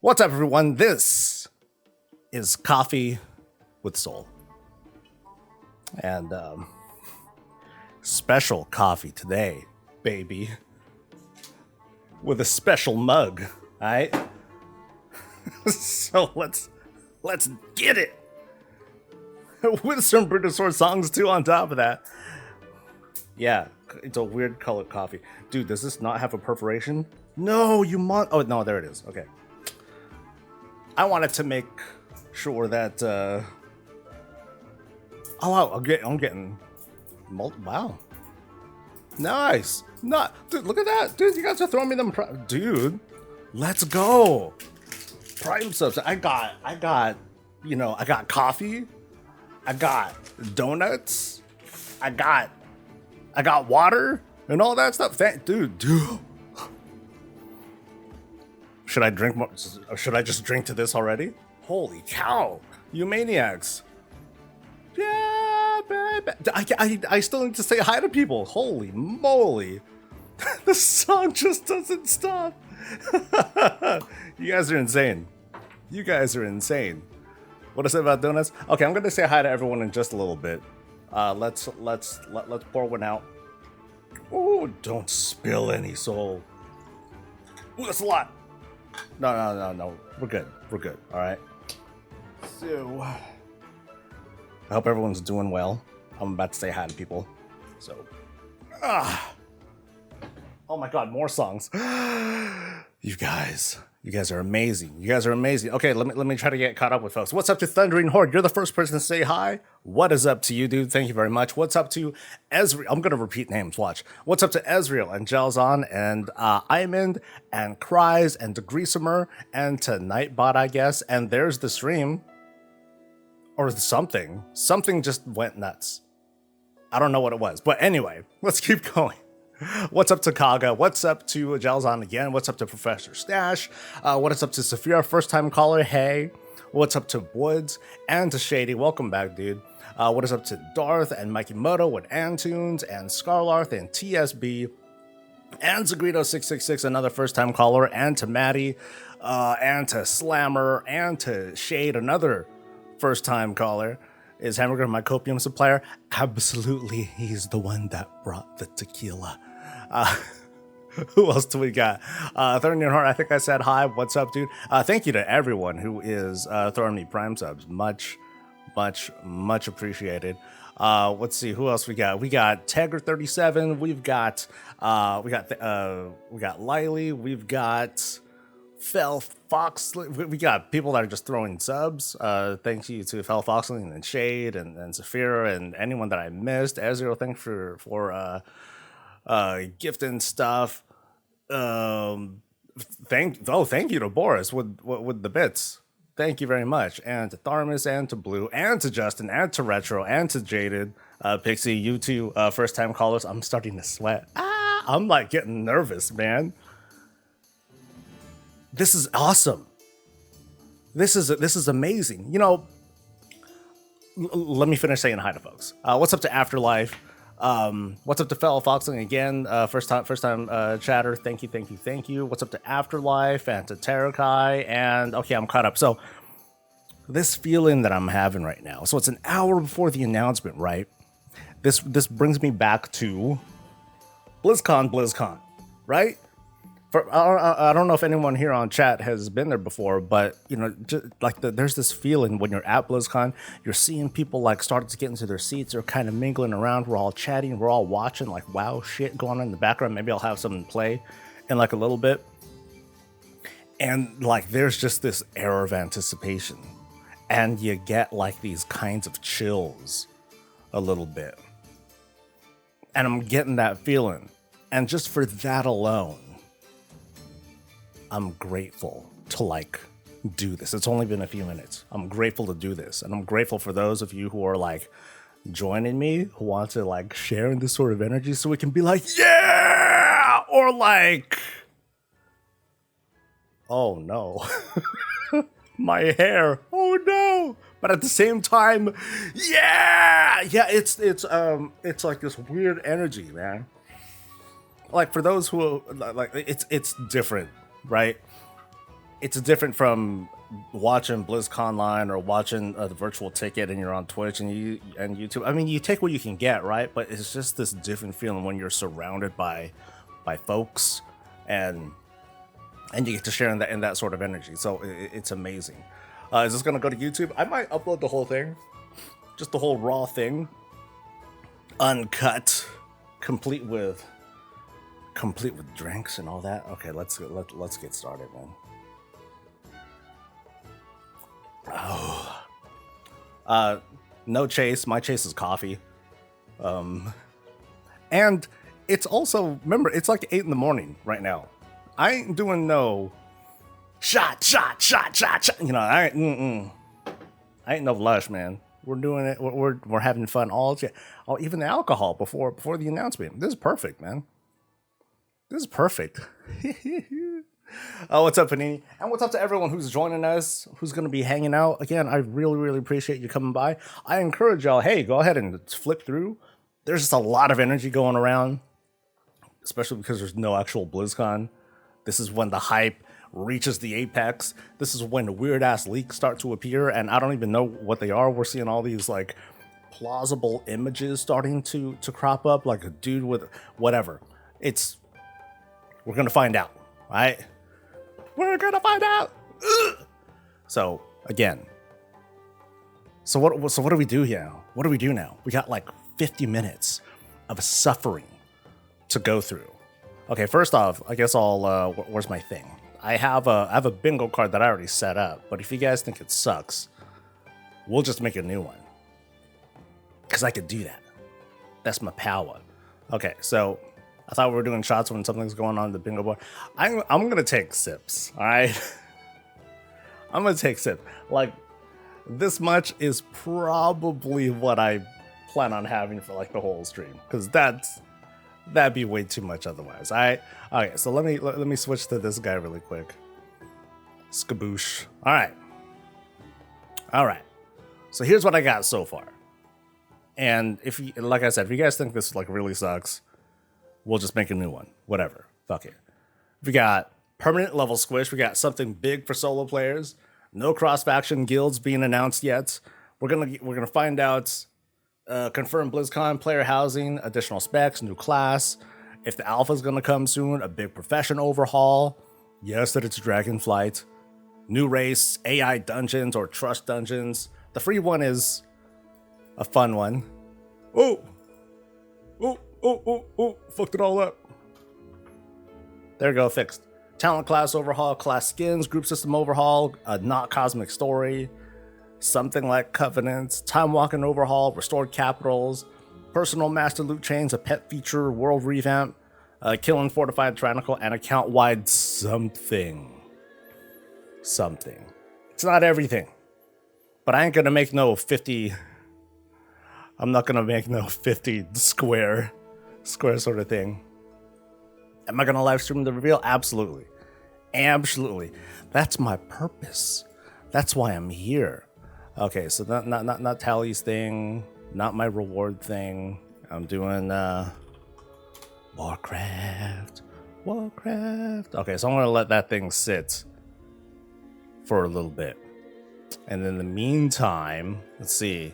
What's up, everyone? This is Coffee with Soul. And special coffee today, baby. With a special mug, alright? So let's get it. With some Britosaur songs too on top of that. Yeah, it's a weird colored coffee. Dude, does this not have a perforation? No, oh no, there it is. Okay. I wanted to make sure that oh wow, I'm getting wow. Nice. Dude, look at that. Dude, you guys are throwing me them dude. Let's go. Prime subs. I got coffee. I got donuts. I got water and all that stuff. Dude. Should I drink more? Should I just drink to this already? Holy cow, you maniacs. Yeah, baby. I still need to say hi to people. Holy moly. The song just doesn't stop. You guys are insane. You guys are insane. What I said about donuts? Okay, I'm gonna say hi to everyone in just a little bit. Let's pour one out. Oh, don't spill any, Soul. Ooh, that's a lot. No. We're good. All right. So, I hope everyone's doing well. I'm about to say hi to people. So, oh my God, more songs. You guys are amazing. Okay, let me try to get caught up with folks. What's up to Thundering Horde? You're the first person to say hi. What is up to you, dude? Thank you very much. What's up to Ezreal? I'm gonna repeat names. Watch. What's up to Ezreal and Gelzon and Imond and Cries and Degreasomer and to Nightbot, I guess. And there's the stream or something. Something just went nuts. I don't know what it was, but anyway, let's keep going. What's up to Kaga? What's up to Gelzon again? What's up to Professor Stash? What is up to Saphira, first time caller? Hey. What's up to Woods and to Shady? Welcome back, dude. What is up to Darth and Mikey Moto and Antunes and Scarlarth and TSB and Zagrito666, another first time caller, and to Maddie, and to Slammer and to Shade, another first time caller. Is Hamburger my copium supplier? Absolutely, he's the one that brought the tequila. Who else do we got? Thorny Heart, I think I said hi. What's up, dude? Thank you to everyone who is throwing me Prime subs. Much appreciated. Let's see who else we got. We got Tagger37. We've got Lily. We've got Fell Fox. We got people that are just throwing subs. Thank you to Fell Foxling and Shade and Saphira and anyone that I missed. Ezreal, thanks for gifting stuff. Thank you to Boris with the bits. Thank you very much. And to Tharmus and to Blue and to Justin and to Retro and to Jaded, Pixie, you two first time callers. I'm starting to sweat. I'm like getting nervous, man. This is awesome. This is amazing. You know, let me finish saying hi to folks. What's up to Afterlife? What's up to Fellow Foxling again? First time chatter. Thank you. What's up to Afterlife and to Terakai? And okay, I'm caught up. So this feeling that I'm having right now. So it's an hour before the announcement, right? This brings me back to BlizzCon, right? I don't know if anyone here on chat has been there before, but you know, just like there's this feeling when you're at BlizzCon, you're seeing people like starting to get into their seats, they're kind of mingling around, we're all chatting, we're all watching like wow shit going on in the background. Maybe I'll have something play in like a little bit, and like there's just this air of anticipation, and you get like these kinds of chills a little bit, and I'm getting that feeling, and just for that alone, I'm grateful to like do this. It's only been a few minutes. I'm grateful to do this. And I'm grateful for those of you who are like joining me, who want to like share in this sort of energy so we can be like, yeah, or like, oh no, my hair, oh no. But at the same time, yeah, it's like this weird energy, man. Like for those who like, it's different, right? it's different from watching BlizzConline or watching the virtual ticket and you're on Twitch and YouTube. I mean, you take what you can get, right? But it's just this different feeling when you're surrounded by folks and you get to share in that sort of energy. So it's amazing. Is this gonna go to YouTube? I might upload the whole thing, just the whole raw thing, uncut, complete with drinks and all that. Okay, let's get started, man. Oh, no chase. My chase is coffee. And it's also, remember, it's like 8 in the morning right now. I ain't doing no shot. You know, I ain't no lush, man. We're doing it. We're having fun all even the alcohol before the announcement. This is perfect, man. This is perfect. Oh, what's up, Panini? And what's up to everyone who's joining us, who's going to be hanging out. Again, I really, really appreciate you coming by. I encourage y'all, hey, go ahead and flip through. There's just a lot of energy going around, especially because there's no actual BlizzCon. This is when the hype reaches the apex. This is when the weird-ass leaks start to appear, and I don't even know what they are. We're seeing all these, like, plausible images starting to crop up, like a dude with whatever. We're going to find out, right? We're gonna find out. Ugh. So again, so what do we do here? What do we do now? We got like 50 minutes of suffering to go through. Okay, first off, I guess I'll where's my thing? I have a bingo card that I already set up, but if you guys think it sucks, we'll just make a new one. Cause I could do that. That's my power. Okay, so I thought we were doing shots when something's going on the bingo board. I'm gonna take sips, all right? I'm gonna take sips. Like, this much is probably what I plan on having for like the whole stream, because that'd be way too much otherwise. Okay, so let me switch to this guy really quick. Skaboosh. All right. So here's what I got so far. And if you, like I said, if you guys think this like really sucks, we'll just make a new one. Whatever. Fuck it. We got permanent level squish. We got something big for solo players. No cross-faction guilds being announced yet. We're gonna find out. Confirmed BlizzCon player housing, additional specs, new class. If the alpha's gonna come soon, a big profession overhaul. Yes, that it's Dragonflight. New race, AI dungeons or trust dungeons. The free one is a fun one. Oh, fucked it all up. There we go, fixed. Talent class overhaul, class skins, group system overhaul, a not cosmic story, something like covenants, time walking overhaul, restored capitals, personal master loot chains, a pet feature, world revamp, killing fortified tyrannical, and account wide something. It's not everything, but I ain't gonna make no 50. I'm not gonna make no 50 square sort of thing. Am I gonna live stream the reveal? Absolutely. That's my purpose. That's why I'm here. Okay, so not Tally's thing, not my reward thing. I'm doing Warcraft. Okay, so I'm gonna let that thing sit for a little bit, and in the meantime, let's see.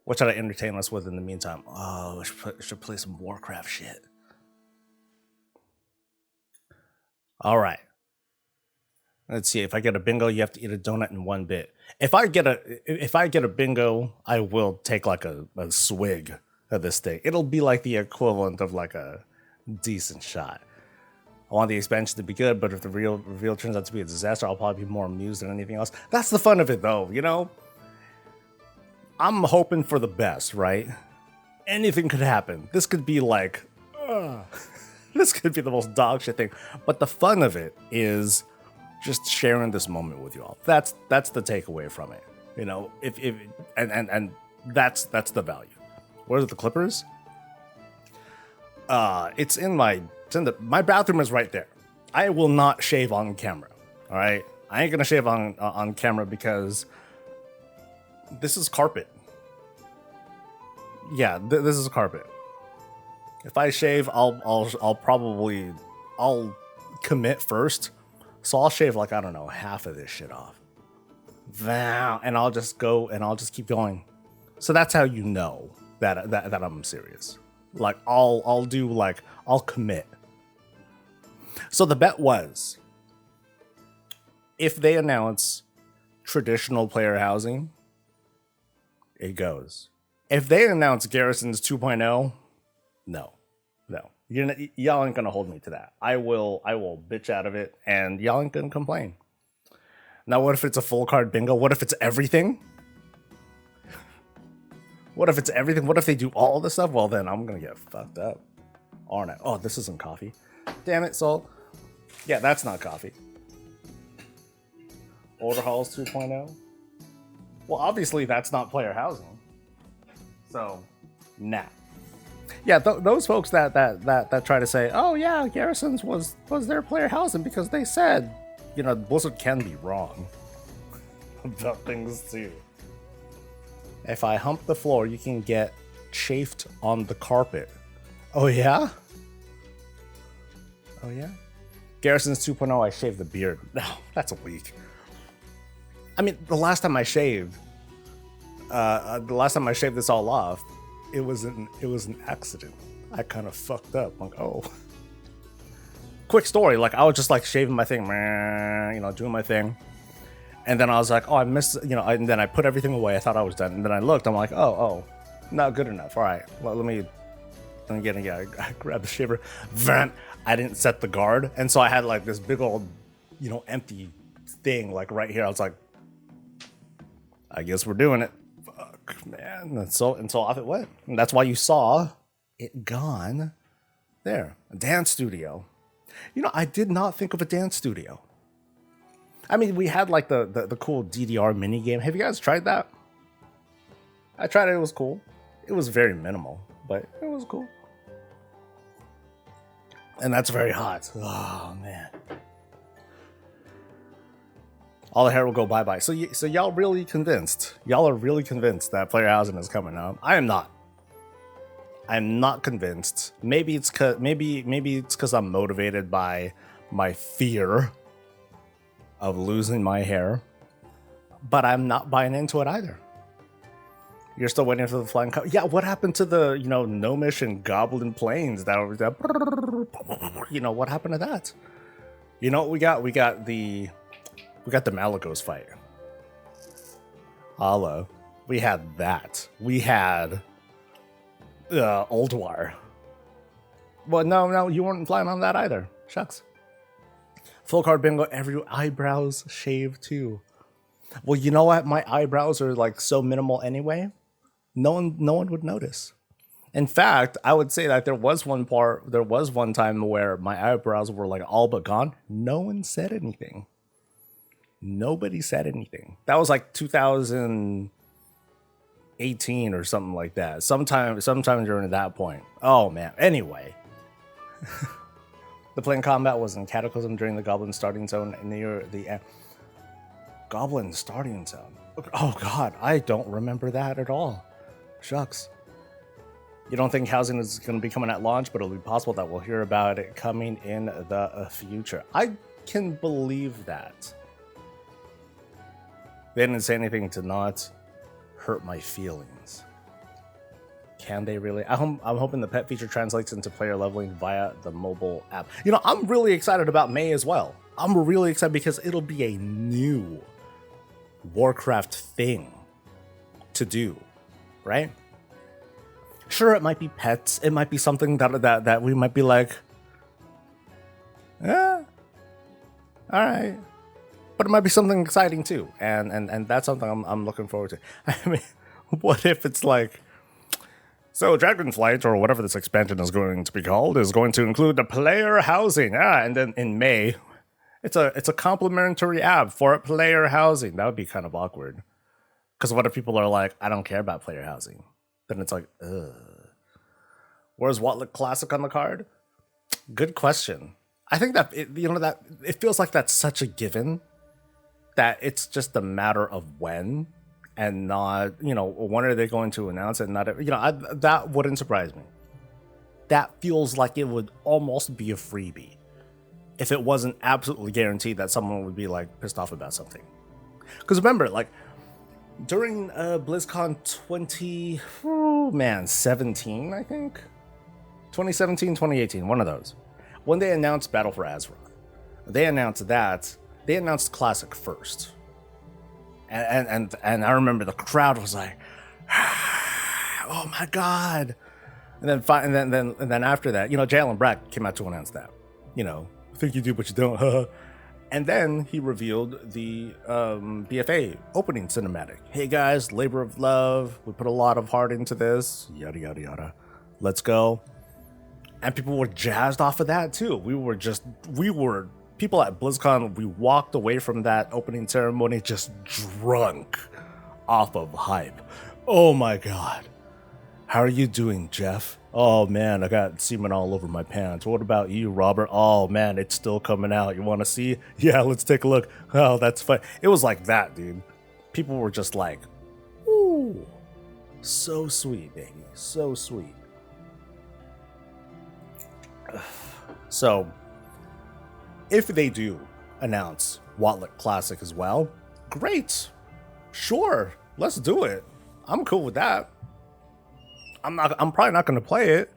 What should I entertain us with in the meantime? Oh, I should play some Warcraft shit. All right. Let's see. If I get a bingo, you have to eat a donut in 1 bit. If I get a bingo, I will take like a swig of this thing. It'll be like the equivalent of like a decent shot. I want the expansion to be good, but if the reveal turns out to be a disaster, I'll probably be more amused than anything else. That's the fun of it, though. You know. I'm hoping for the best, right? Anything could happen. This could be like, this could be the most dog shit thing. But the fun of it is just sharing this moment with you all. That's the takeaway from it. You know, and that's the value. Where's the Clippers? My bathroom is right there. I will not shave on camera. All right, I ain't gonna shave on camera because this is carpet. Yeah, this is carpet. If I shave, I'll commit first. So I'll shave like, I don't know, half of this shit off. And I'll just go and I'll just keep going. So that's how you know that I'm serious. Like I'll do like, I'll commit. So the bet was, if they announce traditional player housing, it goes. If they announce Garrisons 2.0, no. Y'all ain't gonna hold me to that. I will bitch out of it, and y'all ain't gonna complain. Now, what if it's a full card bingo? What if it's everything? What if it's everything? What if they do all this stuff? Well, then I'm gonna get fucked up, aren't I? Oh, this isn't coffee. Damn it, Soul. Yeah, that's not coffee. Order Halls 2.0. Well, obviously that's not player housing. So, nah. Yeah, those folks that try to say, oh yeah, Garrisons was their player housing because they said, you know, Blizzard can be wrong about things too. If I hump the floor, you can get chafed on the carpet. Oh yeah? Oh yeah? Garrisons 2.0, I shaved the beard. No, that's weak. I mean, the last time I shaved this all off, it was an accident. I kind of fucked up. Like, oh. Quick story, like I was just like shaving my thing, you know, doing my thing. And then I was like, oh, I missed, you know, and then I put everything away. I thought I was done. And then I looked, I'm like, oh, not good enough. All right, well, let me get it. Yeah, I grabbed the shaver. I didn't set the guard. And so I had like this big old, you know, empty thing like right here. I was like, I guess we're doing it. Fuck, man. And so off it went. And that's why you saw it gone there. A dance studio. You know, I did not think of a dance studio. I mean, we had like the cool DDR mini game. Have you guys tried that? I tried it. It was cool. It was very minimal, but it was cool. And that's very hot. Oh, man. All the hair will go bye-bye. So y'all really convinced? Y'all are really convinced that player housing is coming up? I am not. I'm not convinced. Maybe it's because I'm motivated by my fear of losing my hair, but I'm not buying into it either. You're still waiting for the flying cow. Yeah, what happened to the, you know, gnomish and goblin planes that you know, what happened to that? You know what we got? We got the Malagos fight. Allah. We had that. We had Old War. Well, no, you weren't flying on that either. Shucks. Full card bingo, every eyebrows shaved too. Well, you know what? My eyebrows are like so minimal anyway. No one would notice. In fact, I would say that there was one time where my eyebrows were like all but gone. No one said anything. Nobody said anything. That was like 2018 or something like that. Sometime during that point. Oh man. Anyway. The plane combat was in Cataclysm during the Goblin starting zone near the end. Goblin starting zone. Oh god, I don't remember that at all. Shucks. You don't think housing is going to be coming at launch, but it'll be possible that we'll hear about it coming in the future. I can believe that. They didn't say anything to not hurt my feelings. Can they really? I'm hoping the pet feature translates into player leveling via the mobile app. You know, I'm really excited about May as well. I'm really excited because it'll be a new Warcraft thing to do, right? Sure, it might be pets. It might be something that we might be like, yeah, all right. But it might be something exciting too, and that's something I'm looking forward to. I mean, what if it's like, so Dragonflight, or whatever this expansion is going to be called, is going to include the player housing. And then in May, it's a complimentary app for player housing. That would be kind of awkward. Because what if people are like, I don't care about player housing? Then it's like, ugh. Where's Watlick Classic on the card? Good question. I think that it feels like that's such a given that it's just a matter of when. And not, when are they going to announce it? Not, that wouldn't surprise me. That feels like it would almost be a freebie. if it wasn't absolutely guaranteed that someone would be like pissed off about something. Because remember, like during BlizzCon 17, I think 2017, 2018, one of those, when they announced Battle for Azeroth, they announced Classic first, and I remember the crowd was like, oh my god. And then after that, Jalen Brack came out to announce that, I think you do, but you don't. And then he revealed the BFA opening cinematic. Hey guys, labor of love. We put a lot of heart into this. Yada yada yada. Let's go. And people were jazzed off of that too. We were people at BlizzCon. We walked away from that opening ceremony just drunk off of hype. Oh my god. How are you doing, Jeff? Oh man, I got semen all over my pants. What about you, Robert? Oh man, it's still coming out. You want to see? Yeah, let's take a look. Oh, that's fun. It was like that, dude. People were just like, ooh, so sweet, baby. So sweet. So, if they do announce Watlet Classic as well, great. Sure, let's do it. I'm cool with that. I'm probably not going to play it,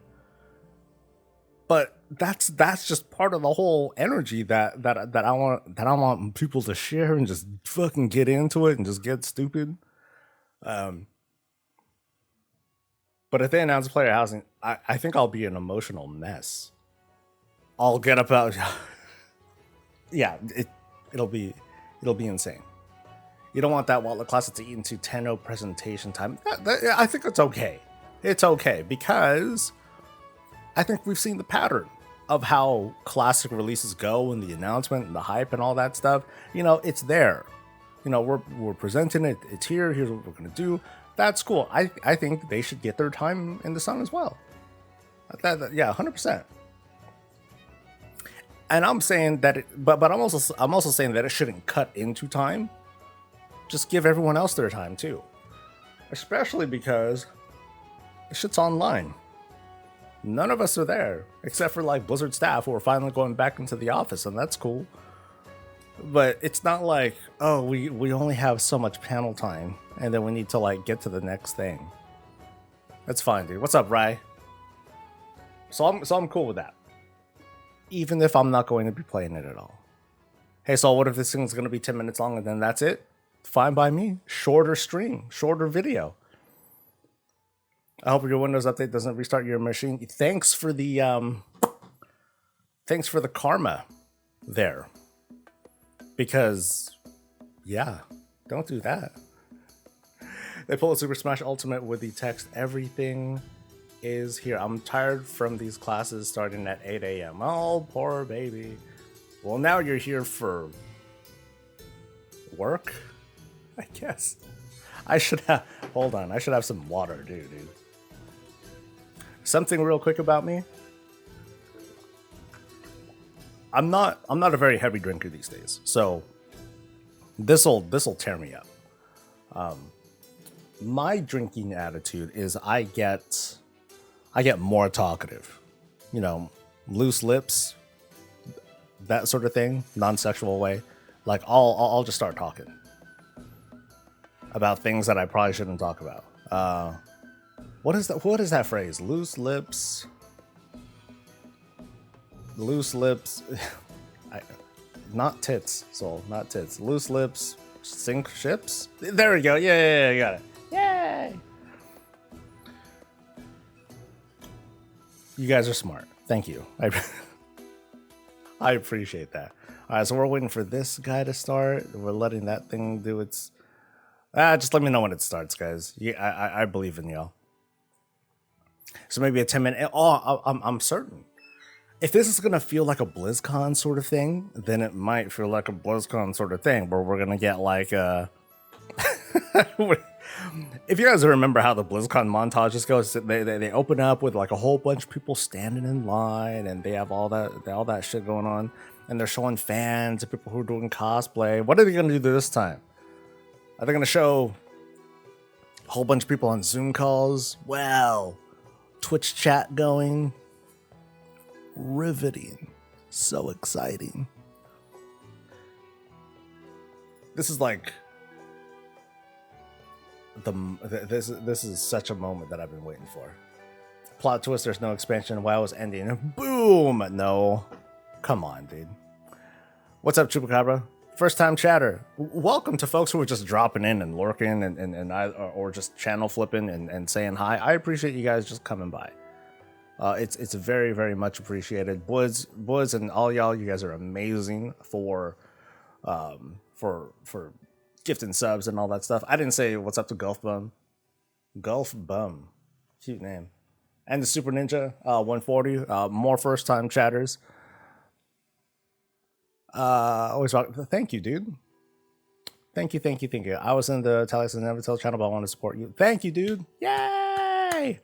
but that's just part of the whole energy that I want people to share and just fucking get into it and just get stupid. But if they announce player housing, I think I'll be an emotional mess. I'll get about, yeah, it'll be insane. You don't want that Watlet Classic to eat into 10-0 presentation time. I think it's okay. It's okay, because I think we've seen the pattern of how classic releases go and the announcement and the hype and all that stuff. It's there. We're presenting it. It's here. Here's what we're going to do. That's cool. I think they should get their time in the sun as well. Yeah, 100%. And I'm saying that, but I'm also saying that it shouldn't cut into time. Just give everyone else their time too, especially because shit's online. None of us are there, except for like Blizzard staff who are finally going back into the office, and that's cool. But it's not like, oh, we only have so much panel time, and then we need to like get to the next thing. That's fine, dude. What's up, Rye? So I'm cool with that, even if I'm not going to be playing it at all. Hey, so what if this thing's going to be 10 minutes long and then that's it? Fine by me. Shorter stream, shorter video. I hope your Windows update doesn't restart your machine. Thanks for the karma there. Because yeah, don't do that. They pull a Super Smash Ultimate with the text, everything is here. I'm tired from these classes starting at 8 a.m. Oh, poor baby. Well, now you're here for work, I guess. I should have some water, dude. Something real quick about me. I'm not a very heavy drinker these days, so this'll tear me up. My drinking attitude is I get more talkative, loose lips, that sort of thing, non-sexual way. Like I'll just start talking about things that I probably shouldn't talk about. What is that phrase? Loose lips. Not tits, Soul, not tits. Loose lips sink ships. There we go. Yeah, you got it. Yay! You guys are smart. Thank you. I appreciate that. All right, so we're waiting for this guy to start. We're letting that thing do its. Just let me know when it starts, guys. Yeah, I believe in y'all. So maybe a 10-minute. Oh, I'm certain. If this is gonna feel like a BlizzCon sort of thing, then it might feel like a BlizzCon sort of thing, where we're gonna get like a. If you guys remember how the BlizzCon montages go, they open up with like a whole bunch of people standing in line, and they have all that shit going on, and they're showing fans and people who are doing cosplay. What are they gonna do this time? Are they gonna show a whole bunch of people on Zoom calls? Well, Twitch chat going. Riveting. So exciting. This is like this is such a moment that I've been waiting for. Plot twist, there's no expansion. WoW is ending. Boom! No. Come on, dude. What's up, Chupacabra? First time chatter. Welcome to folks who are just dropping in and lurking or just channel flipping and saying hi. I appreciate you guys just coming by. It's very, very much appreciated. Woods and all y'all, you guys are amazing for gifting subs and all that stuff. I didn't say what's up to Gulf Bum. Gulf Bum. Cute name. And the Super Ninja 140. More first time chatters. Always rock. Thank you, dude. Thank you. I was in the Telex and Never Tell channel, but I want to support you. Thank you, dude. Yay!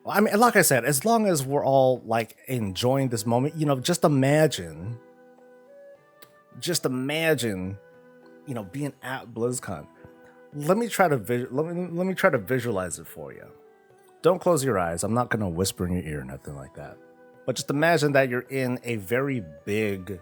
Well, I mean, like I said, as long as we're all like enjoying this moment, you know, just imagine, you know, being at BlizzCon. Let me try to visualize it for you. Don't close your eyes. I'm not gonna whisper in your ear, nothing like that. But just imagine that you're in a very big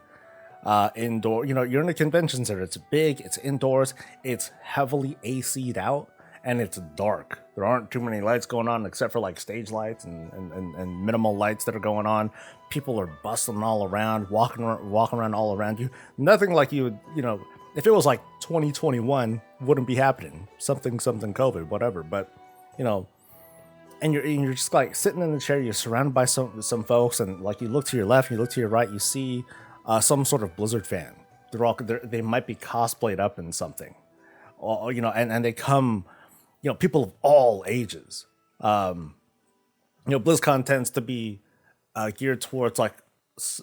indoor, you know, you're in a convention center. It's big, it's indoors, it's heavily AC'd out, and it's dark. There aren't too many lights going on except for like stage lights and minimal lights that are going on. People are bustling all around, walking around all around you. Nothing like you would, you know, if it was like 2021, wouldn't be happening. Something COVID, whatever. But, you know, and you're just like sitting in the chair, you're surrounded by some folks, and like you look to your left, you look to your right, you see some sort of Blizzard fan. They might be cosplayed up in something, or, you know, and they come, you know, people of all ages. You know, BlizzCon tends to be geared towards like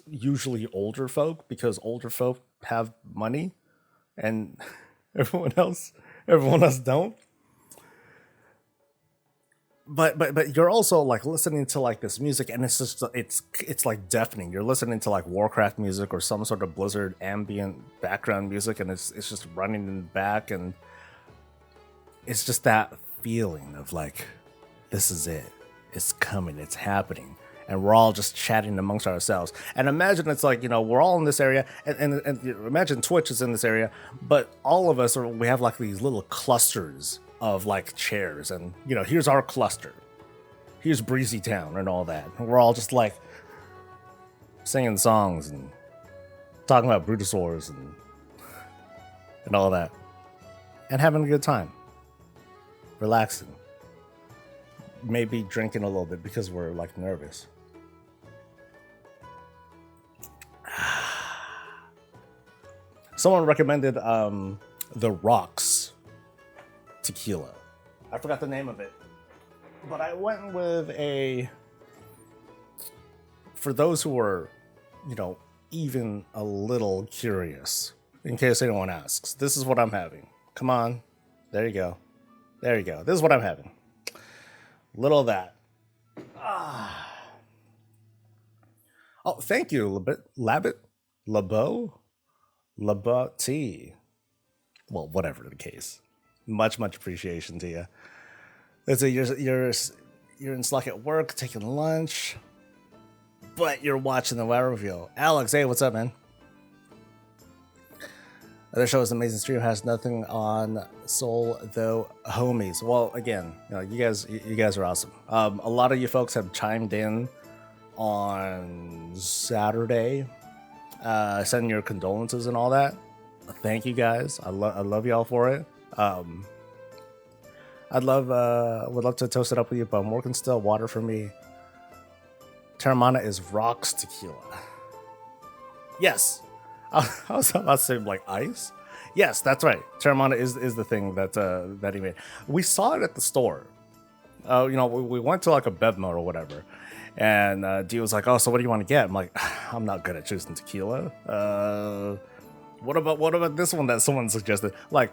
usually older folk, because older folk have money, and everyone else don't. But you're also like listening to like this music, and it's just it's like deafening. You're listening to like Warcraft music or some sort of Blizzard ambient background music, and it's just running in the back, and it's just that feeling of like, this is it. It's coming. It's happening. And we're all just chatting amongst ourselves. And imagine it's like, you know, we're all in this area, and imagine Twitch is in this area, but all of us we have like these little clusters of like chairs, and, you know, here's our cluster. Here's Breezy Town and all that. And we're all just like singing songs and talking about Brutosaurs and all that. And having a good time. Relaxing. Maybe drinking a little bit because we're like nervous. Someone recommended the Rocks tequila. I forgot the name of it, but I went with for those who are, you know, even a little curious, in case anyone asks, this is what I'm having. Come on. There you go. This is what I'm having. Little of that. Oh, thank you, Labot tea. Well, whatever the case. Much appreciation to you. Let's say you're in Slack at work, taking lunch, but you're watching the WoW reveal. Alex, hey, what's up, man? Other show is an amazing stream, has nothing on Soul though, homies. Well, again, you know, you guys are awesome. A lot of you folks have chimed in on Saturday, sending your condolences and all that. Thank you guys. I love y'all for it. would love to toast it up with you, but I'm working still. Water for me. Terramana is Rocks tequila. Yes. I was about to say like ice. Yes, that's right. Terramana is the thing that he made. We saw it at the store. You know, we went to like a bev mode or whatever, and D was like, "Oh, so what do you want to get?" I'm like, "I'm not good at choosing tequila. What about this one that someone suggested? Like,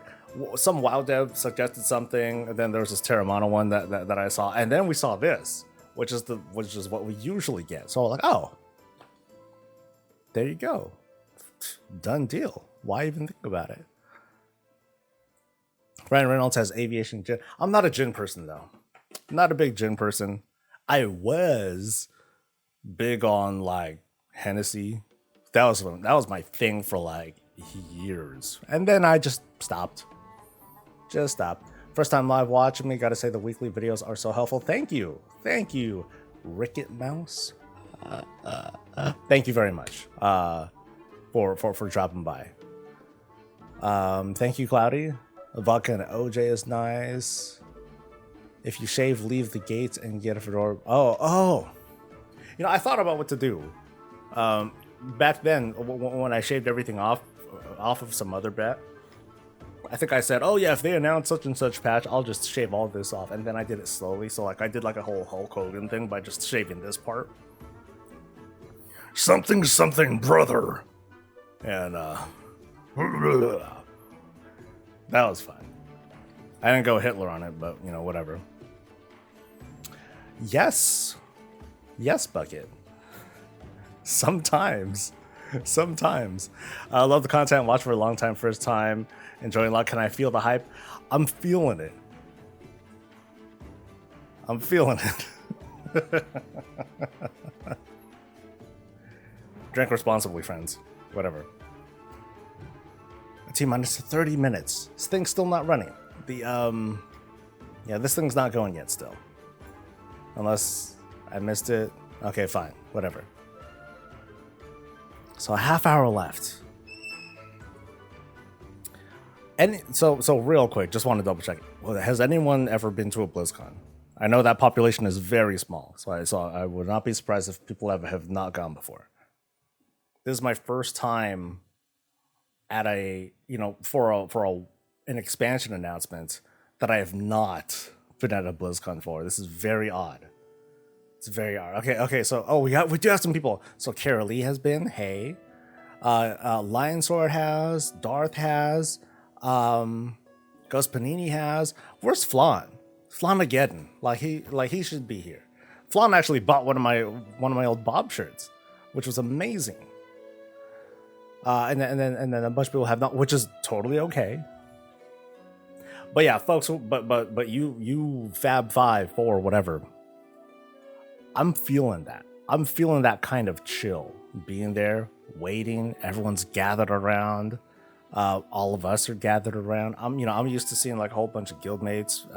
some WoW dev suggested something, and then there was this Terramana one that I saw, and then we saw this, which is what we usually get. So I was like, oh, there you go, done deal. Why even think about it? Ryan Reynolds has aviation gin. I'm not a gin person though. Not a big gin person. I was big on like Hennessy that was my thing for like years, and then I just stopped. Just stopped. First time live watching me. Gotta say the weekly videos are so helpful. Thank you, Ricket Mouse. Thank you very much for dropping by. Thank you, Cloudy. Vodka and OJ is nice. If you shave, leave the gates and get a fedora. Oh. You know, I thought about what to do. Back then, when I shaved everything off of some other bet, I think I said, oh yeah, if they announce such and such patch, I'll just shave all this off. And then I did it slowly. So like I did like a whole Hulk Hogan thing by just shaving this part. Something, brother. And that was fun. I didn't go Hitler on it, but you know, whatever. Yes, Bucket. Sometimes. I love the content. Watch for a long time. First time. Enjoying a lot. Can I feel the hype? I'm feeling it. Drink responsibly, friends. Whatever. T-minus 30 minutes. This thing's still not running. Yeah, this thing's not going yet still. Unless I missed it. Okay, fine. Whatever. So a half hour left. And so real quick, just want to double check. Well, has anyone ever been to a BlizzCon? I know that population is very small, so I would not be surprised if people have not gone before. This is my first time at for an expansion announcement that I have not been at a BlizzCon for. This is very odd. It's very odd. Okay. So we do have some people. So Kara Lee has been. Hey, Lion Sword has. Darth has. Ghost Panini has. Where's Flan? Flamageddon. Like he should be here. Flan actually bought one of my old Bob shirts, which was amazing. And then a bunch of people have not, which is totally okay. But yeah, folks. But you Fab 5, 4, whatever. I'm feeling that. I'm feeling that kind of chill. Being there, waiting. Everyone's gathered around. All of us are gathered around. I'm used to seeing like a whole bunch of guildmates,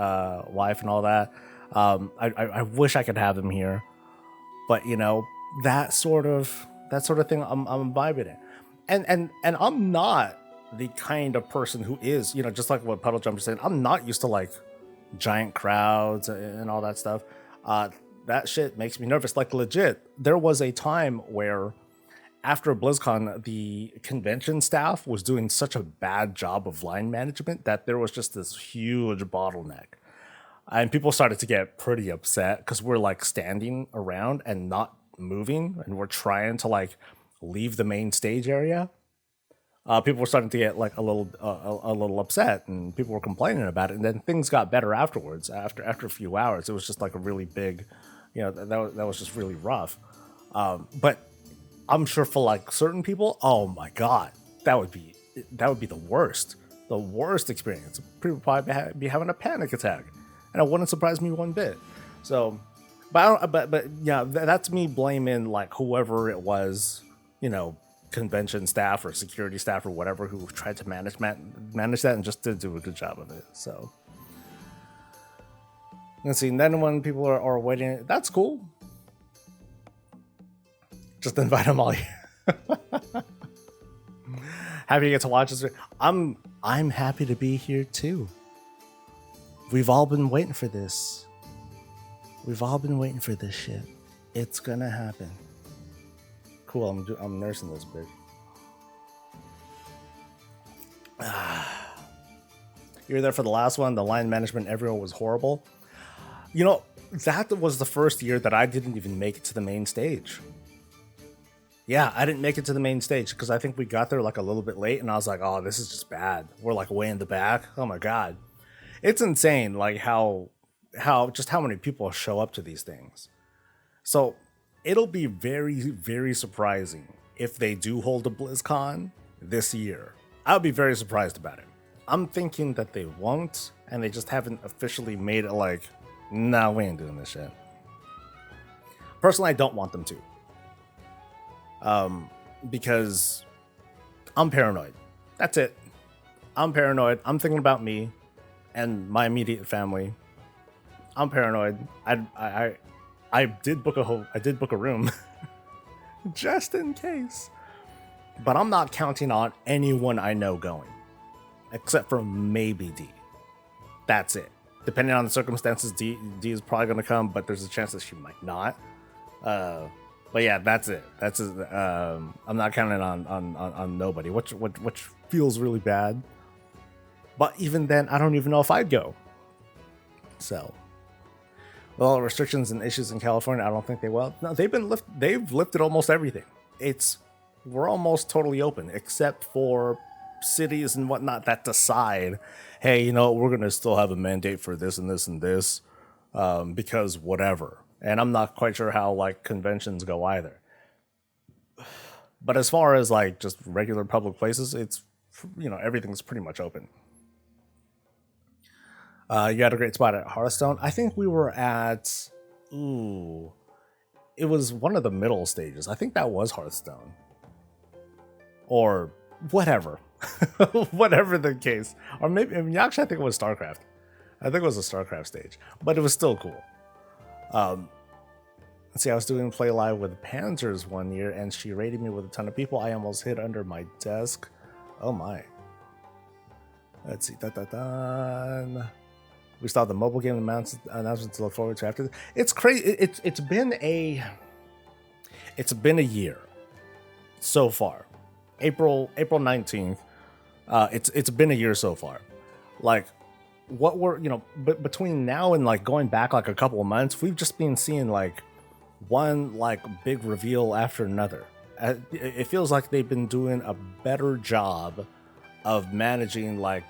wife, and all that. I wish I could have them here, but that sort of thing. I'm vibing it. And I'm not the kind of person who is, just like what Puddle Jumper said, I'm not used to like giant crowds and all that stuff. That shit makes me nervous. Like legit, there was a time where after BlizzCon, the convention staff was doing such a bad job of line management that there was just this huge bottleneck. And people started to get pretty upset because we're like standing around and not moving, and we're trying to like leave the main stage area. People were starting to get like a little upset, and people were complaining about it. And then things got better afterwards. After a few hours, it was just like a really big, that was just really rough. But I'm sure for like certain people, oh my god, that would be the worst experience. People would probably be having a panic attack, and it wouldn't surprise me one bit. So, but yeah, that's me blaming like whoever it was, convention staff or security staff or whatever who tried to manage that and just didn't do a good job of it. So let's see. And then when people are waiting, that's cool. Just invite them all here. Happy to get to watch this. I'm happy to be here too. We've all been waiting for this. We've all been waiting for this shit. It's gonna happen. Cool. I'm nursing this bitch. You were there for the last one. The line management, everyone was horrible. That was the first year that I didn't even make it to the main stage. Yeah, I didn't make it to the main stage because I think we got there like a little bit late, and I was like, oh, this is just bad. We're like way in the back. Oh my god. It's insane like how many people show up to these things. So it'll be very, very surprising if they do hold a BlizzCon this year. I'll be very surprised about it. I'm thinking that they won't, and they just haven't officially made it like, nah, we ain't doing this shit. Personally, I don't want them to. because I'm paranoid. That's it. I'm paranoid. I'm thinking about me and my immediate family. I'm paranoid. I did book a room just in case. But I'm not counting on anyone I know going, except for maybe D. That's it. Depending on the circumstances, D is probably going to come, but there's a chance that she might not. But yeah, that's it. I'm not counting on nobody, which feels really bad. But even then, I don't even know if I'd go. So, with all the restrictions and issues in California, I don't think they will. No, they've lifted almost everything. We're almost totally open, except for cities and whatnot that decide, hey, you know, we're gonna still have a mandate for this and this and this, because whatever. And I'm not quite sure how like conventions go either. But as far as like just regular public places, it's, you know, everything's pretty much open. You had a great spot at Hearthstone. I think we were at, it was one of the middle stages. I think that was Hearthstone. Or whatever. Whatever the case. Or maybe, I mean, actually, I think it was StarCraft. I think it was a StarCraft stage. But it was still cool. Let's see, I was doing Play Live with Panzers one year, and she raided me with a ton of people. I almost hid under my desk. Oh my. Let's see. We saw the mobile game announcements to look forward to after this. It's crazy. It's been a year so far. April 19th. It's been a year so far. Like, what we're, you know, between now and like going back like a couple of months, we've just been seeing like one like big reveal after another. It feels like they've been doing a better job of managing like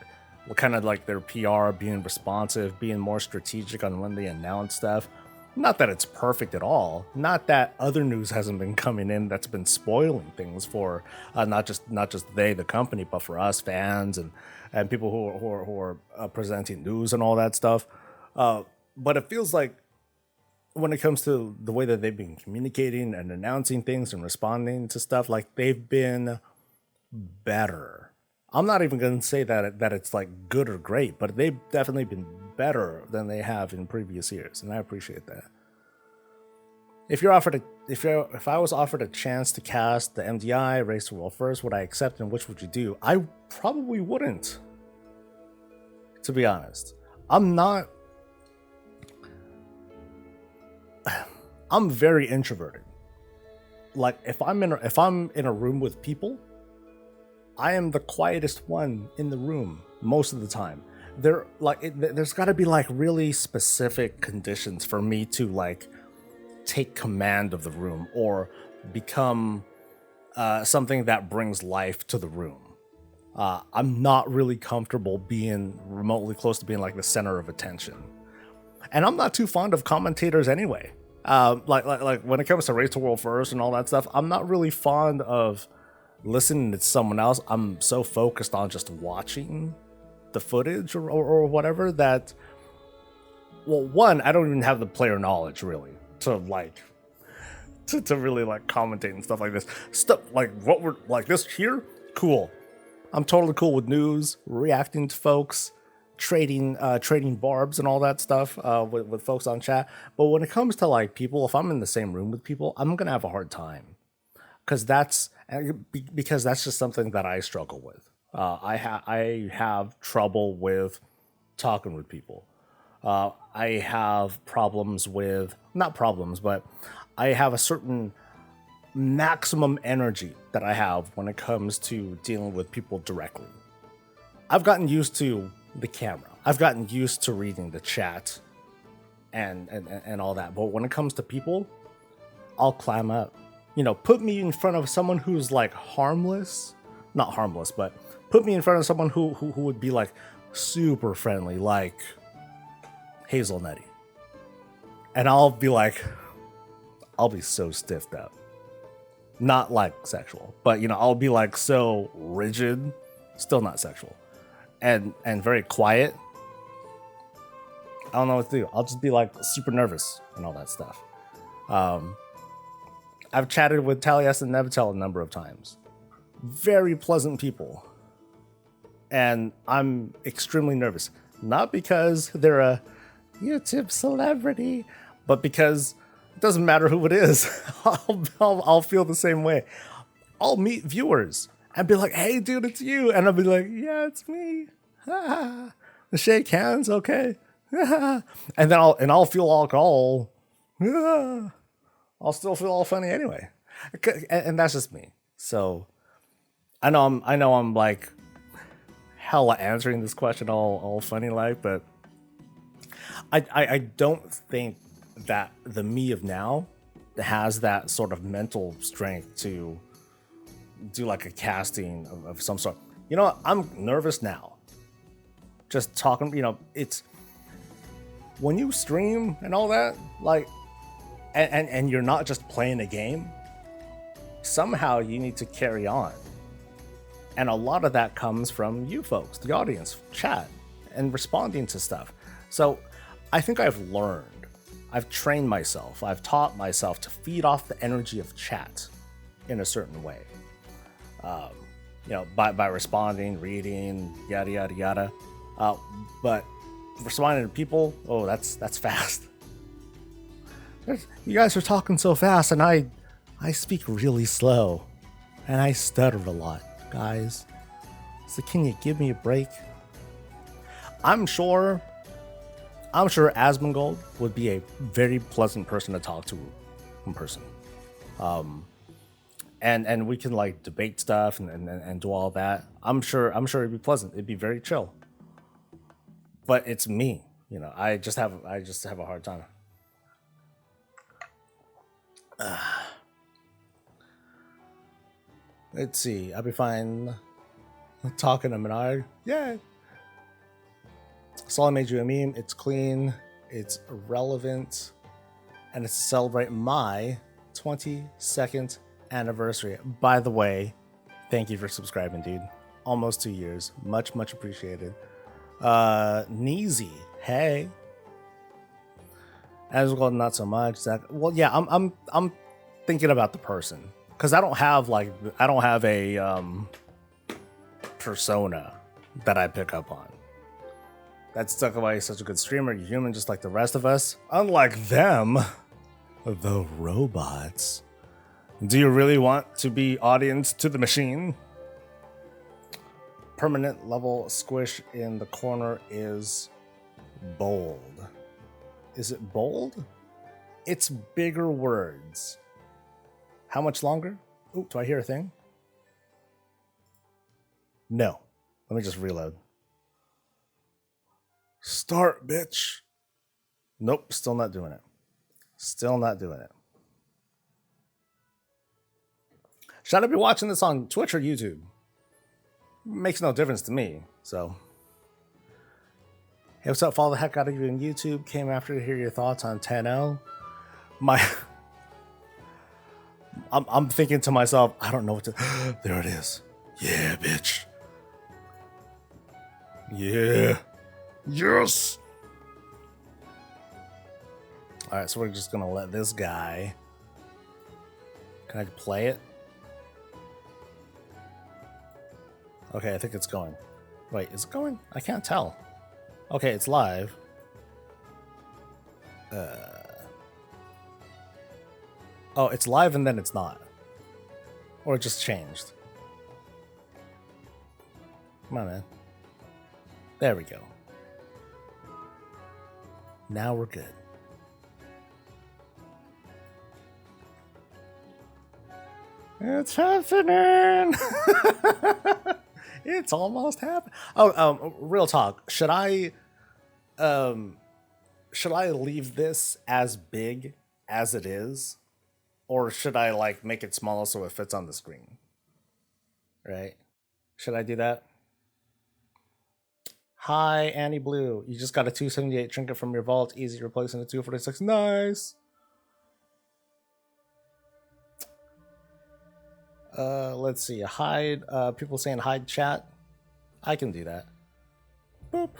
kind of like their PR, being responsive, being more strategic on when they announce stuff. Not that it's perfect at all. Not that other news hasn't been coming in that's been spoiling things for not just the company, but for us fans and people who are presenting news and all that stuff. But it feels like when it comes to the way that they've been communicating and announcing things and responding to stuff, like they've been better. I'm not even going to say that it's like good or great, but they've definitely been better than they have in previous years, and I appreciate that. If I was offered a chance to cast the MDI Race to World first, would I accept, and which would you do? I probably wouldn't, to be honest. I'm very introverted. Like if I'm in a room with people, I am the quietest one in the room most of the time. There's got to be like really specific conditions for me to like take command of the room or become something that brings life to the room. I'm not really comfortable being remotely close to being like the center of attention, and I'm not too fond of commentators anyway. Like when it comes to Race to World First and all that stuff, I'm not really fond of listening to someone else. I'm so focused on just watching the footage or whatever that, well, one, I don't even have the player knowledge really to really like commentate and stuff like this. Stuff like what we're like this here, cool. I'm totally cool with news, reacting to folks, trading barbs and all that stuff with folks on chat. But when it comes to like people, if I'm in the same room with people, I'm gonna have a hard time. Because that's just something that I struggle with. I have trouble with talking with people. I have problems with, not problems, but I have a certain maximum energy that I have when it comes to dealing with people directly. I've gotten used to the camera. I've gotten used to reading the chat and all that. But when it comes to people, I'll clam up. You know, put me in front of someone who's like harmless, not harmless, but put me in front of someone who would be like super friendly, like Hazelnutty. And I'll be so stiffed up. Not like sexual, but you know, I'll be like so rigid, still not sexual, and very quiet. I don't know what to do. I'll just be like super nervous and all that stuff. I've chatted with Talias and Nevitel a number of times. Very pleasant people. And I'm extremely nervous. Not because they're a YouTube celebrity, but because it doesn't matter who it is. I'll feel the same way. I'll meet viewers and be like, hey, dude, it's you. And I'll be like, yeah, it's me. Shake hands, okay. And then I'll feel all I'll still feel all funny anyway. And that's just me. So I know I'm like hella answering this question all funny like, but I don't think that the me of now has that sort of mental strength to do like a casting of some sort. You know what? I'm nervous now. Just talking, you know, it's when you stream and all that, like, and you're not just playing a game, somehow you need to carry on. And a lot of that comes from you folks, the audience, chat, and responding to stuff. So I think I've learned, I've trained myself, I've taught myself to feed off the energy of chat in a certain way. You know, by responding, reading, yada, yada, yada. But responding to people, oh, that's fast. You guys are talking so fast, and I speak really slow, and I stutter a lot, guys. So can you give me a break? I'm sure Asmongold would be a very pleasant person to talk to in person. And we can like debate stuff and do all that. I'm sure it'd be pleasant. It'd be very chill. But it's me, you know. I just have a hard time. Let's see. I'll be fine talking to Menard. Yeah. So I made you a meme. It's clean. It's relevant, and it's to celebrate my 22nd anniversary. By the way, thank you for subscribing, dude. Almost 2 years. Much appreciated. Neezy, hey. As well, not so much. Zach, well, yeah, I'm thinking about the person because I don't have a persona that I pick up on. That's stuck away. Such a good streamer. You're human, just like the rest of us. Unlike them, the robots. Do you really want to be audience to the machine? Permanent level squish in the corner is bold. Is it bold? It's bigger words. How much longer? Ooh, do I hear a thing? No. Let me just reload. Start, bitch. Nope, still not doing it. Still not doing it. Should I be watching this on Twitch or YouTube? Makes no difference to me, so. Hey, what's up? Follow the heck out of you on YouTube. Came after to hear your thoughts on 10-0. I'm thinking to myself, I don't know what to. There it is. Yeah, bitch. Yeah. Yes. All right, so we're just gonna let this guy. Can I play it? Okay, I think it's going. Wait, is it going? I can't tell. Okay, it's live. Oh, it's live and then it's not. Or it just changed. Come on, man. There we go. Now we're good. It's happening! It's almost happened. Oh, real talk. Should I leave this as big as it is? Or should I like make it smaller so it fits on the screen? Right? Should I do that? Hi, Annie Blue. You just got a 278 trinket from your vault. Easy replacing the 246. Nice. Let's see. Hide. People saying hide chat. I can do that. Boop.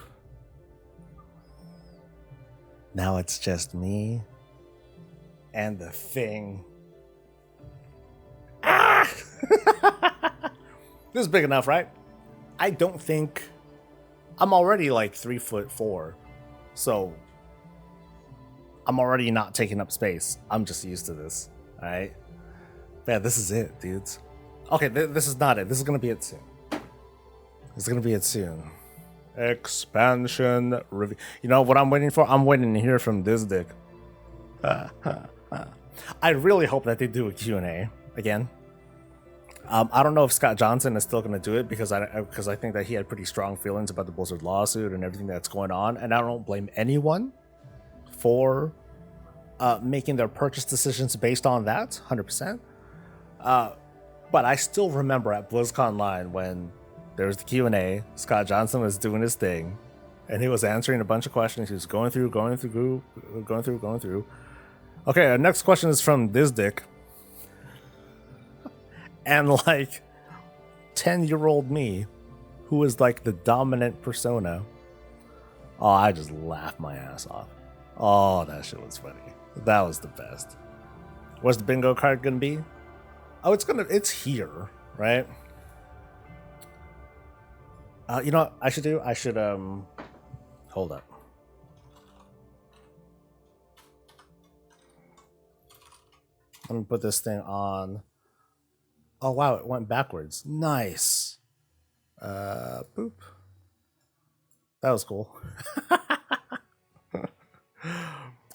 Now it's just me and the thing. This is big enough, right? I don't think I'm already like 3'4", so I'm already not taking up space. I'm just used to this. All right, yeah, this is it, dudes. Okay, this is not it. This is gonna be it soon. This is gonna be it soon. Expansion review. You know what I'm waiting for? I'm waiting to hear from this dick. I really hope that they do a Q&A again. I don't know if Scott Johnson is still going to do it because I think that he had pretty strong feelings about the Blizzard lawsuit and everything that's going on, and I don't blame anyone for making their purchase decisions based on that, 100%. But I still remember at BlizzCon Line when there was the Q&A, Scott Johnson was doing his thing, and he was answering a bunch of questions. He was going through. Okay, our next question is from this dick. And like 10-year-old me, who is like the dominant persona. Oh, I just laughed my ass off. Oh, that shit was funny. That was the best. What's the bingo card gonna be? Oh, it's here, right? You know what I should do? I should hold up. Let me put this thing on. Oh wow, it went backwards. Nice. Boop. That was cool.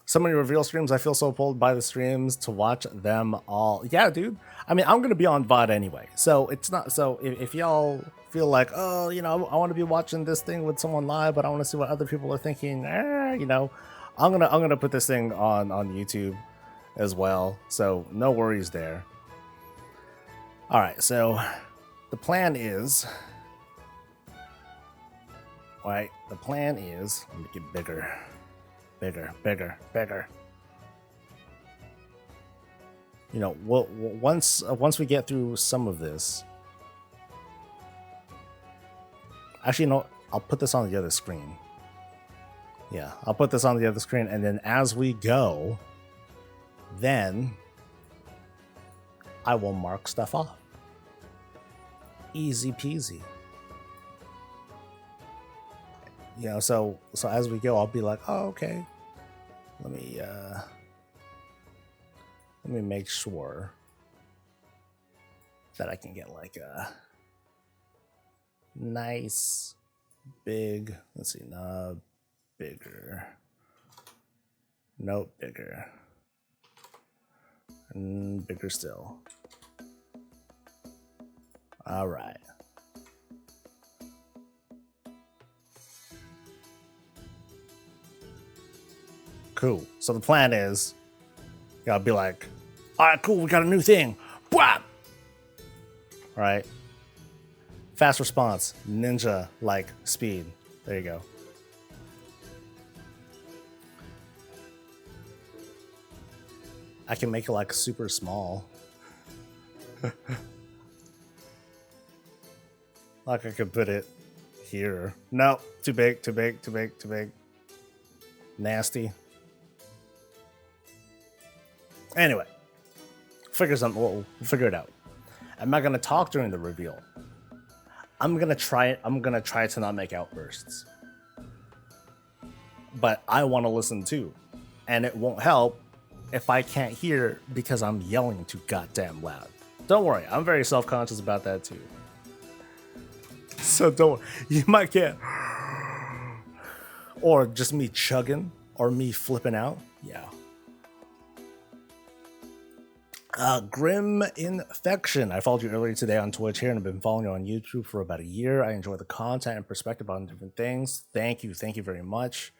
So many reveal streams. I feel so pulled by the streams to watch them all. Yeah, dude. I mean, I'm gonna be on VOD anyway, so it's not. So if y'all feel like, oh, you know, I want to be watching this thing with someone live, but I want to see what other people are thinking. You know, I'm gonna put this thing on YouTube as well. So no worries there. All right, so the plan is, let me get bigger. You know, once we get through some of this, actually, no, I'll put this on the other screen. Yeah, I'll put this on the other screen, and then as we go, then I will mark stuff off. Easy peasy. You know, so as we go, I'll be like, oh, okay. Let me make sure that I can get like a nice big, let's see, no, bigger. Nope, bigger. And bigger still. All right. Cool. So the plan is, y'all be like, all right, cool, we got a new thing. Bwah! All right. Fast response, ninja-like speed. There you go. I can make it like super small. Like I could put it here. No, too big. Nasty. Anyway, we'll figure it out. I'm not gonna talk during the reveal. I'm gonna try to not make outbursts. But I want to listen too. And it won't help if I can't hear because I'm yelling too goddamn loud. Don't worry, I'm very self-conscious about that too. So don't, you might get, or just me chugging, or me flipping out. Yeah. Grim Infection. I followed you earlier today on Twitch here and I've been following you on YouTube for about a year. I enjoy the content and perspective on different things. Thank you very much.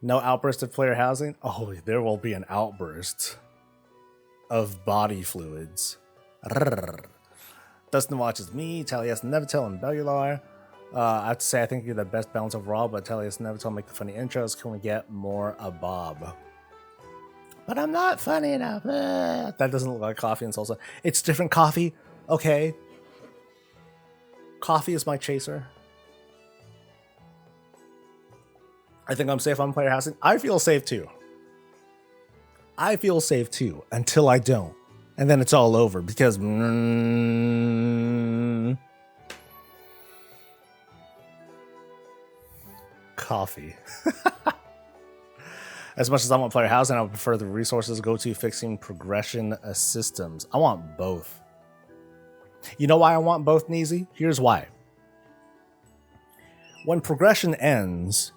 No outburst of player housing? Oh, there will be an outburst of body fluids. Dustin watches me, Talias Nevertell, and Bellular. I have to say, I think you're the best balance overall, but Talias Nevertell make the funny intros. Can we get more of Bob? But I'm not funny enough. That doesn't look like coffee and salsa. It's different coffee. Okay. Coffee is my chaser. I think I'm safe on player housing. I feel safe too. Until I don't. And then it's all over because coffee. As much as I want player housing, I would prefer the resources go to fixing progression systems. I want both. You know why I want both, Neezy? Here's why. When progression ends,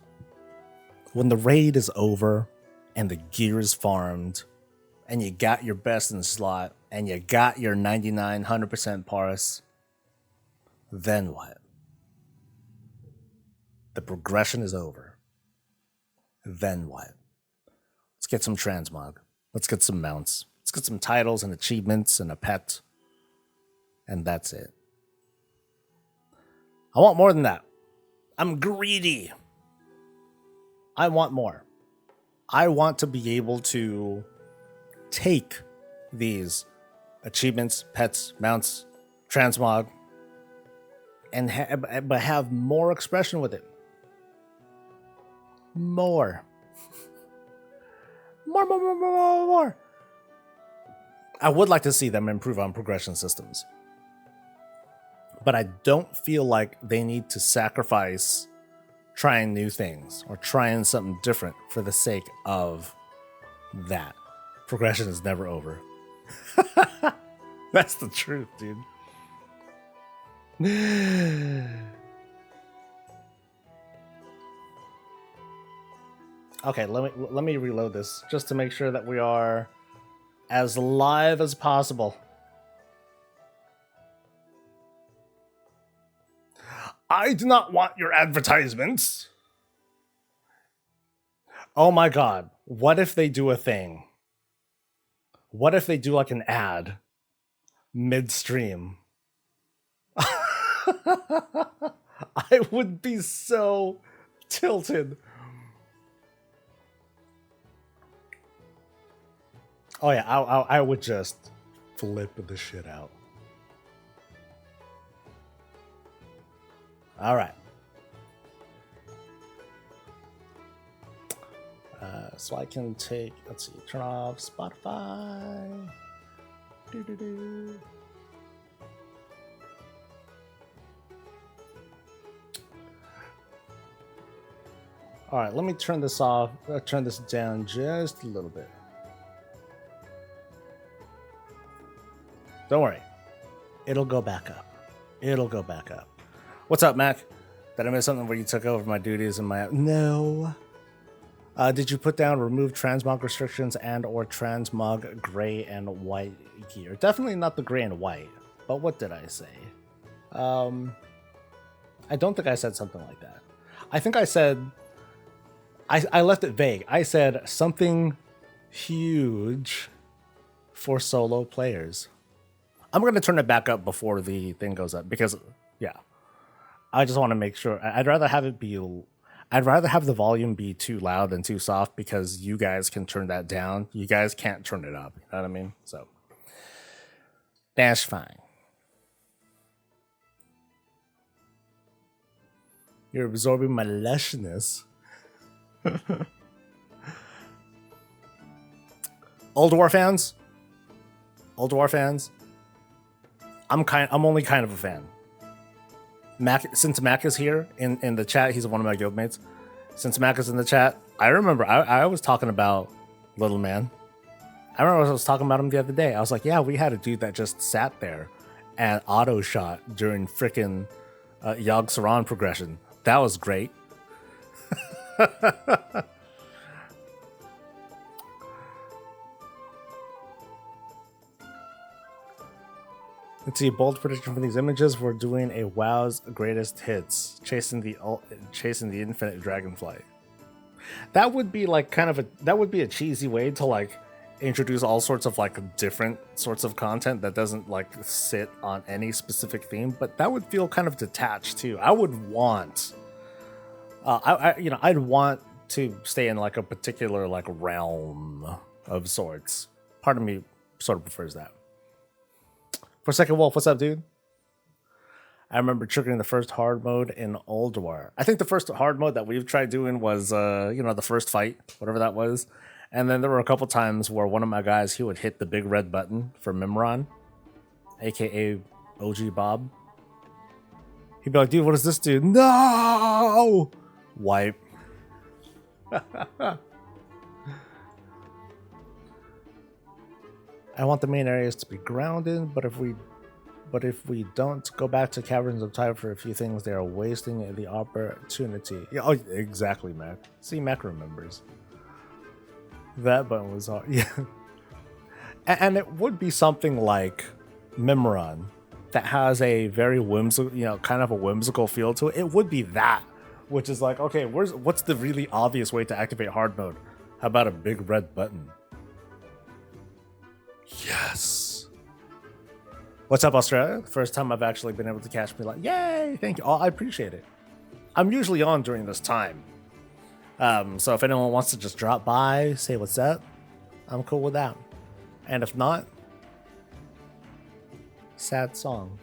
when the raid is over and the gear is farmed and you got your best in slot and you got your 99, 100% parse, then what? The progression is over. Then what? Let's get some transmog. Let's get some mounts. Let's get some titles and achievements and a pet. And that's it. I want more than that. I'm greedy. I want more. I want to be able to take these achievements, pets, mounts, transmog, and but have more expression with it. More. More. I would like to see them improve on progression systems. But I don't feel like they need to sacrifice trying new things or trying something different for the sake of that. Progression is never over. That's the truth, dude. Okay, let me reload this just to make sure that we are as live as possible. I do not want your advertisements. Oh my god, what if they do a thing? What if they do like an ad midstream? I would be so tilted. Oh yeah, I would just flip the shit out. All right. So I can take, let's see, turn off Spotify. All right, let me turn this off, turn this down just a little bit. Don't worry. It'll go back up. It'll go back up. What's up, Mac? Did I miss something where you took over my duties and my... No. Did you put down remove transmog restrictions and or transmog gray and white gear? Definitely not the gray and white. But what did I say? I don't think I said something like that. I think I said... I left it vague. I said something huge for solo players. I'm going to turn it back up before the thing goes up because, yeah, I just want to make sure. I'd rather have the volume be too loud than too soft because you guys can turn that down. You guys can't turn it up. You know what I mean? So that's fine. You're absorbing my lushness. Old War fans. I'm only kind of a fan. Mac, since Mac is here in the chat, he's one of my guildmates. Since Mac is in the chat, I remember I was talking about Little Man. I remember I was talking about him the other day. I was like, yeah, we had a dude that just sat there and auto shot during frickin' Yogg Saron progression. That was great. Let's see, bold prediction for these images. We're doing a WoW's greatest hits, chasing the infinite Dragonflight. That would be like that would be a cheesy way to like introduce all sorts of like different sorts of content that doesn't like sit on any specific theme, but that would feel kind of detached too. I would want, I'd want to stay in like a particular like realm of sorts. Part of me sort of prefers that. For a second, Wolf, what's up, dude? I remember triggering the first hard mode in Old War. I think the first hard mode that we've tried doing was, the first fight, whatever that was. And then there were a couple times where one of my guys, he would hit the big red button for Mimron, aka OG Bob. He'd be like, dude, what does this do? No! Wipe. I want the main areas to be grounded, but if we don't go back to Caverns of Time for a few things, they are wasting the opportunity. Yeah, oh, exactly, Mac. See, Mac remembers. That button was hard. Yeah. And it would be something like Mimron that has a very whimsical, kind of a whimsical feel to it. It would be that, which is like, okay, what's the really obvious way to activate hard mode? How about a big red button? Yes. What's up, Australia? First time I've actually been able to catch me. Like, yay! Thank you. Oh, I appreciate it. I'm usually on during this time. So if anyone wants to just drop by, say what's up, I'm cool with that. And if not, sad song.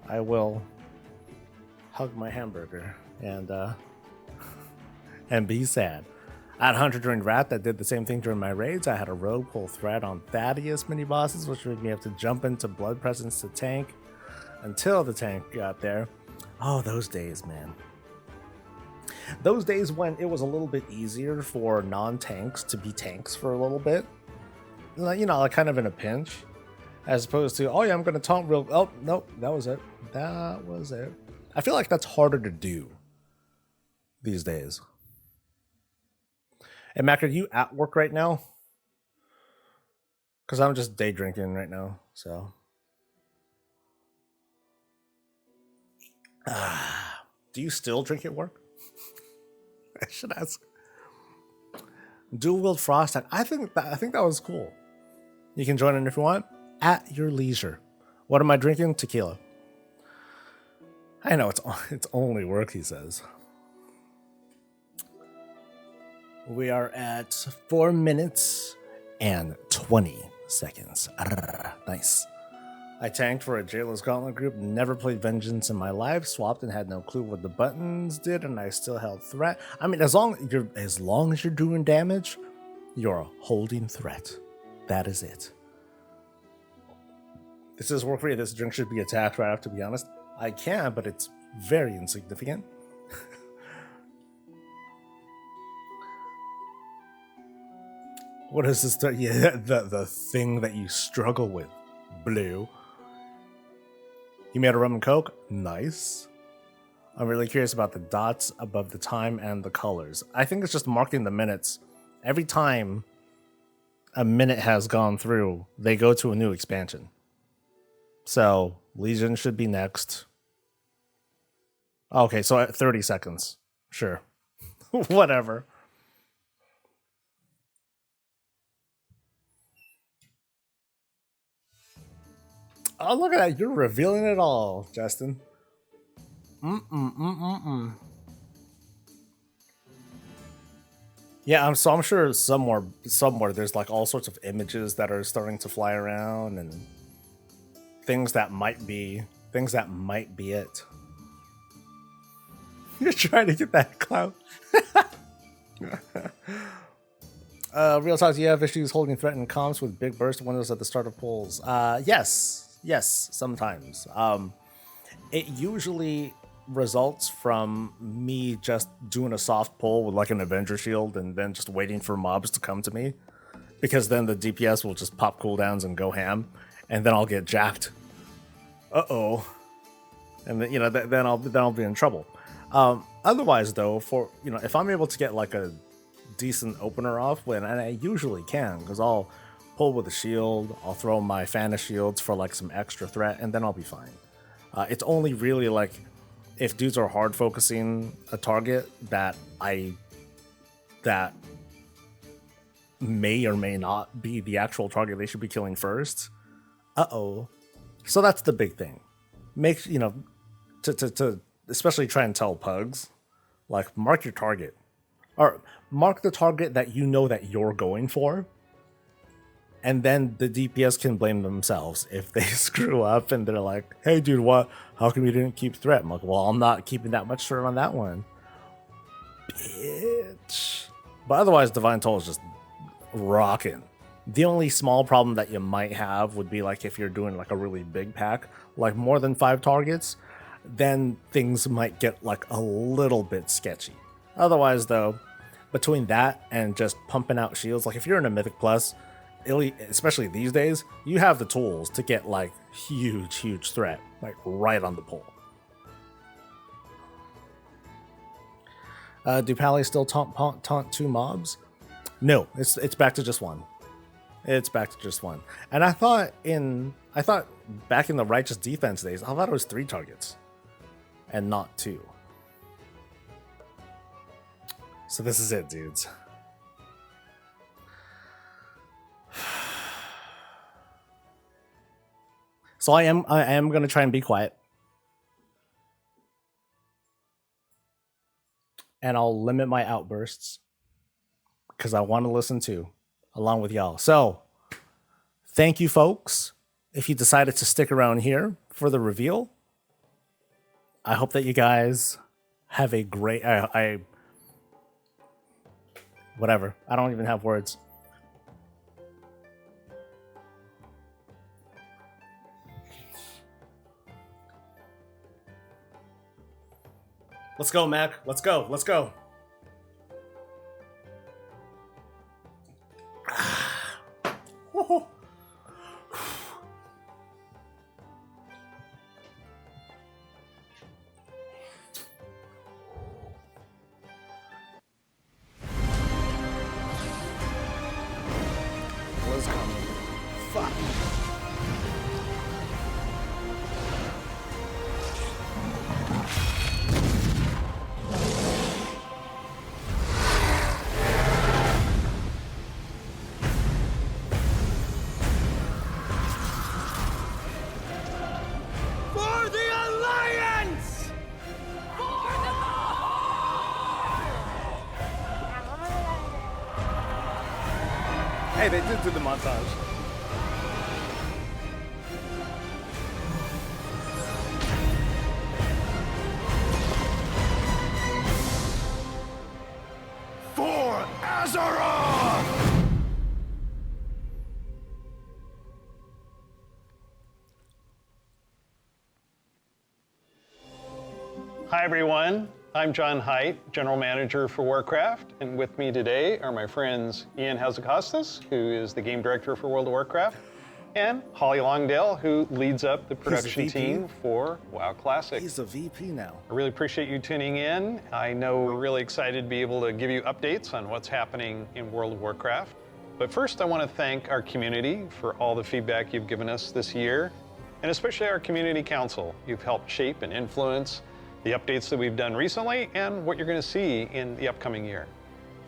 I will hug my hamburger and be sad. I had a hunter during Rat that did the same thing during my raids. I had a rogue pull thread on Thaddeus mini bosses, which made me have to jump into Blood Presence to tank until the tank got there. Oh, those days, man. Those days when it was a little bit easier for non-tanks to be tanks for a little bit. Like kind of in a pinch. As opposed to, oh yeah, I'm going to taunt real... Oh, nope, that was it. That was it. I feel like that's harder to do these days. And Mac, are you at work right now? Because I'm just day drinking right now, so... do you still drink at work? I should ask. Dual wield frost tank. I think that was cool. You can join in if you want at your leisure. What am I drinking? Tequila. I know it's only work, he says. We are at 4 minutes and 20 seconds. Nice. I tanked for a Jailers Gauntlet group, never played Vengeance in my life, swapped and had no clue what the buttons did, and I still held threat. I mean, as long as you're doing damage, you're holding threat. That is it. This is work for you. This drink should be attacked right off, to be honest. I can, but it's very insignificant. What is this? Yeah, the thing that you struggle with. Blue. You made a rum and coke? Nice. I'm really curious about the dots above the time and the colors. I think it's just marking the minutes. Every time a minute has gone through, they go to a new expansion. So, Legion should be next. Okay, so at 30 seconds. Sure. Whatever. Oh, look at that. You're revealing it all, Justin. Yeah, I'm sure somewhere there's like all sorts of images that are starting to fly around and things that might be it. You're trying to get that clout. Real talk, do you have issues holding threatened comps with big burst windows at the start of polls? Yes, sometimes. It usually results from me just doing a soft pull with like an Avenger shield and then just waiting for mobs to come to me, because then the DPS will just pop cooldowns and go ham, and then I'll get jacked. And then, then I'll be in trouble. Otherwise, though, if I'm able to get like a decent opener off, and I usually can, because I'll pull with a shield, I'll throw my fan of shields for like some extra threat, and then I'll be fine. It's only really like if dudes are hard focusing a target that may or may not be the actual target they should be killing first. So that's the big thing. Make to especially try and tell pugs, like, mark your target, or mark the target that you know that you're going for, And then the DPS can blame themselves if they screw up and they're like, hey dude, what? How come you didn't keep threat? I'm like, well, I'm not keeping that much threat on that one. Bitch. But otherwise, Divine Toll is just rocking. The only small problem that you might have would be like if you're doing like a really big pack, like more than 5 targets, then things might get like a little bit sketchy. Otherwise though, between that and just pumping out shields, like if you're in a Mythic Plus, especially these days, you have the tools to get like huge threat, like right on the pole. Do Pally still taunt 2 mobs? No, it's back to just 1. It's back to just 1. And I thought back in the Righteous Defense days, I thought it was 3 targets and not 2. So this is it, dudes. So I am going to try and be quiet. And I'll limit my outbursts because I want to listen too, along with y'all. So thank you, folks. If you decided to stick around here for the reveal, I hope that you guys have a great, whatever. I don't even have words. Let's go, Mac. Let's go. Let's go. Let's go. Fuck. Hey, they did do the montage. For Azeroth! Hi everyone, I'm John Haidt, General Manager for Warcraft, and with me today are my friends Ian Hazacostas, who is the Game Director for World of Warcraft, and Holly Longdale, who leads up the production team for WoW Classic. He's a VP now. I really appreciate you tuning in. I know we're really excited to be able to give you updates on what's happening in World of Warcraft. But first, I want to thank our community for all the feedback you've given us this year, and especially our Community Council. You've helped shape and influence the updates that we've done recently and what you're going to see in the upcoming year.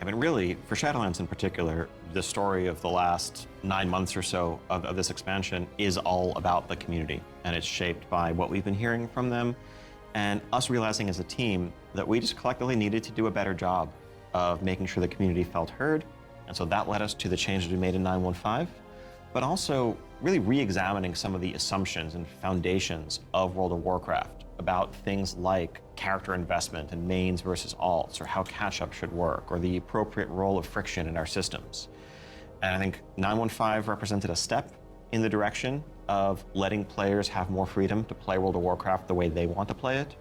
I mean, really, for Shadowlands in particular, the story of the last 9 months or so of this expansion is all about the community, and it's shaped by what we've been hearing from them and us realizing as a team that we just collectively needed to do a better job of making sure the community felt heard. And so that led us to the changes we made in 9.15, but also really re-examining some of the assumptions and foundations of World of Warcraft about things like character investment and mains versus alts, or how catch-up should work, or the appropriate role of friction in our systems. And I think 9.15 represented a step in the direction of letting players have more freedom to play World of Warcraft the way they want to play it.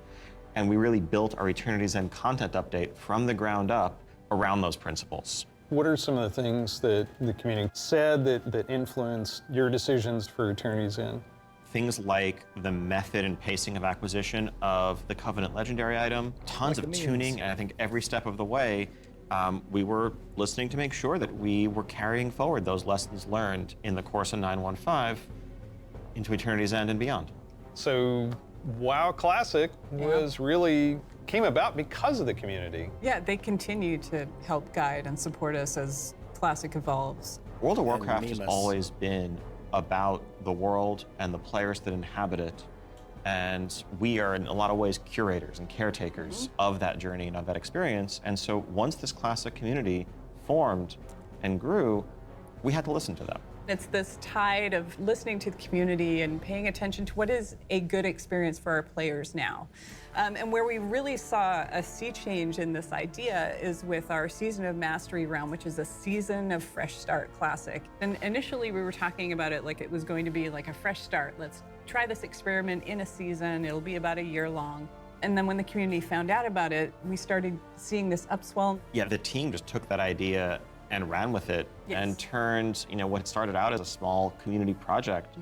And we really built our Eternity's End content update from the ground up around those principles. What are some of the things that the community said that influenced your decisions for Eternity's End? Things like the method and pacing of acquisition of the Covenant Legendary item, tons of tuning, and I think every step of the way, we were listening to make sure that we were carrying forward those lessons learned in the course of 9.15 into Eternity's End and beyond. So WoW Classic came about because of the community. Yeah, they continue to help guide and support us as Classic evolves. World of Warcraft has always been about the world and the players that inhabit it. And we are in a lot of ways curators and caretakers of that journey and of that experience. And so once this Classic community formed and grew, we had to listen to them. It's this tide of listening to the community and paying attention to what is a good experience for our players now. And where we really saw a sea change in this idea is with our Season of Mastery round, which is a Season of Fresh Start Classic. And initially we were talking about it like it was going to be like a fresh start. Let's try this experiment in a season. It'll be about a year long. And then when the community found out about it, we started seeing this upswell. Yeah, the team just took that idea and ran with it and turned, what started out as a small community project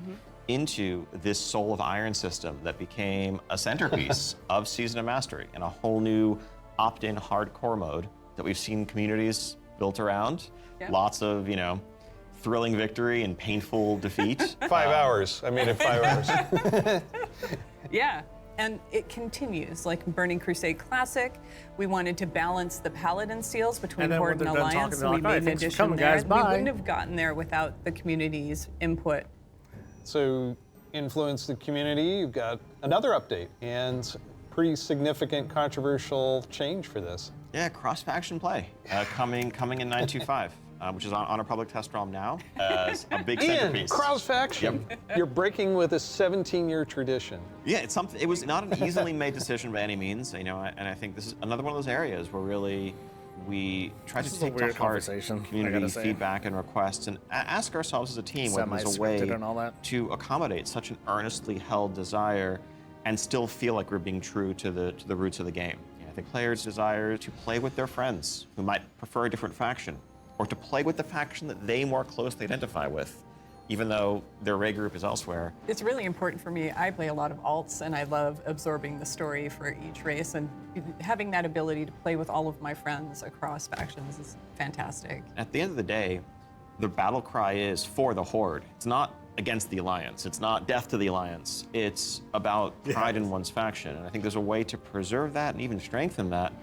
into this Soul of Iron system that became a centerpiece of Season of Mastery and a whole new opt-in hardcore mode that we've seen communities built around. Yep. Lots of, thrilling victory and painful defeat. 5 hours. I made it 5 hours. Yeah. And it continues, like Burning Crusade Classic. We wanted to balance the Paladin seals between Horde and Alliance, so we made an addition there. We wouldn't have gotten there without the community's input. So, influence the community, you've got another update and pretty significant controversial change for this. Yeah, cross-faction play coming in 9.2.5. Which is on a public test ROM now as a big centerpiece. Cross-faction. Yep. You're breaking with a 17-year tradition. Yeah, it's something. It was not an easily made decision by any means, and I think this is another one of those areas where really we try to take to heart community feedback and requests and ask ourselves as a team whether there's a way to accommodate such an earnestly held desire and still feel like we're being true to the roots of the game. I think players desire to play with their friends who might prefer a different faction, or to play with the faction that they more closely identify with, even though their raid group is elsewhere. It's really important for me. I play a lot of alts, and I love absorbing the story for each race, and having that ability to play with all of my friends across factions is fantastic. At the end of the day, the battle cry is for the Horde. It's not against the Alliance. It's not death to the Alliance. It's about pride in one's faction. And I think there's a way to preserve that and even strengthen that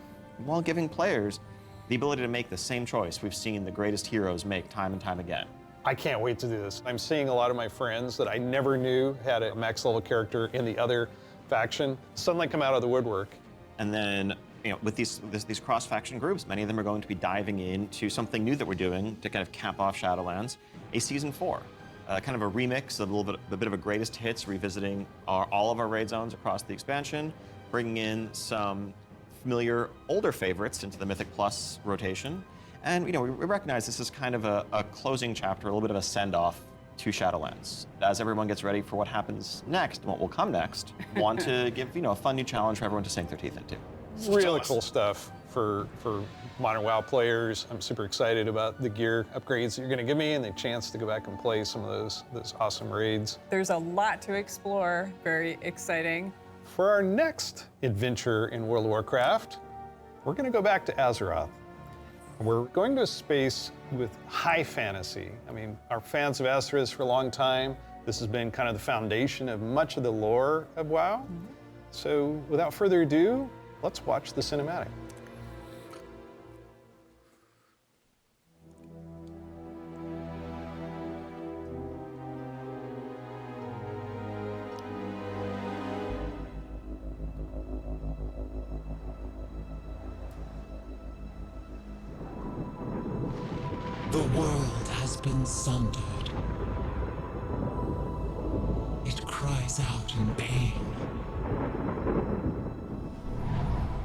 while giving players the ability to make the same choice we've seen the greatest heroes make time and time again. I can't wait to do this. I'm seeing a lot of my friends that I never knew had a max level character in the other faction suddenly come out of the woodwork. And then, with these cross-faction groups, many of them are going to be diving into something new that we're doing to kind of cap off Shadowlands, a Season 4. Kind of a remix, a bit of a greatest hits, revisiting all of our raid zones across the expansion, bringing in some familiar older favorites into the Mythic Plus rotation. And we recognize this is kind of a closing chapter, a little bit of a send-off to Shadowlands. As everyone gets ready for what happens next and what will come next, want to give a fun new challenge for everyone to sink their teeth into. Really cool stuff for Modern WoW players. I'm super excited about the gear upgrades that you're going to give me and the chance to go back and play some of those awesome raids. There's a lot to explore. Very exciting. For our next adventure in World of Warcraft, we're going to go back to Azeroth. We're going to a space with high fantasy. I mean, our fans of Azeroth for a long time. This has been kind of the foundation of much of the lore of WoW. So without further ado, let's watch the cinematic. The world has been sundered. It cries out in pain.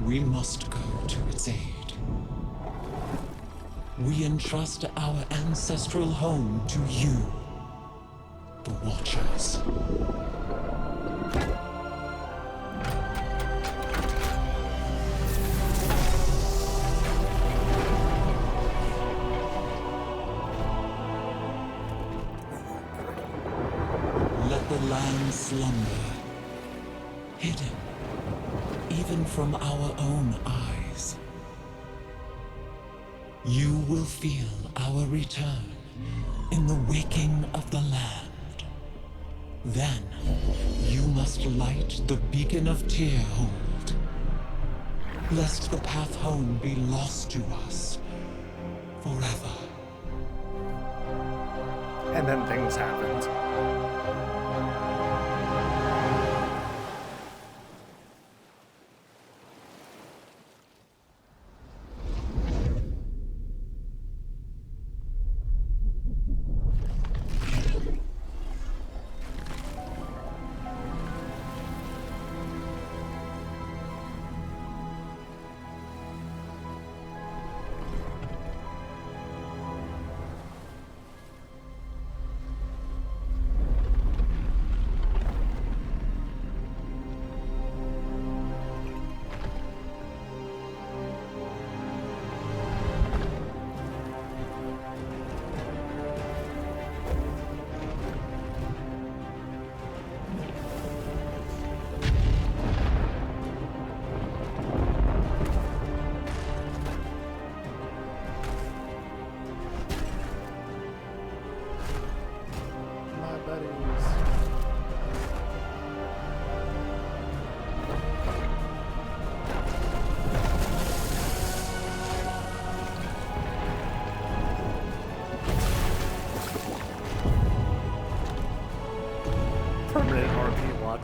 We must go to its aid. We entrust our ancestral home to you, the Watchers. Land slumber, hidden even from our own eyes. You will feel our return in the waking of the land. Then you must light the beacon of Tearhold, lest the path home be lost to us forever. And then things happened.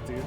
dude.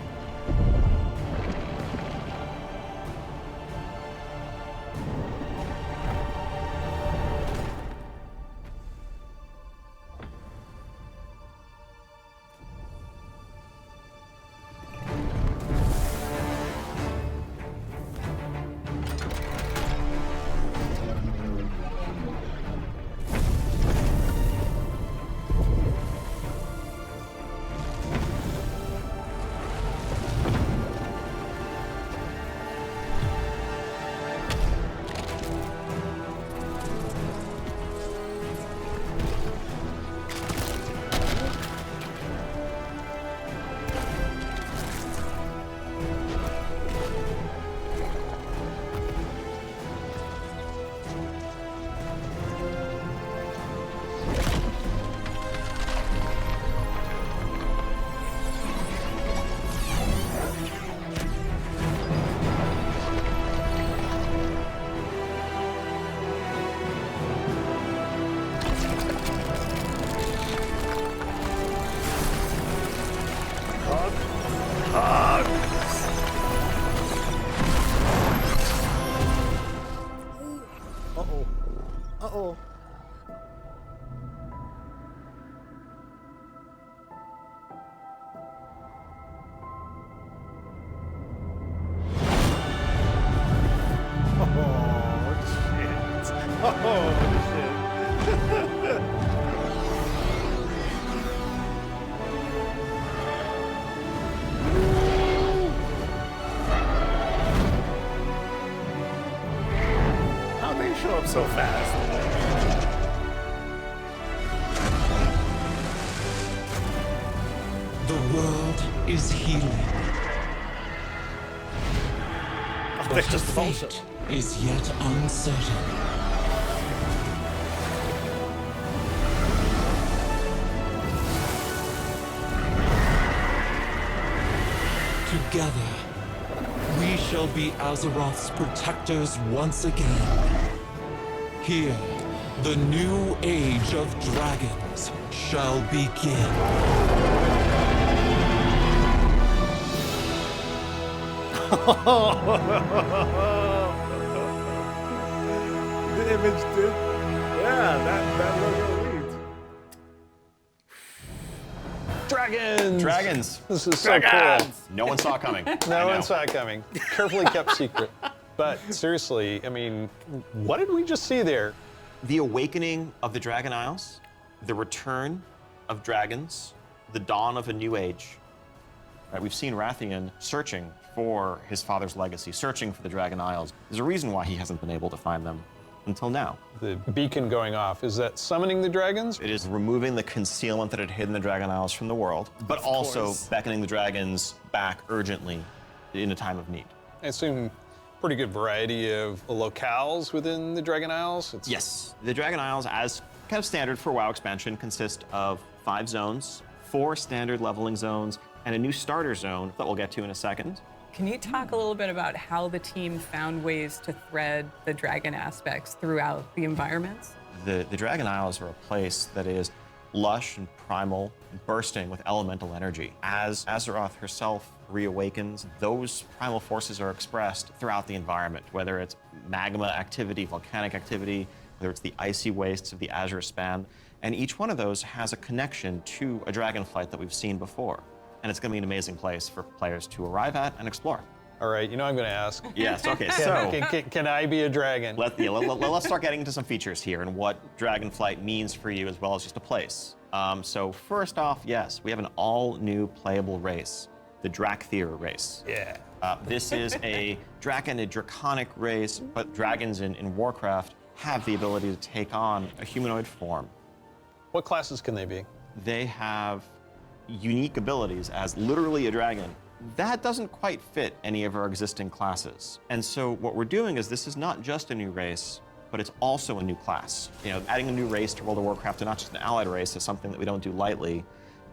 Uh-oh. Uh-oh. How'd they show up so fast? The world is healing. Oh, they just Fate bullshit. is yet uncertain. Together, we shall be Azeroth's protectors once again. Here, the new age of dragons shall begin. The image, dude. Yeah, that logo leads. Dragons! Dragons. This is so cool. Dragons! No one saw it coming. No one saw it coming. Carefully kept secret. But seriously, I mean, what did we just see there? The awakening of the Dragon Isles, the return of dragons, the dawn of a new age. Right, we've seen Rathian searching for his father's legacy, searching for the Dragon Isles. There's a reason why he hasn't been able to find them until now. The beacon going off, is that summoning the dragons? It is removing the concealment that had hidden the Dragon Isles from the world, but also course. beckoning the dragons back urgently in a time of need. I assume pretty good variety of locales within the Dragon Isles. It's Yes, the Dragon Isles, as kind of standard for WoW expansion, consist of 5 zones, 4 standard leveling zones, and a new starter zone that we'll get to in a second. Can you talk a little bit about how the team found ways to thread the dragon aspects throughout the environments? The Dragon Isles are a place that is lush and primal, bursting with elemental energy. As Azeroth herself reawakens, those primal forces are expressed throughout the environment, whether it's magma activity, volcanic activity, whether it's the icy wastes of the Azure Span, and each one of those has a connection to a Dragonflight that we've seen before. And it's going to be an amazing place for players to arrive at and explore. all right. You know I'm going to ask. Yes, okay, so Can I be a dragon? let's start getting into some features here and what Dragonflight means for you as well as just a place. So first off, yes, we have an all-new playable race, the Drakthir race. Yeah. This is a Draken, a draconic race, but dragons in Warcraft have the ability to take on a humanoid form. What classes can they be? They have unique abilities as literally a dragon. That doesn't quite fit any of our existing classes. And so what we're doing is this is not just a new race, but it's also a new class. You know, adding a new race to World of Warcraft, and not just an allied race, is something that we don't do lightly,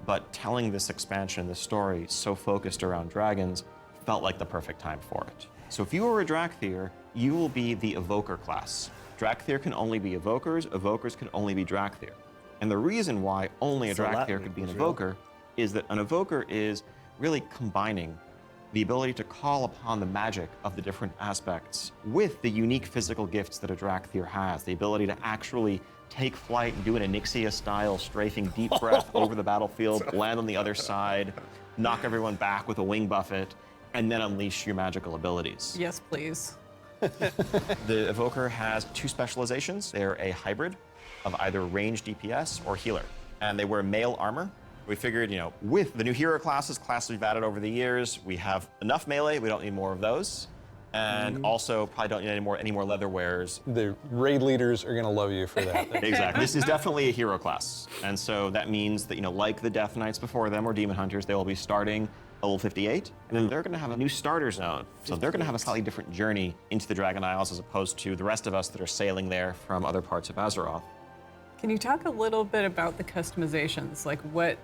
but telling this expansion, this story, so focused around dragons, felt like the perfect time for it. So if you are a Drakthir, you will be the Evoker class. Drakthir can only be Evokers, Evokers can only be Drakthir. And the reason why only a So Drakthir Latin could be an is real. Evoker is that an Evoker is really combining the ability to call upon the magic of the different aspects with the unique physical gifts that a Drakthir has, the ability to actually take flight and do an Onyxia-style strafing deep breath over the battlefield, land on the other side, knock everyone back with a wing buffet, and then unleash your magical abilities. Yes, please. The Evoker has 2 specializations. They're a hybrid of either range DPS or healer, and they wear male armor. We figured, with the new hero classes we've added over the years, we have enough melee, we don't need more of those. And also probably don't need any more leather wearers. The raid leaders are going to love you for that. Exactly. This is definitely a hero class. And so that means that, like the Death Knights before them or Demon Hunters, they will be starting level 58. And then they're going to have a new starter zone. So they're going to have a slightly different journey into the Dragon Isles as opposed to the rest of us that are sailing there from other parts of Azeroth. Can you talk a little bit about the customizations? Like what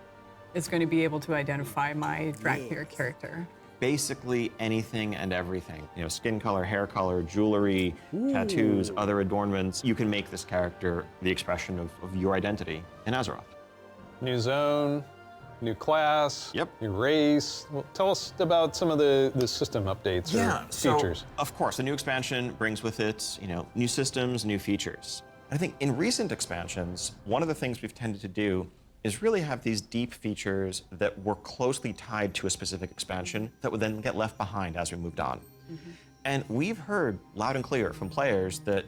is going to be able to identify my Drakthir character? Basically anything and everything. Skin color, hair color, jewelry, tattoos, other adornments. You can make this character the expression of your identity in Azeroth. New zone, new class, Yep. new race. Well, tell us about some of the system updates or features. So, of course, the new expansion brings with it, new systems, new features. I think in recent expansions, one of the things we've tended to do is really have these deep features that were closely tied to a specific expansion that would then get left behind as we moved on. And we've heard loud and clear from players that,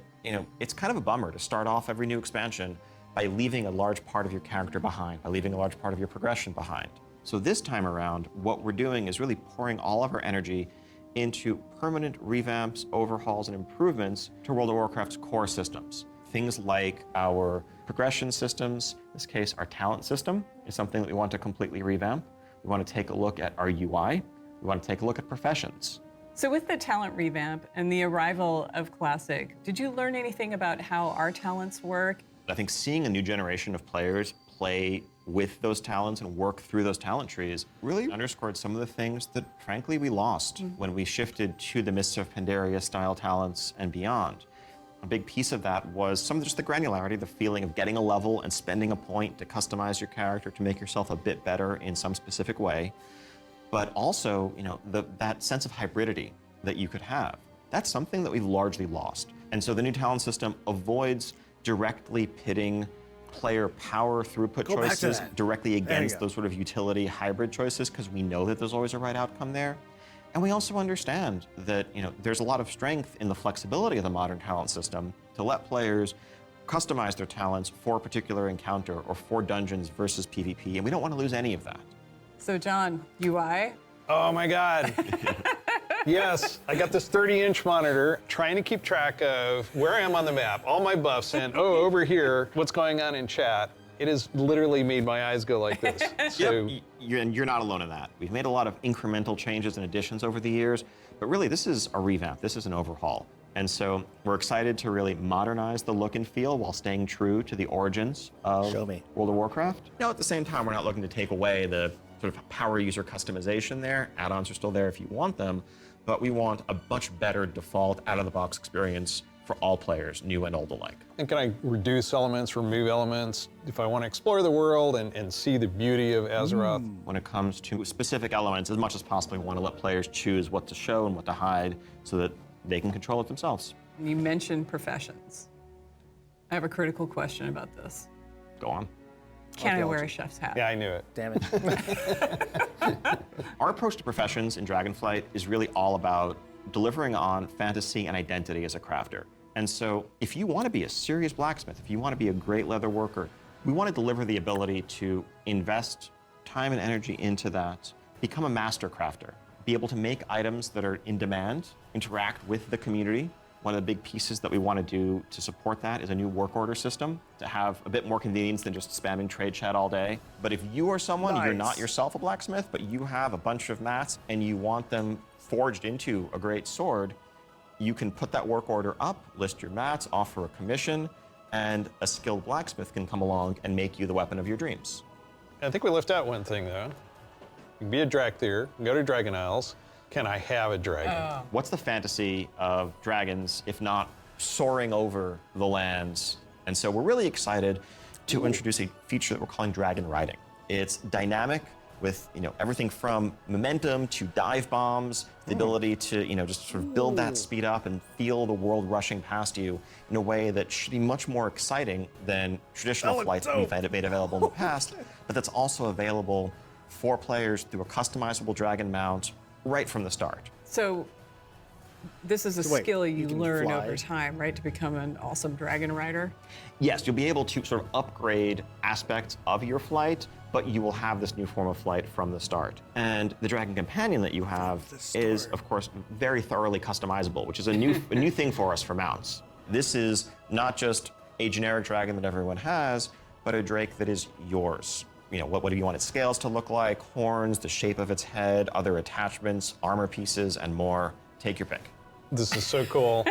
it's kind of a bummer to start off every new expansion by leaving a large part of your character behind, by leaving a large part of your progression behind. So this time around, what we're doing is really pouring all of our energy into permanent revamps, overhauls, and improvements to World of Warcraft's core systems. Things like our progression systems, in this case, our talent system is something that we want to completely revamp. We want to take a look at our UI. We want to take a look at professions. So with the talent revamp and the arrival of Classic, did you learn anything about how our talents work? I think seeing a new generation of players play with those talents and work through those talent trees really underscored some of the things that, frankly, we lost when we shifted to the Mists of Pandaria style talents and beyond. A big piece of that was just the granularity, the feeling of getting a level and spending a point to customize your character to make yourself a bit better in some specific way. But also, that sense of hybridity that you could have. That's something that we've largely lost. And so the new talent system avoids directly pitting player power throughput choices directly against those sort of utility hybrid choices, because we know that there's always a right outcome there. And we also understand that there's a lot of strength in the flexibility of the modern talent system to let players customize their talents for a particular encounter or for dungeons versus PvP, and we don't want to lose any of that. So John, UI? Oh my God. Yes, I got this 30-inch monitor trying to keep track of where I am on the map, all my buffs, and over here, what's going on in chat. It has literally made my eyes go like this. So, And you're not alone in that. We've made a lot of incremental changes and additions over the years, but really this is a revamp, this is an overhaul. And so we're excited to really modernize the look and feel while staying true to the origins of World of Warcraft. Now at the same time, we're not looking to take away the sort of power user customization there. Add-ons are still there if you want them, but we want a much better default out-of-the-box experience for all players, new and old alike. and can I reduce elements, remove elements, if I want to explore the world and see the beauty of Azeroth? When it comes to specific elements, as much as possible, we want to let players choose what to show and what to hide so that they can control it themselves. You mentioned professions. I have a critical question about this. Go on. Can I wear a chef's hat? Yeah, I knew it. Damn it. Our approach to professions in Dragonflight is really all about delivering on fantasy and identity as a crafter. And so if you want to be a serious blacksmith, if you want to be a great leather worker, we want to deliver the ability to invest time and energy into that, become a master crafter, be able to make items that are in demand, interact with the community. One of the big pieces that we want to do to support that is a new work order system to have a bit more convenience than just spamming trade chat all day. But if you are someone, you're not yourself a blacksmith, but you have a bunch of mats and you want them forged into a great sword, you can put that work order up, list your mats, offer a commission, and a skilled blacksmith can come along and make you the weapon of your dreams. I think we left out one thing, though. You can be a Drakthir, go to Dragon Isles. Can I have a dragon? What's the fantasy of dragons, if not soaring over the lands? And so we're really excited to introduce a feature that we're calling dragon riding. It's dynamic, with everything from momentum to dive bombs, the ability to just sort of build that speed up and feel the world rushing past you in a way that should be much more exciting than traditional flights that we've made available in the past, but that's also available for players through a customizable dragon mount right from the start. So this is a skill you can learn fly. over time, right, to become an awesome dragon rider? Yes, you'll be able to sort of upgrade aspects of your flight, but you will have this new form of flight from the start. And the Dragon Companion that you have is, of course, very thoroughly customizable, which is a new thing for us for mounts. This is not just a generic dragon that everyone has, but a drake that is yours. What do you want its scales to look like, horns, the shape of its head, other attachments, armor pieces, and more. Take your pick. This is so cool.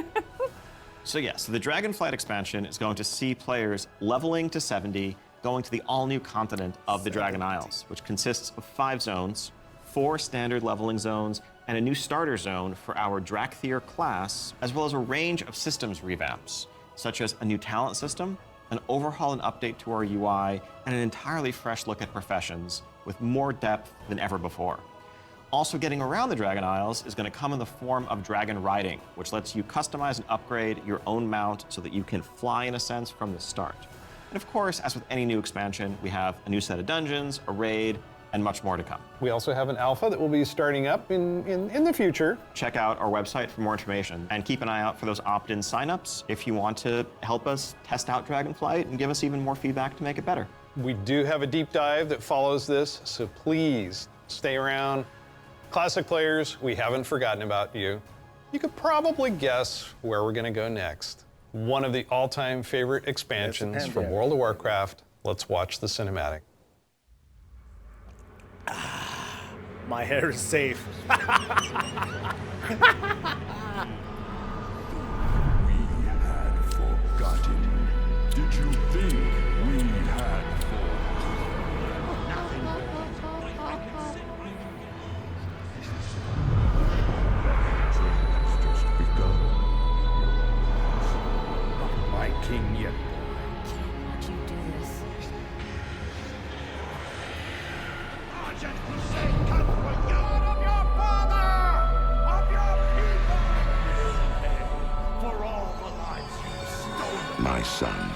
So the Dragonflight expansion is going to see players leveling to 70, going to the all-new continent of the Dragon Isles, which consists of 5 zones, 4 standard leveling zones, and a new starter zone for our Drakthir class, as well as a range of systems revamps, such as a new talent system, an overhaul and update to our UI, and an entirely fresh look at professions with more depth than ever before. Also getting around the Dragon Isles is going to come in the form of dragon riding, which lets you customize and upgrade your own mount so that you can fly in a sense from the start. And of course, as with any new expansion, we have a new set of dungeons, a raid, and much more to come. We also have an alpha that will be starting up in the future. Check out our website for more information and keep an eye out for those opt-in signups if you want to help us test out Dragonflight and give us even more feedback to make it better. We do have a deep dive that follows this, so please stay around. Classic players, we haven't forgotten about you. You could probably guess where we're going to go next. One of the all-time favorite expansions from World of Warcraft. Let's watch the cinematic. My hair is safe. We had forgotten. Did you think we had just begun? My king yet. Would you do this? My son,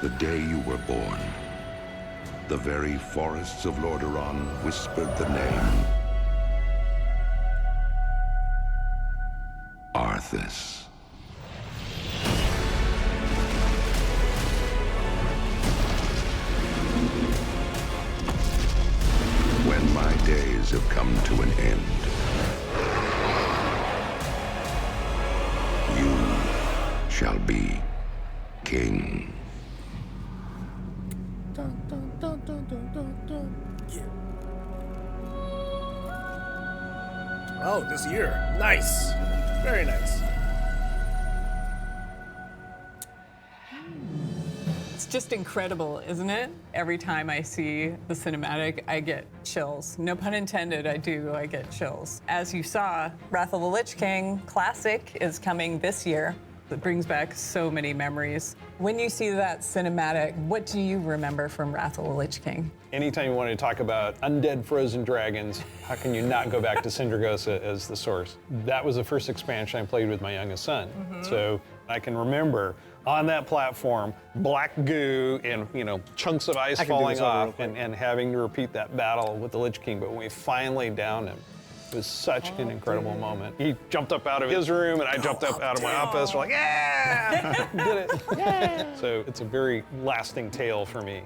the day you were born, the very forests of Lordaeron whispered the name Arthas. When my days have come to an end, you shall be king. Dun, dun, dun, dun, dun, dun, dun. Yeah. Oh, this year. Nice. Very nice. It's just incredible, isn't it? Every time I see the cinematic, I get chills. No pun intended, I get chills. As you saw, Wrath of the Lich King Classic is coming this year. It brings back so many memories. When you see that cinematic, what do you remember from Wrath of the Lich King? Anytime you want to talk about undead frozen dragons, how can you not go back to Sindragosa as the source? That was the first expansion I played with my youngest son. So I can remember on that platform, black goo and chunks of ice I can do falling this over real off quick. and having to repeat that battle with the Lich King. But when we finally downed him, it was such an incredible moment. He jumped up out of his room and I jumped up out of my office. We're like, yeah, did it. Yeah. So it's a very lasting tale for me.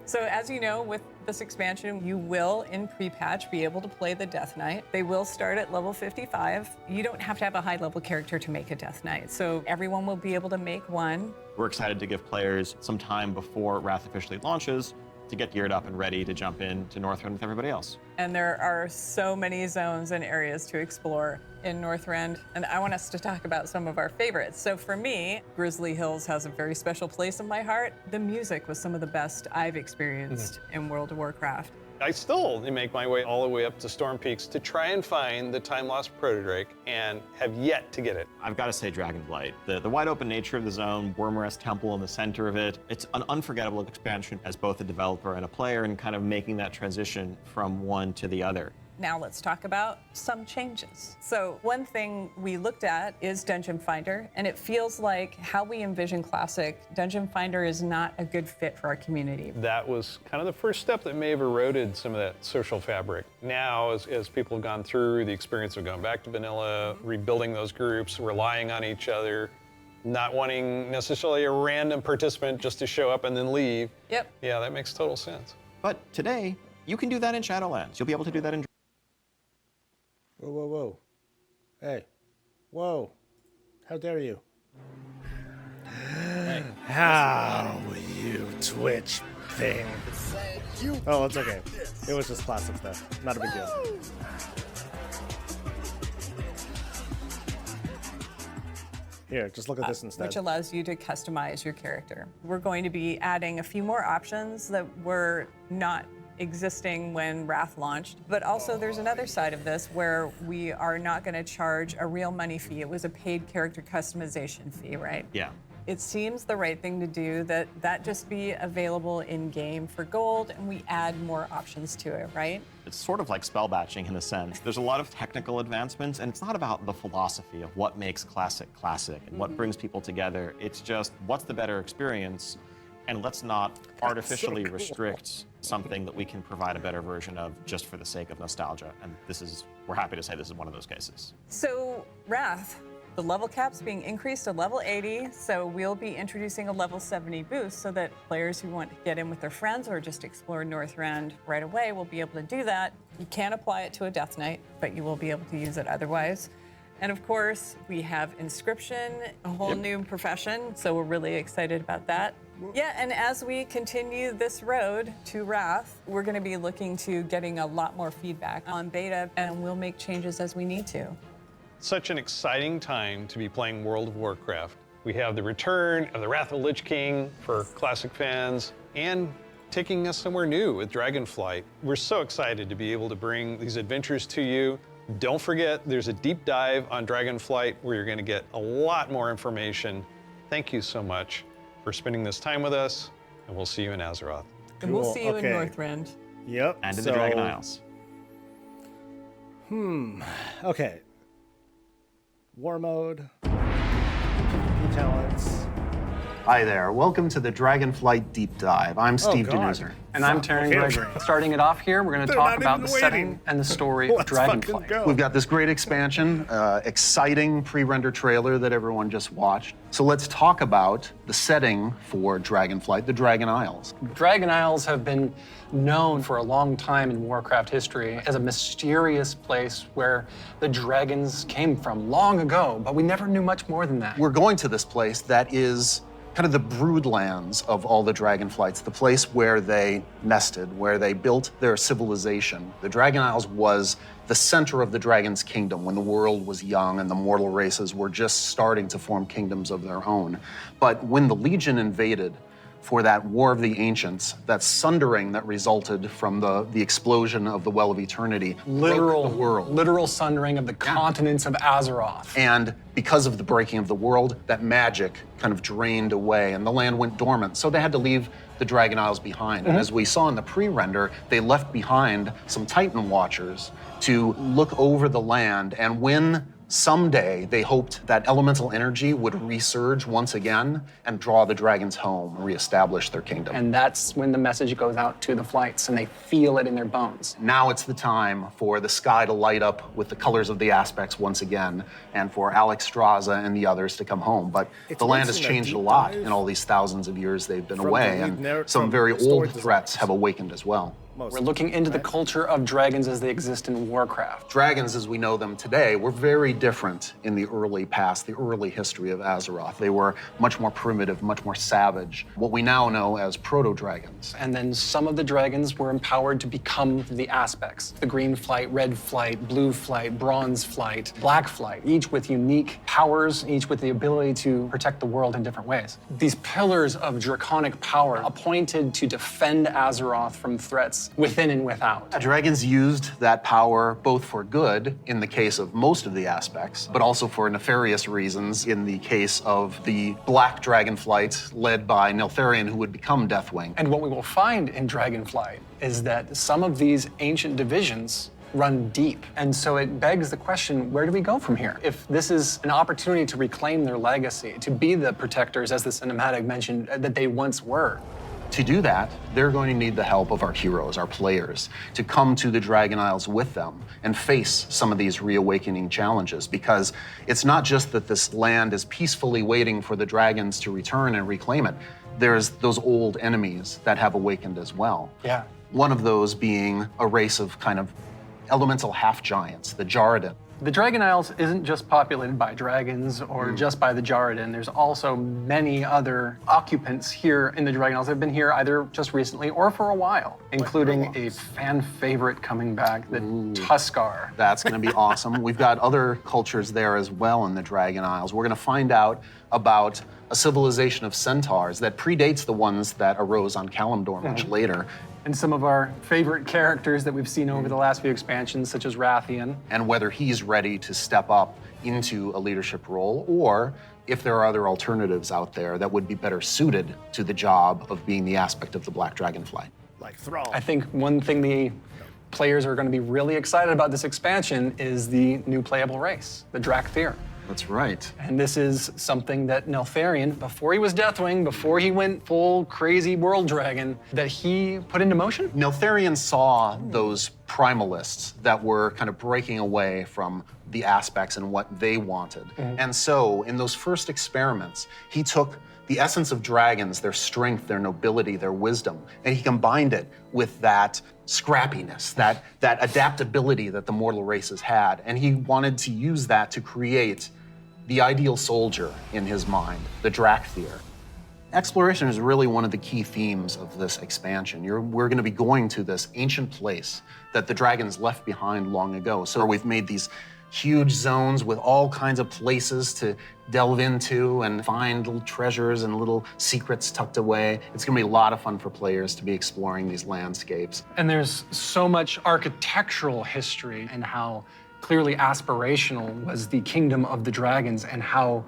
So as you know, with this expansion, you will, in pre-patch, be able to play the Death Knight. They will start at level 55. You don't have to have a high-level character to make a Death Knight, so everyone will be able to make one. We're excited to give players some time before Wrath officially launches to get geared up and ready to jump into Northrend with everybody else. And there are so many zones and areas to explore in Northrend, and I want us to talk about some of our favorites. So for me, Grizzly Hills has a very special place in my heart. The music was some of the best I've experienced in World of Warcraft. I still make my way all the way up to Storm Peaks to try and find the time-lost proto-drake and have yet to get it. I've got to say Dragonflight. The wide open nature of the zone, Wormrest Temple in the center of it, it's an unforgettable expansion as both a developer and a player, and kind of making that transition from one to the other. Now let's talk about some changes. So one thing we looked at is Dungeon Finder, and it feels like how we envision Classic, Dungeon Finder is not a good fit for our community. That was kind of the first step that may have eroded some of that social fabric. Now, as people have gone through the experience of going back to vanilla, rebuilding those groups, relying on each other, not wanting necessarily a random participant just to show up and then leave. Yep. Yeah, that makes total sense. But today, you can do that in Shadowlands. You'll be able to do that in Whoa, whoa, whoa. Hey. Whoa. How dare you? How you Twitch thing. Oh, it's okay. It was just classic stuff. Not a big deal. Here, just look at this instead. Which allows you to customize your character. We're going to be adding a few more options that were not existing when Wrath launched, but also there's another side of this where we are not going to charge a real money fee. It was a paid character customization fee, right? Yeah. It seems the right thing to do that just be available in game for gold, and we add more options to it, right? It's sort of like spell batching in a sense. There's a lot of technical advancements, and it's not about the philosophy of what makes Classic classic and what brings people together. It's just what's the better experience, and let's not artificially restrict something that we can provide a better version of just for the sake of nostalgia. And we're happy to say this is one of those cases. So, Wrath, the level cap's being increased to level 80, so we'll be introducing a level 70 boost so that players who want to get in with their friends or just explore Northrend right away will be able to do that. You can't apply it to a Death Knight, but you will be able to use it otherwise. And of course, we have Inscription, a whole new profession, so we're really excited about that. Yeah, and as we continue this road to Wrath, we're going to be looking to getting a lot more feedback on beta, and we'll make changes as we need to. Such an exciting time to be playing World of Warcraft. We have the return of the Wrath of the Lich King for Classic fans, and taking us somewhere new with Dragonflight. We're so excited to be able to bring these adventures to you. Don't forget, there's a deep dive on Dragonflight where you're going to get a lot more information. Thank you so much for spending this time with us, and we'll see you in Azeroth. And we'll see you in Okay. Northrend. Yep. And in the Dragon Isles. Okay. War mode. PvP talents. Hi there. Welcome to the Dragonflight Deep Dive. I'm Steve God. Denuser. And I'm Taryn Okay. Gregory. Starting it off here, we're going to They're talk not about even the waiting. setting and the story of Let's fucking Dragonflight. go. We've got this great expansion, exciting pre-render trailer that everyone just watched. So let's talk about the setting for Dragonflight, the Dragon Isles. Dragon Isles have been known for a long time in Warcraft history as a mysterious place where the dragons came from long ago, but we never knew much more than that. We're going to this place that is kind of the broodlands of all the Dragonflights, the place where they nested, where they built their civilization. The Dragon Isles was the center of the dragon's kingdom when the world was young and the mortal races were just starting to form kingdoms of their own. But when the Legion invaded for that War of the Ancients, that sundering that resulted from the explosion of the Well of Eternity, broke the world. Literal sundering of the continents of Azeroth. And because of the breaking of the world, that magic kind of drained away and the land went dormant. So they had to leave the Dragon Isles behind. And as we saw in the pre-render, they left behind some Titan Watchers to look over the land. And when someday they hoped that elemental energy would resurge once again and draw the dragons home, reestablish their kingdom. And that's when the message goes out to the flights and they feel it in their bones. Now it's the time for the sky to light up with the colors of the aspects once again, and for Alex Straza and the others to come home. But It's the land once has in a changed a deep lot dive in all these thousands of years they've been from away, the and lead some from very the story old threats designs. have awakened as well. We're looking into the culture of dragons as they exist in Warcraft. Dragons, as we know them today, were very different in the early past, the early history of Azeroth. They were much more primitive, much more savage, what we now know as proto-dragons. And then some of the dragons were empowered to become the aspects. The green flight, red flight, blue flight, bronze flight, black flight, each with unique powers, each with the ability to protect the world in different ways. These pillars of draconic power appointed to defend Azeroth from threats dragons, within and without. Dragons used that power both for good, in the case of most of the aspects, but also for nefarious reasons in the case of the Black Dragonflight led by Neltharion, who would become Deathwing. And what we will find in Dragonflight is that some of these ancient divisions run deep. And so it begs the question, where do we go from here? If this is an opportunity to reclaim their legacy, to be the protectors, as the cinematic mentioned, that they once were. To do that, they're going to need the help of our heroes, our players, to come to the Dragon Isles with them and face some of these reawakening challenges, because it's not just that this land is peacefully waiting for the dragons to return and reclaim it. There's those old enemies that have awakened as well. Yeah. One of those being a race of kind of elemental half-giants, the Jarradin. The Dragon Isles isn't just populated by dragons or just by the Jarradin. There's also many other occupants here in the Dragon Isles that have been here either just recently or for a while, including a fan favorite coming back, the Tuskar. That's going to be awesome. We've got other cultures there as well in the Dragon Isles. We're going to find out about a civilization of centaurs that predates the ones that arose on Kalimdor much later. And some of our favorite characters that we've seen over the last few expansions, such as Rathian. And whether he's ready to step up into a leadership role, or if there are other alternatives out there that would be better suited to the job of being the aspect of the Black Dragonflight. Like Thrall. I think one thing the players are going to be really excited about this expansion is the new playable race, the Drakthir. That's right. And this is something that Neltharion, before he was Deathwing, before he went full crazy world dragon, that he put into motion. Neltharion saw those primalists that were kind of breaking away from the aspects and what they wanted. And so in those first experiments, he took the essence of dragons, their strength, their nobility, their wisdom, and he combined it with that scrappiness, that adaptability that the mortal races had. And he wanted to use that to create the ideal soldier in his mind, the Drakthir. Exploration is really one of the key themes of this expansion. We're going to be going to this ancient place that the dragons left behind long ago. So we've made these huge zones with all kinds of places to delve into and find little treasures and little secrets tucked away. It's going to be a lot of fun for players to be exploring these landscapes. And there's so much architectural history and how clearly aspirational was the kingdom of the dragons and how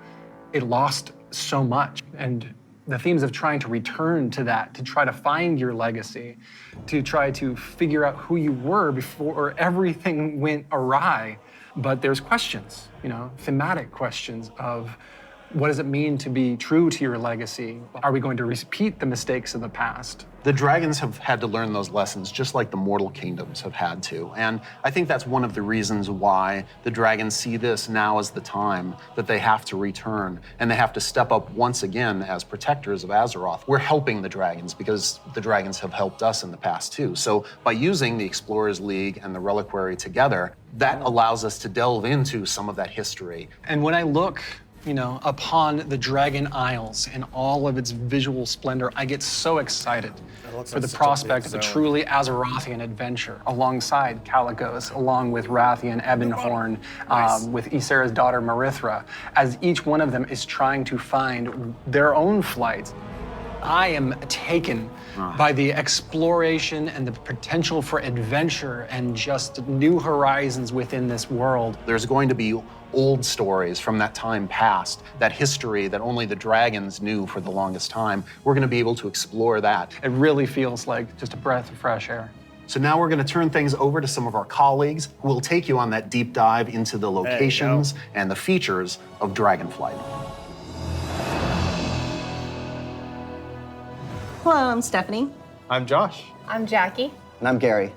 it lost so much. And the themes of trying to return to that, to try to find your legacy, to try to figure out who you were before everything went awry. But there's questions, thematic questions of what does it mean to be true to your legacy? Are we going to repeat the mistakes of the past? The dragons have had to learn those lessons just like the mortal kingdoms have had to. And I think that's one of the reasons why the dragons see this now as the time that they have to return and they have to step up once again as protectors of Azeroth. We're helping the dragons because the dragons have helped us in the past too. So by using the Explorers League and the Reliquary together, that allows us to delve into some of that history. And when I look upon the Dragon Isles in all of its visual splendor, I get so excited for the prospect of a truly Azerothian adventure alongside Calicos, along with Rathian, Ebonhorn, with Ysera's daughter Marithra, as each one of them is trying to find their own flight. I am taken by the exploration and the potential for adventure and just new horizons within this world. There's going to be old stories from that time past, that history that only the dragons knew for the longest time. We're going to be able to explore that. It really feels like just a breath of fresh air. So now we're going to turn things over to some of our colleagues who will take you on that deep dive into the locations and the features of Dragonflight. Hello, I'm Stephanie. I'm Josh. I'm Jackie. And I'm Gary.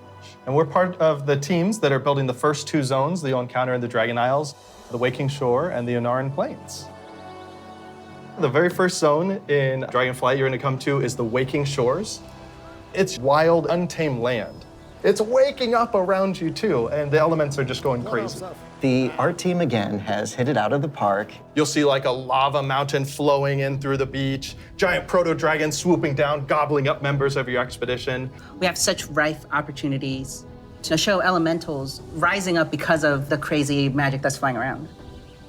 And we're part of the teams that are building the first two zones that you'll encounter in the Dragon Isles, the Waking Shore and the Onaran Plains. The very first zone in Dragonflight you're going to come to is the Waking Shores. It's wild, untamed land. It's waking up around you too, and the elements are just going crazy. The art team again has hit it out of the park. You'll see like a lava mountain flowing in through the beach, giant proto-dragons swooping down, gobbling up members of your expedition. We have such rife opportunities to show elementals rising up because of the crazy magic that's flying around.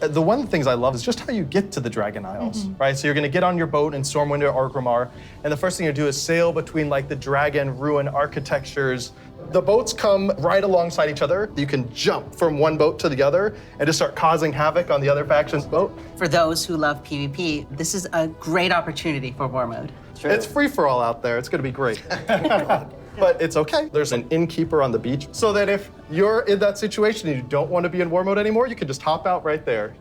The one of the things I love is just how you get to the Dragon Isles, right? So you're gonna get on your boat in Stormwind or Orgrimmar, and the first thing you do is sail between like the dragon ruin architectures. The boats come right alongside each other. You can jump from one boat to the other and just start causing havoc on the other faction's boat. For those who love PvP, this is a great opportunity for war mode. It's free for all out there. It's gonna be great. But it's okay. There's an innkeeper on the beach, so that if you're in that situation and you don't want to be in war mode anymore, you can just hop out right there.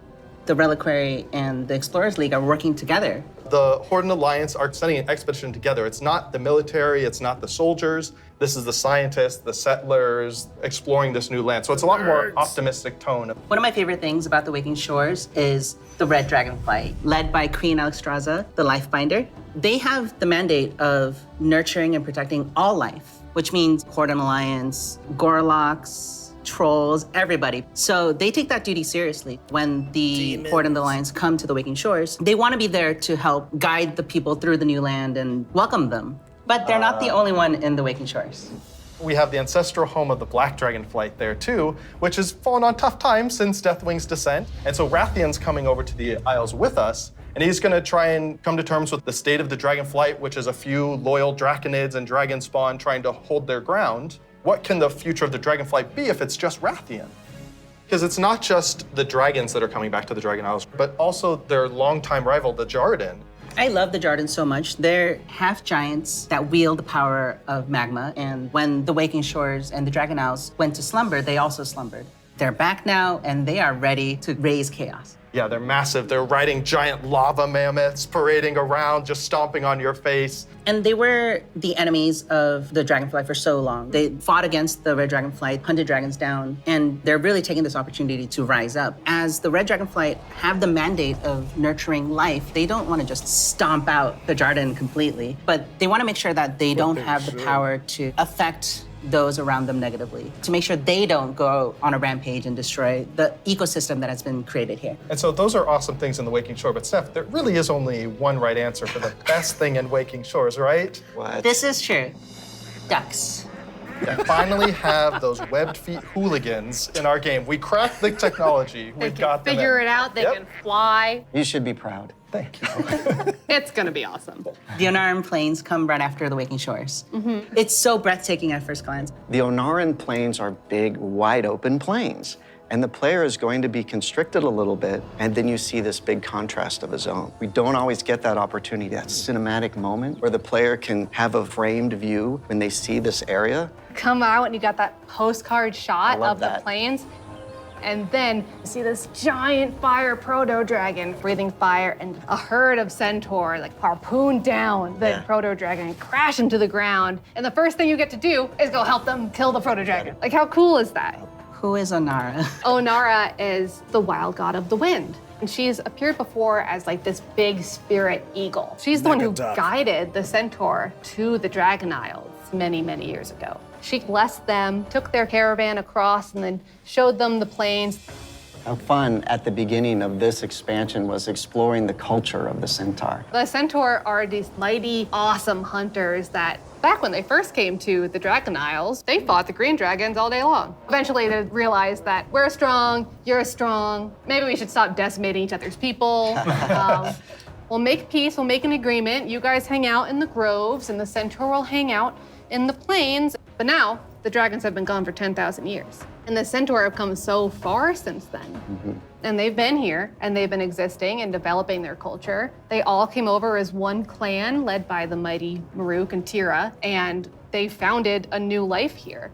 The Reliquary and the Explorers League are working together. The Horde and Alliance are sending an expedition together. It's not the military, it's not the soldiers. This is the scientists, the settlers, exploring this new land. So it's a lot more optimistic tone. One of my favorite things about the Waking Shores is the Red Dragonflight, led by Queen Alexstrasza, the Lifebinder. They have the mandate of nurturing and protecting all life, which means Horde and Alliance, Gorloks, trolls, everybody. So they take that duty seriously. When the Horde and the Alliance come to the Waking Shores, they want to be there to help guide the people through the new land and welcome them. But they're not the only one in the Waking Shores. We have the ancestral home of the Black Dragonflight there too, which has fallen on tough times since Deathwing's descent. And so Rathian's coming over to the Isles with us, and he's gonna try and come to terms with the state of the Dragonflight, which is a few loyal Draconids and Dragon Spawn trying to hold their ground. What can the future of the Dragonflight be if it's just Rathian? Because it's not just the dragons that are coming back to the Dragon Isles, but also their longtime rival, the Jarden. I love the Jardins so much. They're half giants that wield the power of magma. And when the Waking Shores and the Dragon Isles went to slumber, they also slumbered. They're back now, and they are ready to raise chaos. Yeah, they're massive. They're riding giant lava mammoths, parading around, just stomping on your face. And they were the enemies of the Dragonflight for so long. They fought against the Red Dragonflight, hunted dragons down, and they're really taking this opportunity to rise up. As the Red Dragonflight have the mandate of nurturing life, they don't want to just stomp out the Jarden completely, but they want to make sure that they don't have the power to affect those around them negatively, to make sure they don't go on a rampage and destroy the ecosystem that has been created here. And so those are awesome things in the Waking Shore, but Steph, there really is only one right answer for the best thing in Waking Shores, right? What? This is true. Ducks. We finally have those webbed feet hooligans in our game. We cracked the technology. They We've can got them figure in. it out. They Yep. can fly. You should be proud. Thank you. It's going to be awesome. The Onaran Plains come right after the Waking Shores. It's so breathtaking at first glance. The Onaran Plains are big, wide open plains. And the player is going to be constricted a little bit, and then you see this big contrast of a zone. We don't always get that opportunity, that cinematic moment where the player can have a framed view when they see this area. Come out and you got that postcard shot love of the that. plains. And then you see this giant fire proto-dragon breathing fire and a herd of centaur like harpoon down the proto-dragon and crash into the ground. And the first thing you get to do is go help them kill the proto-dragon. Like, how cool is that? Who is Onara? Onara is the wild god of the wind. And she's appeared before as like this big spirit eagle. She's the one who guided the centaur to the Dragon Isles many, many years ago. She blessed them, took their caravan across, and then showed them the plains. How fun at the beginning of this expansion was exploring the culture of the centaur. The centaur are these mighty, awesome hunters that back when they first came to the Dragon Isles, they fought the green dragons all day long. Eventually they realized that we're strong, you're strong, maybe we should stop decimating each other's people. We'll make peace, we'll make an agreement. You guys hang out in the groves and the centaur will hang out in the plains. But now the dragons have been gone for 10,000 years. And the centaur have come so far since then. And they've been here, and they've been existing and developing their culture. They all came over as one clan led by the mighty Maruk and Tira, and they founded a new life here.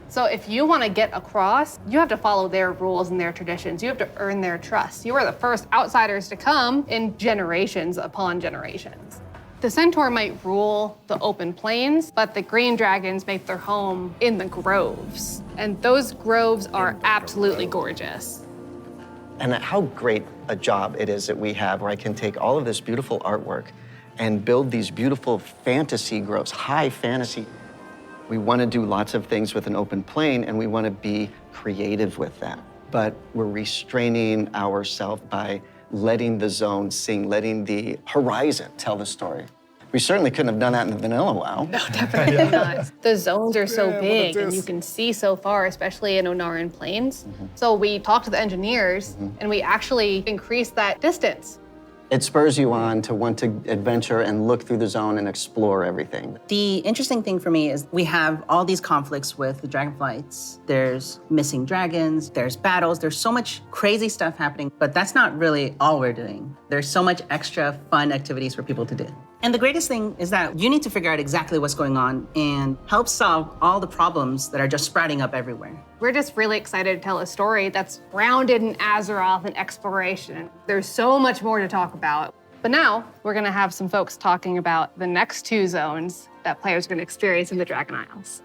So if you want to get across, you have to follow their rules and their traditions. You have to earn their trust. You are the first outsiders to come in generations upon generations. The centaur might rule the open plains, but the green dragons make their home in the groves. And those groves are absolutely gorgeous. And how great a job it is that we have where I can take all of this beautiful artwork and build these beautiful fantasy groves, high fantasy. We want to do lots of things with an open plain, and we want to be creative with that. But we're restraining ourselves by letting the zone sing, letting the horizon tell the story. We certainly couldn't have done that in the vanilla WoW. No, definitely not. The zones are so Yeah, what big it and is. you can see so far, especially in Onaran Plains. So we talked to the engineers and we actually increased that distance. It spurs you on to want to adventure and look through the zone and explore everything. The interesting thing for me is we have all these conflicts with the Dragonflights. There's missing dragons, there's battles, there's so much crazy stuff happening, but that's not really all we're doing. There's so much extra fun activities for people to do. And the greatest thing is that you need to figure out exactly what's going on and help solve all the problems that are just sprouting up everywhere. We're just really excited to tell a story that's grounded in Azeroth and exploration. There's so much more to talk about. But now we're gonna have some folks talking about the next 2 zones that players are gonna experience in the Dragon Isles.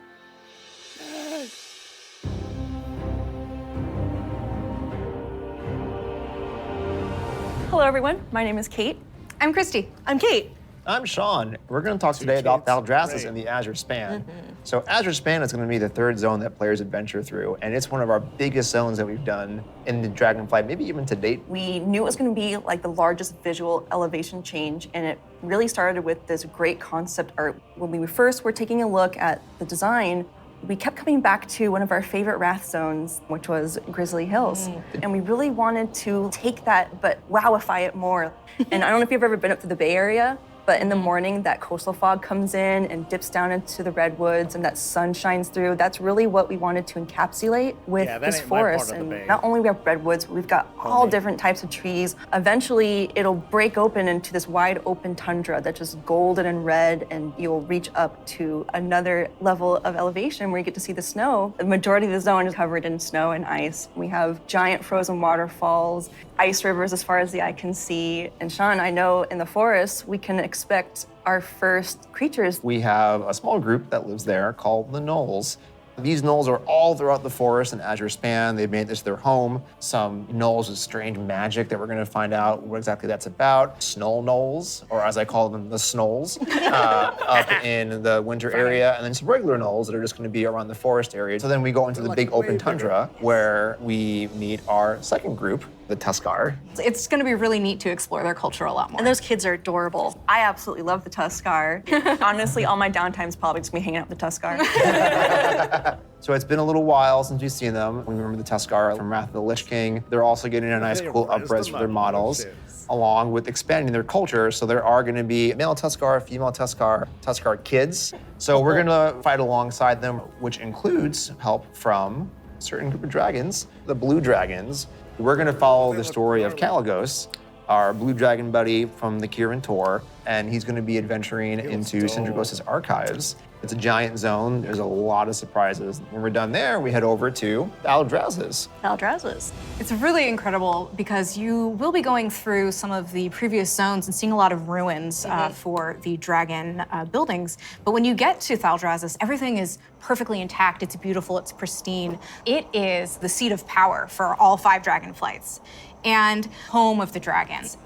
Hello, everyone. My name is Kate. I'm Christy. I'm Kate. I'm Sean. We're going to talk today about Valdrassus and the Azure Span. So Azure Span is going to be the 3rd zone that players adventure through, and it's one of our biggest zones that we've done in the Dragonflight, maybe even to date. We knew it was going to be like the largest visual elevation change, and it really started with this great concept art. When we first were taking a look at the design, we kept coming back to one of our favorite Wrath zones, which was Grizzly Hills. And we really wanted to take that, but wowify it more. And I don't know if you've ever been up to the Bay Area, but in the morning, that coastal fog comes in and dips down into the redwoods and that sun shines through. That's really what we wanted to encapsulate with this forest. And not only we have redwoods, but we've got all different types of trees. Eventually, it'll break open into this wide open tundra that's just golden and red, and you'll reach up to another level of elevation where you get to see the snow. The majority of the zone is covered in snow and ice. We have giant frozen waterfalls, ice rivers as far as the eye can see. And Sean, I know in the forest, we can expect our first creatures. We have a small group that lives there called the Gnolls. These gnolls are all throughout the forest and Azure Span. They've made this their home. Some gnolls with strange magic that we're going to find out what exactly that's about. Snow gnolls, or as I call them, the snolls, up in the winter area. And then some regular gnolls that are just going to be around the forest area. So then we go into the big open tundra where we meet our second group, the Tuskar. It's going to be really neat to explore their culture a lot more. And those kids are adorable. I absolutely love the Tuskar. Honestly, all my downtime's probably just me hanging out with the Tuskar. So it's been a little while since we've seen them. We remember the Tuskar from Wrath of the Lich King. They're also getting a nice, cool upres for their models, along with expanding their culture. So there are going to be male Tuskar, female Tuskar, Tuskar kids. So we're going to fight alongside them, which includes help from a certain group of dragons, the blue dragons. We're going to follow the story of Kalagos, our blue dragon buddy from the Kirin Tor, and he's going to be adventuring into Sindragos' archives. It's a giant zone. There's a lot of surprises. When we're done there, we head over to Valdrassus. Valdrassus. It's really incredible because you will be going through some of the previous zones and seeing a lot of ruins for the dragon buildings. But when you get to Valdrassus, everything is perfectly intact. It's beautiful. It's pristine. It is the seat of power for all 5 Dragonflights and home of the dragons.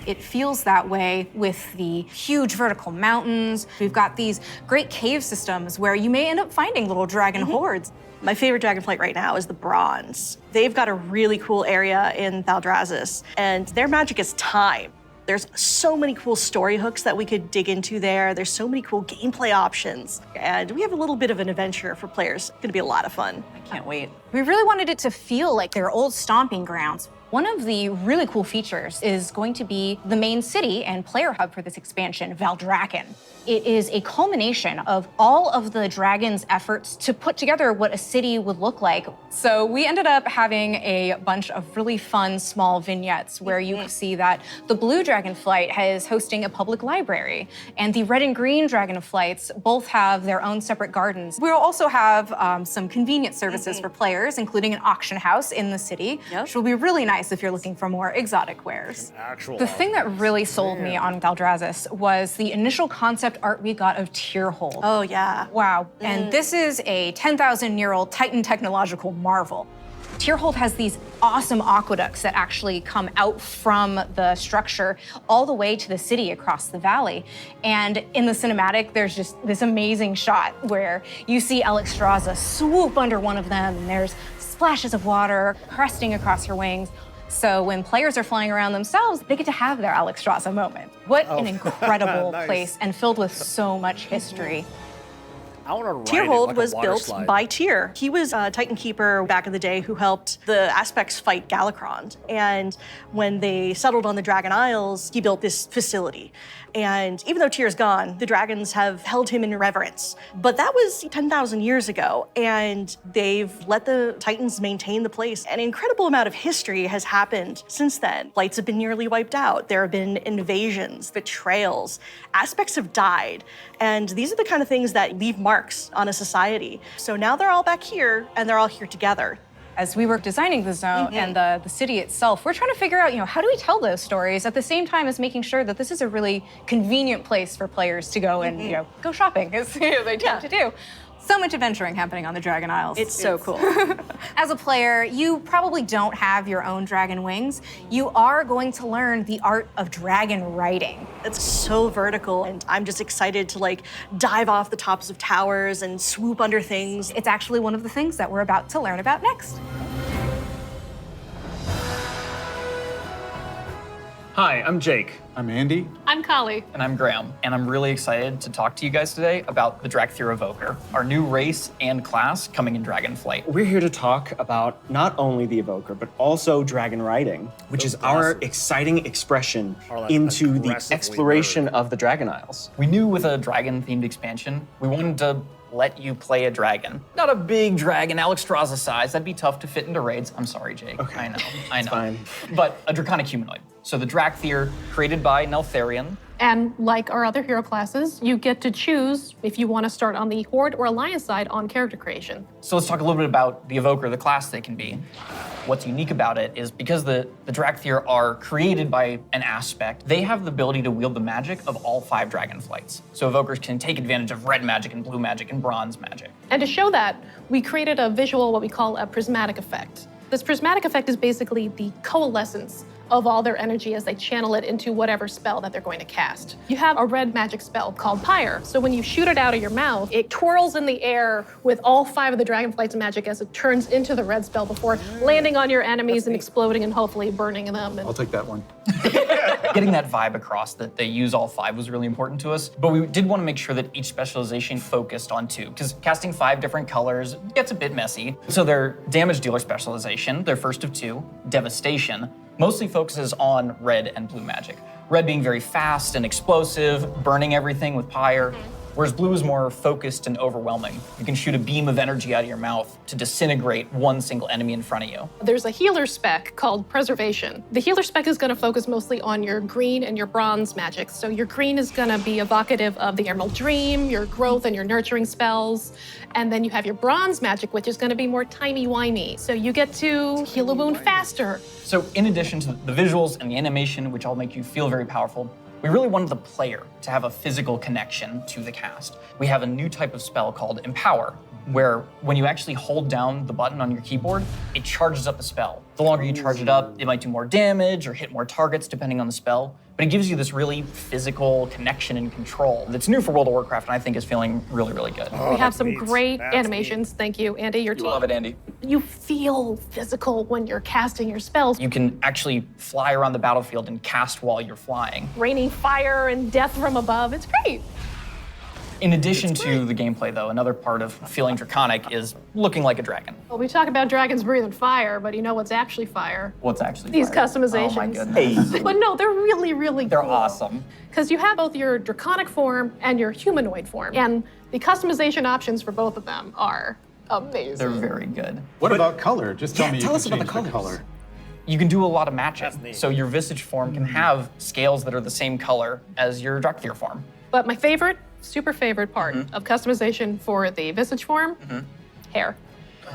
It feels that way with the huge vertical mountains. We've got these great cave systems where you may end up finding little dragon hordes. My favorite Dragonflight right now is the Bronze. They've got a really cool area in Valdrassus, and their magic is time. There's so many cool story hooks that we could dig into there. There's so many cool gameplay options. And we have a little bit of an adventure for players. It's gonna be a lot of fun. I can't wait. We really wanted it to feel like their old stomping grounds. One of the really cool features is going to be the main city and player hub for this expansion, Valdrakken. It is a culmination of all of the dragon's efforts to put together what a city would look like. So we ended up having a bunch of really fun small vignettes where you see that the blue Dragonflight is hosting a public library, and the red and green Dragonflights both have their own separate gardens. We'll also have some convenience services for players, including an auction house in the city, which will be really nice if you're looking for more exotic wares. The thing that really sold me on Valdrassus was the initial concept art we got of Tierhold. Oh, yeah. Wow. And this is a 10,000-year-old Titan technological marvel. Tierhold has these awesome aqueducts that actually come out from the structure all the way to the city across the valley. And in the cinematic, there's just this amazing shot where you see Alexstrasza swoop under one of them, and there's splashes of water cresting across her wings. So when players are flying around themselves, they get to have their Alexstrasza moment. What an incredible Nice. place, and filled with so much history. I want to ride Tyrhold it like was a water built slide. by Tyr. He was a Titan Keeper back in the day who helped the Aspects fight Galakrond. And when they settled on the Dragon Isles, he built this facility. And even though Tyr's gone, the dragons have held him in reverence. But that was 10,000 years ago, and they've let the Titans maintain the place. An incredible amount of history has happened since then. Lights have been nearly wiped out. There have been invasions, betrayals. Aspects have died. And these are the kind of things that leave marks on a society. So now they're all back here, and they're all here together. As we were designing the zone and the city itself, we're trying to figure out, how do we tell those stories at the same time as making sure that this is a really convenient place for players to go and, go shopping, as they tend to do. So much adventuring happening on the Dragon Isles. It's so cool. As a player, you probably don't have your own dragon wings. You are going to learn the art of dragon riding. It's so vertical, and I'm just excited to dive off the tops of towers and swoop under things. It's actually one of the things that we're about to learn about next. Hi, I'm Jake. I'm Andy. I'm Kali. And I'm Graham. And I'm really excited to talk to you guys today about the Dracthyr Evoker, our new race and class coming in Dragonflight. We're here to talk about not only the Evoker, but also dragon riding, which is our exciting expression into the exploration of the Dragon Isles. We knew with a dragon-themed expansion, we wanted to let you play a dragon. Not a big dragon, Alexstrasza size. That'd be tough to fit into raids. I'm sorry, Jake. Okay. I know. Fine. But a draconic humanoid. So the Dracthyr, created by Neltharion. And like our other hero classes, you get to choose if you want to start on the Horde or Alliance side on character creation. So let's talk a little bit about the Evoker, the class they can be. What's unique about it is because the Dracthyr are created by an aspect, they have the ability to wield the magic of all 5 Dragonflights. So Evokers can take advantage of red magic and blue magic and bronze magic. And to show that, we created a visual, what we call a prismatic effect. This prismatic effect is basically the coalescence of all their energy as they channel it into whatever spell that they're going to cast. You have a red magic spell called Pyre. So when you shoot it out of your mouth, it twirls in the air with all 5 of the Dragonflight's magic as it turns into the red spell before landing on your enemies and exploding and hopefully burning them. I'll take that one. Getting that vibe across that they use all 5 was really important to us, but we did want to make sure that each specialization focused on 2, because casting 5 different colors gets a bit messy. So their damage dealer specialization, their first of 2, Devastation, mostly focuses on red and blue magic. Red being very fast and explosive, burning everything with Pyre, whereas blue is more focused and overwhelming. You can shoot a beam of energy out of your mouth to disintegrate one single enemy in front of you. There's a healer spec called Preservation. The healer spec is going to focus mostly on your green and your bronze magic. So your green is going to be evocative of the Emerald Dream, your growth and your nurturing spells. And then you have your bronze magic, which is going to be more timey-wimey. So you get to heal a wound faster. So in addition to the visuals and the animation, which all make you feel very powerful, we really wanted the player to have a physical connection to the cast. We have a new type of spell called Empower, where when you actually hold down the button on your keyboard, it charges up the spell. The longer you charge it up, it might do more damage or hit more targets depending on the spell, but it gives you this really physical connection and control that's new for World of Warcraft and I think is feeling really, really good. We have some great animations. Thank you, Andy, your team. You love it, Andy. You feel physical when you're casting your spells. You can actually fly around the battlefield and cast while you're flying. Raining fire and death from above. It's great. In addition to the gameplay, though, another part of feeling draconic is looking like a dragon. Well, we talk about dragons breathing fire, but you know what's actually fire? What's actually These fire? customizations. Oh my goodness. But no, they're really, really They're cool. awesome. Because you have both your draconic form and your humanoid form. And the customization options for both of them are amazing. They're very good. What about color? Just tell me you tell can us about the change color. You can do a lot of matching. So your visage form can have scales that are the same color as your Dracthyr form. But my favorite, super favorite part of customization for the visage form, hair.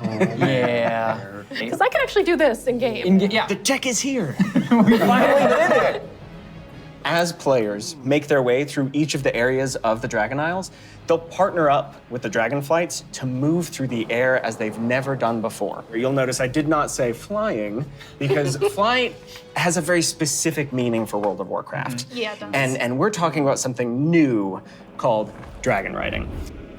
Yeah. Because I can actually do this in game. Yeah. The check is here. We finally did it. As players make their way through each of the areas of the Dragon Isles, they'll partner up with the Dragonflights to move through the air as they've never done before. You'll notice I did not say flying, because flight has a very specific meaning for World of Warcraft. Yeah, it does. And we're talking about something new called dragon riding.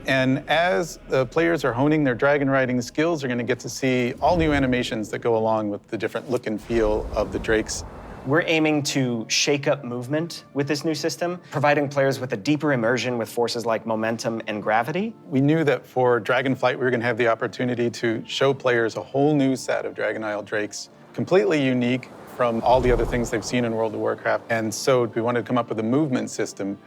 And as the players are honing their dragon riding skills, they're going to get to see all new animations that go along with the different look and feel of the drakes. We're aiming to shake up movement with this new system, providing players with a deeper immersion with forces like momentum and gravity. We knew that for Dragonflight, we were going to have the opportunity to show players a whole new set of Dragon Isle drakes, completely unique from all the other things they've seen in World of Warcraft. And so we wanted to come up with a movement system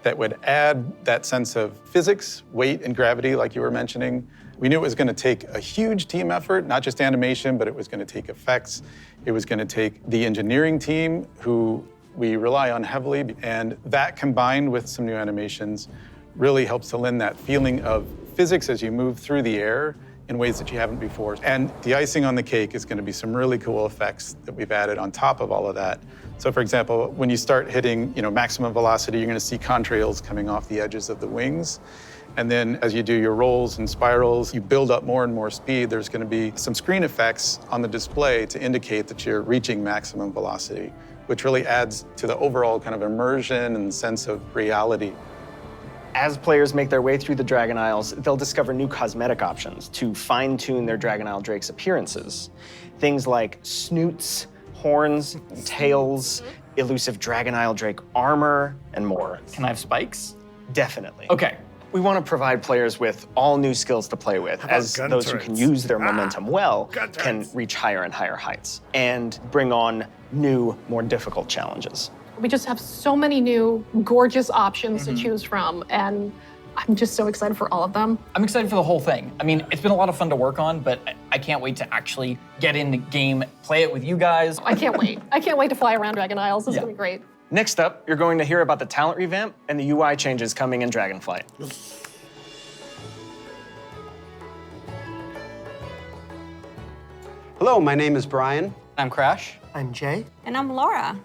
that would add that sense of physics, weight, and gravity, like you were mentioning. We knew it was going to take a huge team effort, not just animation, but it was going to take effects. It was going to take the engineering team, who we rely on heavily, and that combined with some new animations really helps to lend that feeling of physics as you move through the air in ways that you haven't before. And the icing on the cake is going to be some really cool effects that we've added on top of all of that. So for example, when you start hitting maximum velocity, you're going to see contrails coming off the edges of the wings. And then as you do your rolls and spirals, you build up more and more speed. There's going to be some screen effects on the display to indicate that you're reaching maximum velocity, which really adds to the overall kind of immersion and sense of reality. As players make their way through the Dragon Isles, they'll discover new cosmetic options to fine-tune their Dragon Isle Drake's appearances. Things like snoots, horns, tails, elusive Dragon Isle Drake armor, and more. Can I have spikes? Definitely. Okay. We want to provide players with all new skills to play with, as gun those who can turrets? use their momentum well gun can turrets. reach higher and higher heights, and bring on new, more difficult challenges. We just have so many new gorgeous options to choose from, and I'm just so excited for all of them. I'm excited for the whole thing. I mean, it's been a lot of fun to work on, but I can't wait to actually get in the game, play it with you guys. I can't wait. I can't wait to fly around Dragon Isles. It's gonna be great. Next up, you're going to hear about the talent revamp and the UI changes coming in Dragonflight. Hello, my name is Brian. I'm Crash. I'm Jay. And I'm Laura.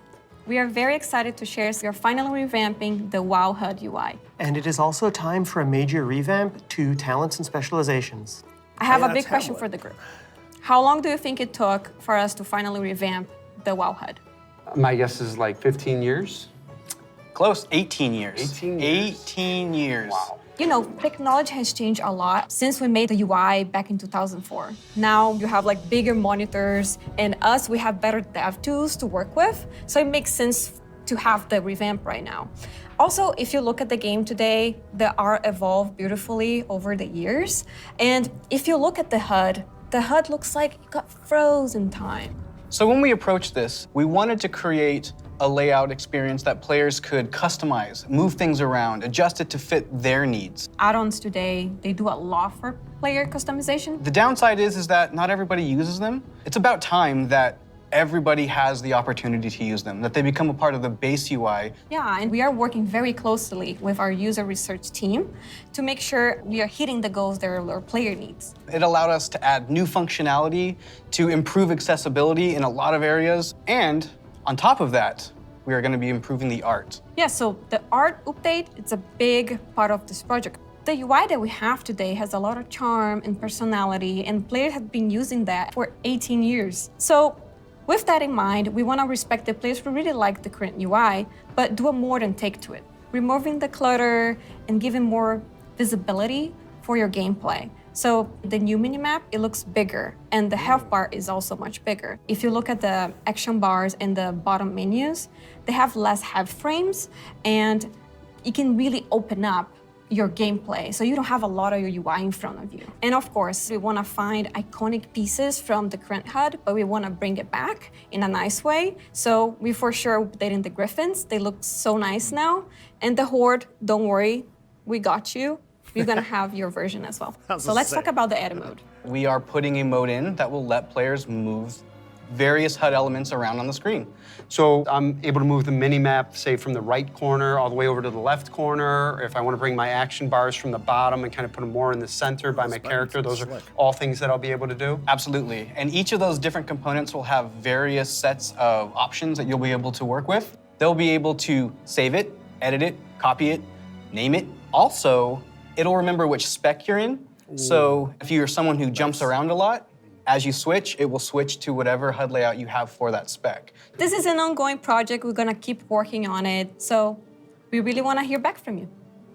We are very excited to share we are finally revamping the WoW HUD UI. And it is also time for a major revamp to talents and specializations. I have a big question for the group. How long do you think it took for us to finally revamp the WoW HUD? My guess is like 15 years. Close, 18 years. 18 years. 18 years. Wow. You know, technology has changed a lot since we made the UI back in 2004. Now you have like bigger monitors, and we have better dev tools to work with, so it makes sense to have the revamp right now. Also, if you look at the game today, the art evolved beautifully over the years, and if you look at the HUD looks like it got frozen in time. So when we approached this, we wanted to create a layout experience that players could customize, move things around, adjust it to fit their needs. Add-ons today, they do a lot for player customization. The downside is that not everybody uses them. It's about time that everybody has the opportunity to use them, that they become a part of the base UI. Yeah, and we are working very closely with our user research team to make sure we are hitting the goals that our player needs. It allowed us to add new functionality, to improve accessibility in a lot of areas, and on top of that, we are going to be improving the art. Yeah, so the art update, it's a big part of this project. The UI that we have today has a lot of charm and personality, and players have been using that for 18 years. So with that in mind, we want to respect the players who really like the current UI, but do a modern take to it, removing the clutter and giving more visibility for your gameplay. So the new minimap, it looks bigger, and the health bar is also much bigger. If you look at the action bars and the bottom menus, they have less head frames, and you can really open up your gameplay, so you don't have a lot of your UI in front of you. And of course, we want to find iconic pieces from the current HUD, but we want to bring it back in a nice way. So we for sure updating the Griffins. They look so nice now. And the Horde, don't worry, we got you. We're gonna have your version as well. So let's talk about the edit mode. We are putting a mode in that will let players move various HUD elements around on the screen. So I'm able to move the mini-map, say, from the right corner all the way over to the left corner. If I want to bring my action bars from the bottom and kind of put them more in the center by my character, those are all things that I'll be able to do? Absolutely. And each of those different components will have various sets of options that you'll be able to work with. They'll be able to save it, edit it, copy it, name it. Also, it'll remember which spec you're in. So if you're someone who jumps around a lot, as you switch, it will switch to whatever HUD layout you have for that spec. This is an ongoing project. We're gonna keep working on it. So we really wanna hear back from you.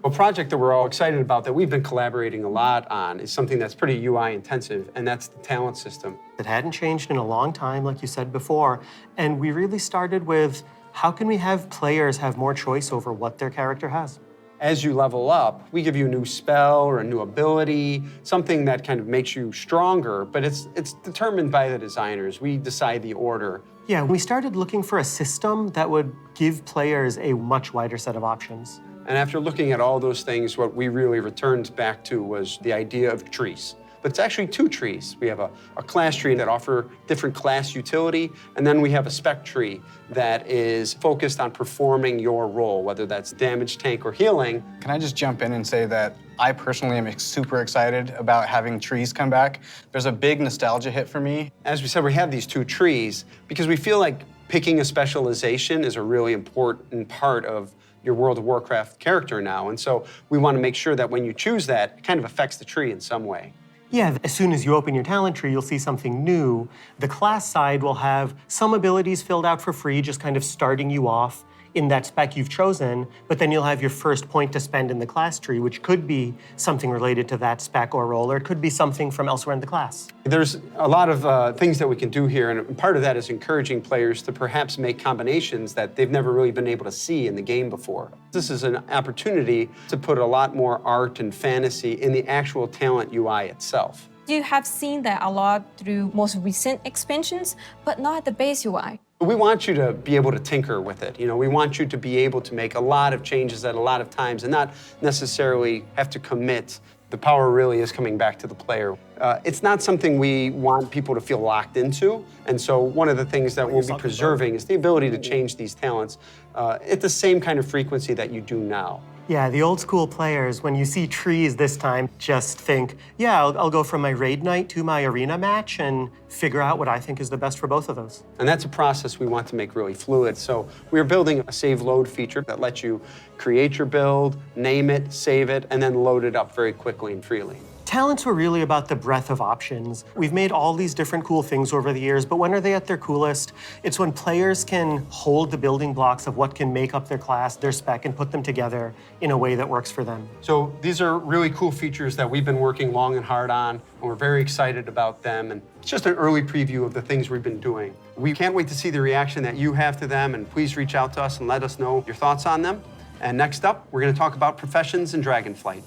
A project that we're all excited about that we've been collaborating a lot on is something that's pretty UI intensive, and that's the talent system. It hadn't changed in a long time, like you said before, and we really started with how can we have players have more choice over what their character has? As you level up, we give you a new spell or a new ability, something that kind of makes you stronger, but it's determined by the designers. We decide the order. Yeah, we started looking for a system that would give players a much wider set of options. And after looking at all those things, what we really returned back to was the idea of trees. But it's actually 2 trees. We have a class tree that offer different class utility, and then we have a spec tree that is focused on performing your role, whether that's damage, tank, or healing. Can I just jump in and say that I personally am super excited about having trees come back. There's a big nostalgia hit for me. As we said, we have these 2 trees because we feel like picking a specialization is a really important part of your World of Warcraft character now. And so we want to make sure that when you choose that, it kind of affects the tree in some way. Yeah, as soon as you open your talent tree, you'll see something new. The class side will have some abilities filled out for free, just kind of starting you off in that spec you've chosen, but then you'll have your first point to spend in the class tree, which could be something related to that spec or role, or it could be something from elsewhere in the class. There's a lot of things that we can do here, and part of that is encouraging players to perhaps make combinations that they've never really been able to see in the game before. This is an opportunity to put a lot more art and fantasy in the actual talent UI itself. You have seen that a lot through most recent expansions, but not at the base UI. We want you to be able to tinker with it. You know, we want you to be able to make a lot of changes at a lot of times and not necessarily have to commit. The power really is coming back to the player. It's not something we want people to feel locked into, and so one of the things that we'll be preserving is the ability to change these talents at the same kind of frequency that you do now. Yeah, the old school players, when you see trees this time, just think, yeah, I'll go from my raid night to my arena match and figure out what I think is the best for both of those. And that's a process we want to make really fluid. So we're building a save load feature that lets you create your build, name it, save it, and then load it up very quickly and freely. Talents were really about the breadth of options. We've made all these different cool things over the years, but when are they at their coolest? It's when players can hold the building blocks of what can make up their class, their spec, and put them together in a way that works for them. So these are really cool features that we've been working long and hard on, and we're very excited about them. And it's just an early preview of the things we've been doing. We can't wait to see the reaction that you have to them, and please reach out to us and let us know your thoughts on them. And next up, we're going to talk about professions and Dragonflight.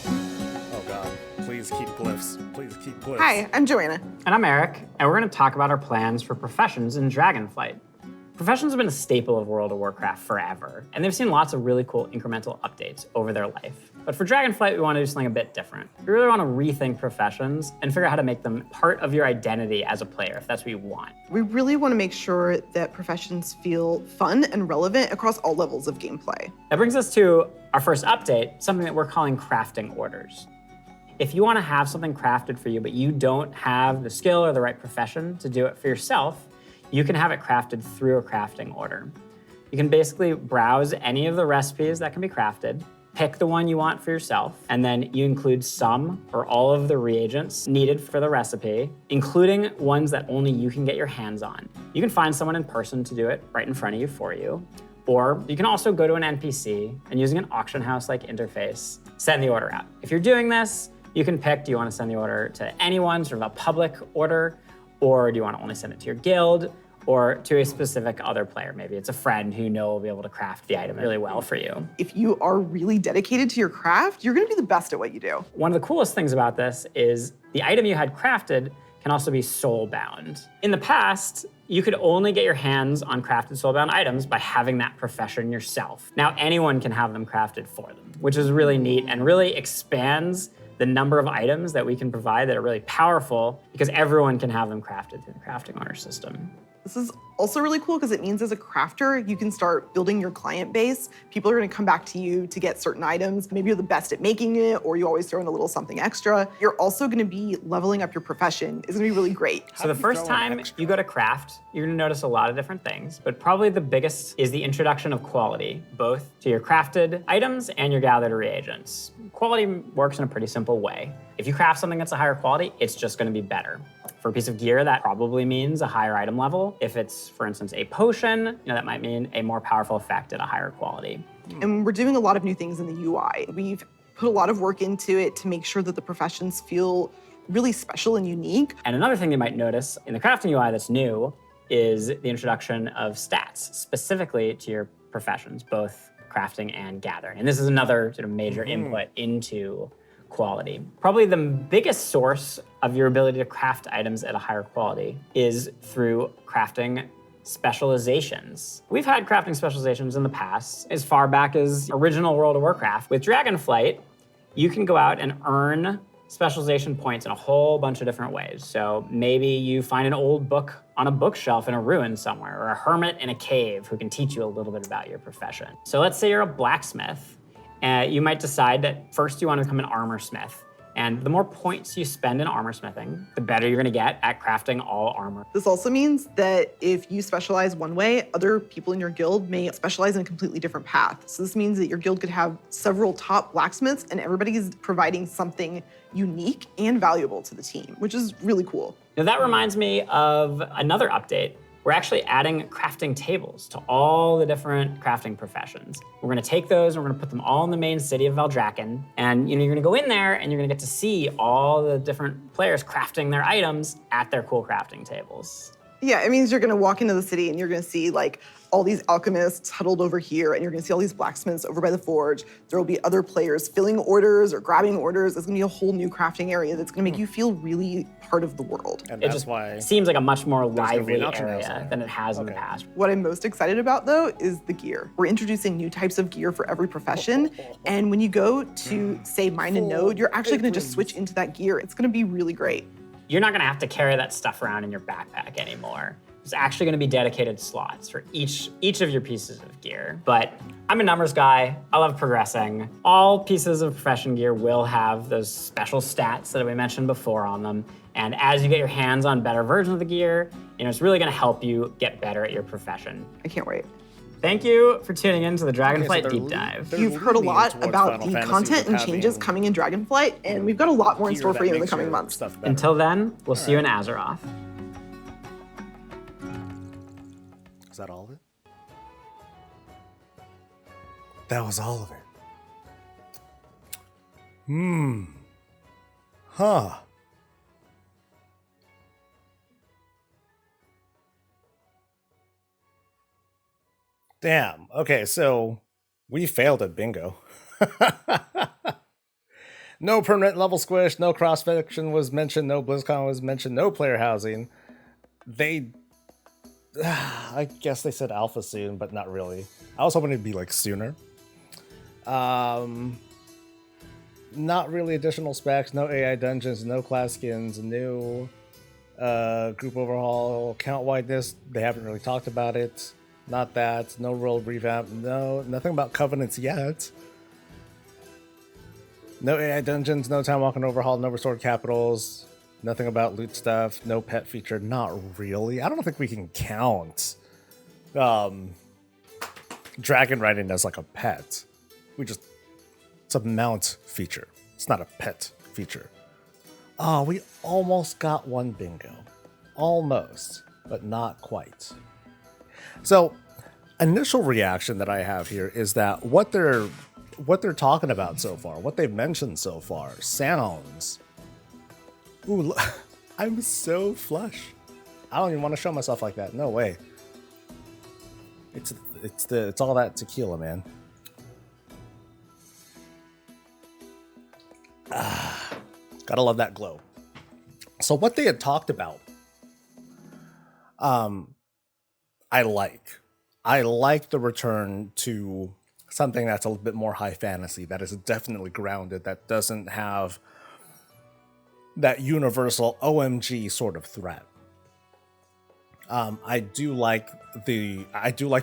Oh God, please keep glyphs. Please keep glyphs. Hi, I'm Joanna. And I'm Eric, and we're going to talk about our plans for professions in Dragonflight. Professions have been a staple of World of Warcraft forever, and they've seen lots of really cool incremental updates over their life. But for Dragonflight, we want to do something a bit different. We really want to rethink professions and figure out how to make them part of your identity as a player, if that's what you want. We really want to make sure that professions feel fun and relevant across all levels of gameplay. That brings us to our first update, something that we're calling crafting orders. If you want to have something crafted for you, but you don't have the skill or the right profession to do it for yourself, you can have it crafted through a crafting order. You can basically browse any of the recipes that can be crafted, pick the one you want for yourself, and then you include some or all of the reagents needed for the recipe, including ones that only you can get your hands on. You can find someone in person to do it right in front of you for you, or you can also go to an NPC and using an auction house-like interface, send the order out. If you're doing this, you can pick, do you want to send the order to anyone, sort of a public order, or do you want to only send it to your guild, or to a specific other player? Maybe it's a friend who you know will be able to craft the item really well for you. If you are really dedicated to your craft, you're going to be the best at what you do. One of the coolest things about this is the item you had crafted can also be soul-bound. In the past, you could only get your hands on crafted soul-bound items by having that profession yourself. Now anyone can have them crafted for them, which is really neat and really expands the number of items that we can provide that are really powerful because everyone can have them crafted through the crafting order system. This is also really cool because it means as a crafter, you can start building your client base. People are going to come back to you to get certain items. Maybe you're the best at making it, or you always throw in a little something extra. You're also going to be leveling up your profession. It's going to be really great. So the first time you go to craft, you're going to notice a lot of different things, but probably the biggest is the introduction of quality, both to your crafted items and your gathered reagents. Quality works in a pretty simple way. If you craft something that's a higher quality, it's just going to be better. For a piece of gear, that probably means a higher item level. If it's, for instance, a potion, that might mean a more powerful effect at a higher quality. And we're doing a lot of new things in the UI. We've put a lot of work into it to make sure that the professions feel really special and unique. And another thing you might notice in the crafting UI that's new is the introduction of stats specifically to your professions, both crafting and gathering. And this is another sort of major input into quality. Probably the biggest source of your ability to craft items at a higher quality is through crafting specializations. We've had crafting specializations in the past, as far back as original World of Warcraft. With Dragonflight, you can go out and earn specialization points in a whole bunch of different ways. So maybe you find an old book on a bookshelf in a ruin somewhere, or a hermit in a cave who can teach you a little bit about your profession. So let's say you're a blacksmith. You might decide that first you want to become an armor smith. And the more points you spend in armor smithing, the better you're gonna get at crafting all armor. This also means that if you specialize one way, other people in your guild may specialize in a completely different path. So this means that your guild could have several top blacksmiths and everybody's providing something unique and valuable to the team, which is really cool. Now that reminds me of another update. We're actually adding crafting tables to all the different crafting professions. We're gonna take those and we're gonna put them all in the main city of Valdrakken. And you're gonna go in there and you're gonna get to see all the different players crafting their items at their cool crafting tables. Yeah, it means you're gonna walk into the city and you're gonna see like all these alchemists huddled over here, and you're gonna see all these blacksmiths over by the forge. There will be other players filling orders or grabbing orders. There's gonna be a whole new crafting area that's gonna make you feel really part of the world. And It that's just why seems like a much more there's gonna be lively an auction house area there. than it has in the past. What I'm most excited about though is the gear. We're introducing new types of gear for every profession. And when you go to say mine and node, you're actually gonna just switch into that gear. It's gonna be really great. You're not gonna have to carry that stuff around in your backpack anymore. There's actually gonna be dedicated slots for each of your pieces of gear. But I'm a numbers guy, I love progressing. All pieces of profession gear will have those special stats that we mentioned before on them. And as you get your hands on better versions of the gear, it's really gonna help you get better at your profession. I can't wait. Thank you for tuning in to the Dragonflight they're Deep Dive. You've heard a lot towards about Final the Fantasy content and with changes having coming in Dragonflight, and we've got a lot more in gear store that for you in the makes coming your months. stuff better. Until then, we'll see you in Azeroth. Is that all of it? That was all of it. Huh. Damn. Okay, so we failed at bingo. No permanent level squish, no cross-fiction was mentioned, no BlizzCon was mentioned, no player housing. I guess they said alpha soon, but not really. I was hoping it'd be like sooner. Not really additional specs, no AI dungeons, no class skins, new group overhaul, count wideness. They haven't really talked about it. Not that. No world revamp. No, nothing about covenants yet. No AI dungeons, no time walking overhaul, no restored capitals. Nothing about loot stuff, no pet feature, not really. I don't think we can count dragon riding as like a pet. It's a mount feature. It's not a pet feature. Oh, we almost got one bingo. Almost, but not quite. So, initial reaction that I have here is that what they're talking about so far, what they've mentioned so far, sounds. Ooh, I'm so flush. I don't even want to show myself like that. No way. It's all that tequila, man. Gotta love that glow. So what they had talked about, I like the return to something that's a little bit more high fantasy, that is definitely grounded, that doesn't have that universal OMG sort of threat. I do like the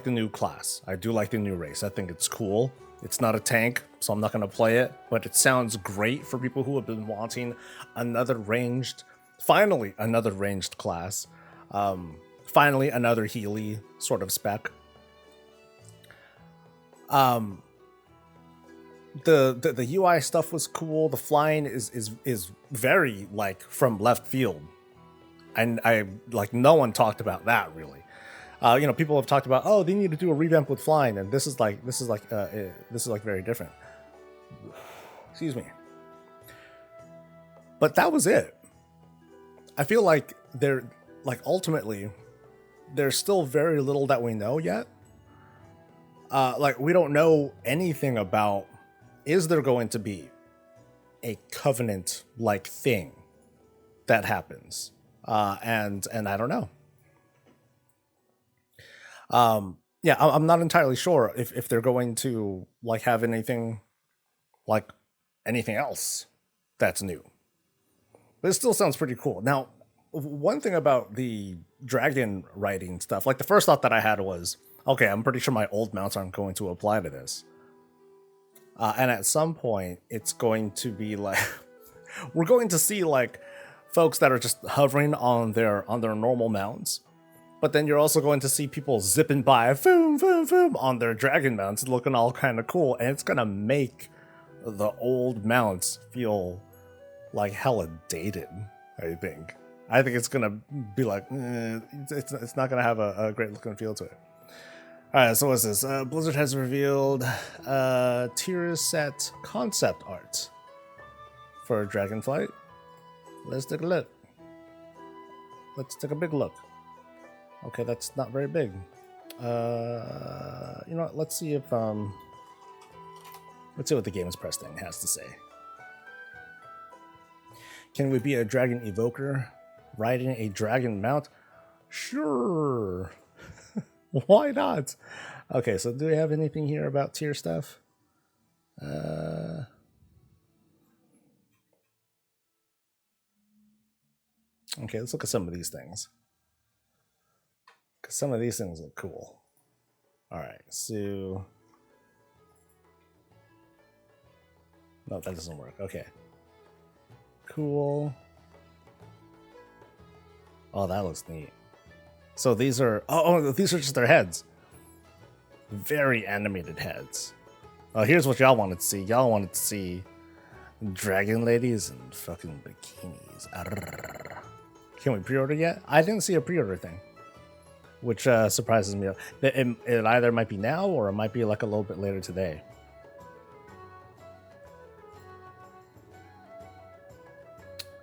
new class. I do like the new race. I think it's cool. It's not a tank, so I'm not going to play it, but it sounds great for people who have been wanting finally another ranged class. Finally another Healy sort of spec. The UI stuff was cool. The flying is very like from left field. And I like no one talked about that really. People have talked about, oh, they need to do a revamp with flying, and this is like very different. Excuse me. But that was it. I feel like ultimately, there's still very little that we know yet. We don't know anything about, is there going to be a covenant-like thing that happens? And I don't know. I'm not entirely sure if they're going to have anything else that's new. But it still sounds pretty cool. Now, one thing about the dragon riding stuff, the first thought that I had was, okay, I'm pretty sure my old mounts aren't going to apply to this. And at some point, it's going to be we're going to see folks that are just hovering on their normal mounts. But then you're also going to see people zipping by, boom, boom, boom, on their dragon mounts, looking all kind of cool. And it's going to make the old mounts feel hella dated, I think. I think it's going to be it's not going to have a great look and feel to it. All right, so what's this? Blizzard has revealed tier set concept art for Dragonflight. Let's take a look. Let's take a big look. Okay, that's not very big. You know what? Let's see what the Games Press thing has to say. Can we be a dragon evoker riding a dragon mount? Sure. Why not? Okay, so do we have anything here about tier stuff? Okay, let's look at some of these things. Because some of these things look cool. All right, so... No, that doesn't work. Okay. Cool. Oh, that looks neat. So these are... Oh, these are just their heads. Very animated heads. Oh, here's what y'all wanted to see. Y'all wanted to see dragon ladies and fucking bikinis. Arrgh. Can we pre-order yet? I didn't see a pre-order thing, which surprises me. It either might be now or it might be a little bit later today.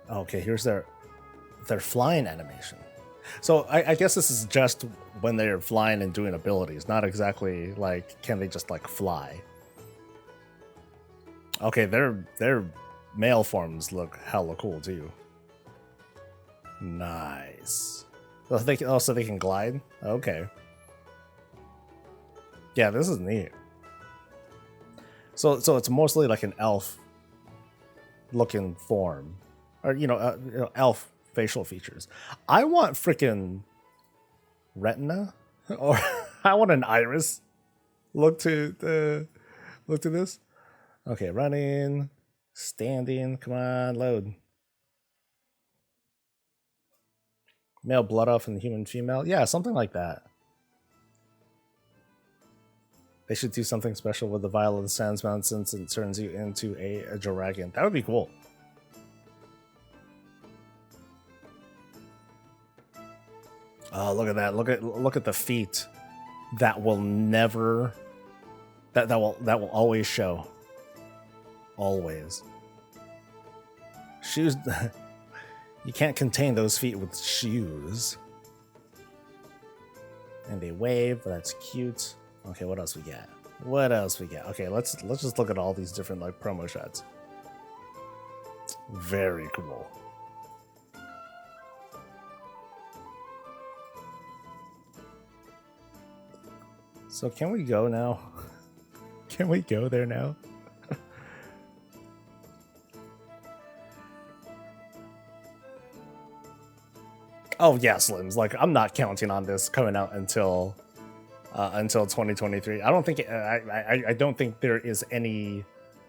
Okay, here's their flying animation. So I guess this is just when they're flying and doing abilities, not exactly can they just fly. Okay, their male forms look hella cool too. Nice. So they can glide? Okay. Yeah, this is neat. So it's mostly an elf looking form. Or, elf facial features. I want freaking retina. Or I want an iris look to this. Okay, running, standing, come on, load. Male blood off and human female. Yeah, something like that. They should do something special with the Vial of the Sands Mount since it turns you into a dragon. That would be cool. Oh, look at that. Look at the feet that will never that will always show. Always. Shoes. You can't contain those feet with shoes. And they wave. That's cute. Okay, what else we got? What else we got? Okay, let's just look at all these different promo shots. Very cool. So can we go now? Can we go there now? Oh yeah, Slims. I'm not counting on this coming out until 2023. I don't think I don't think there is any.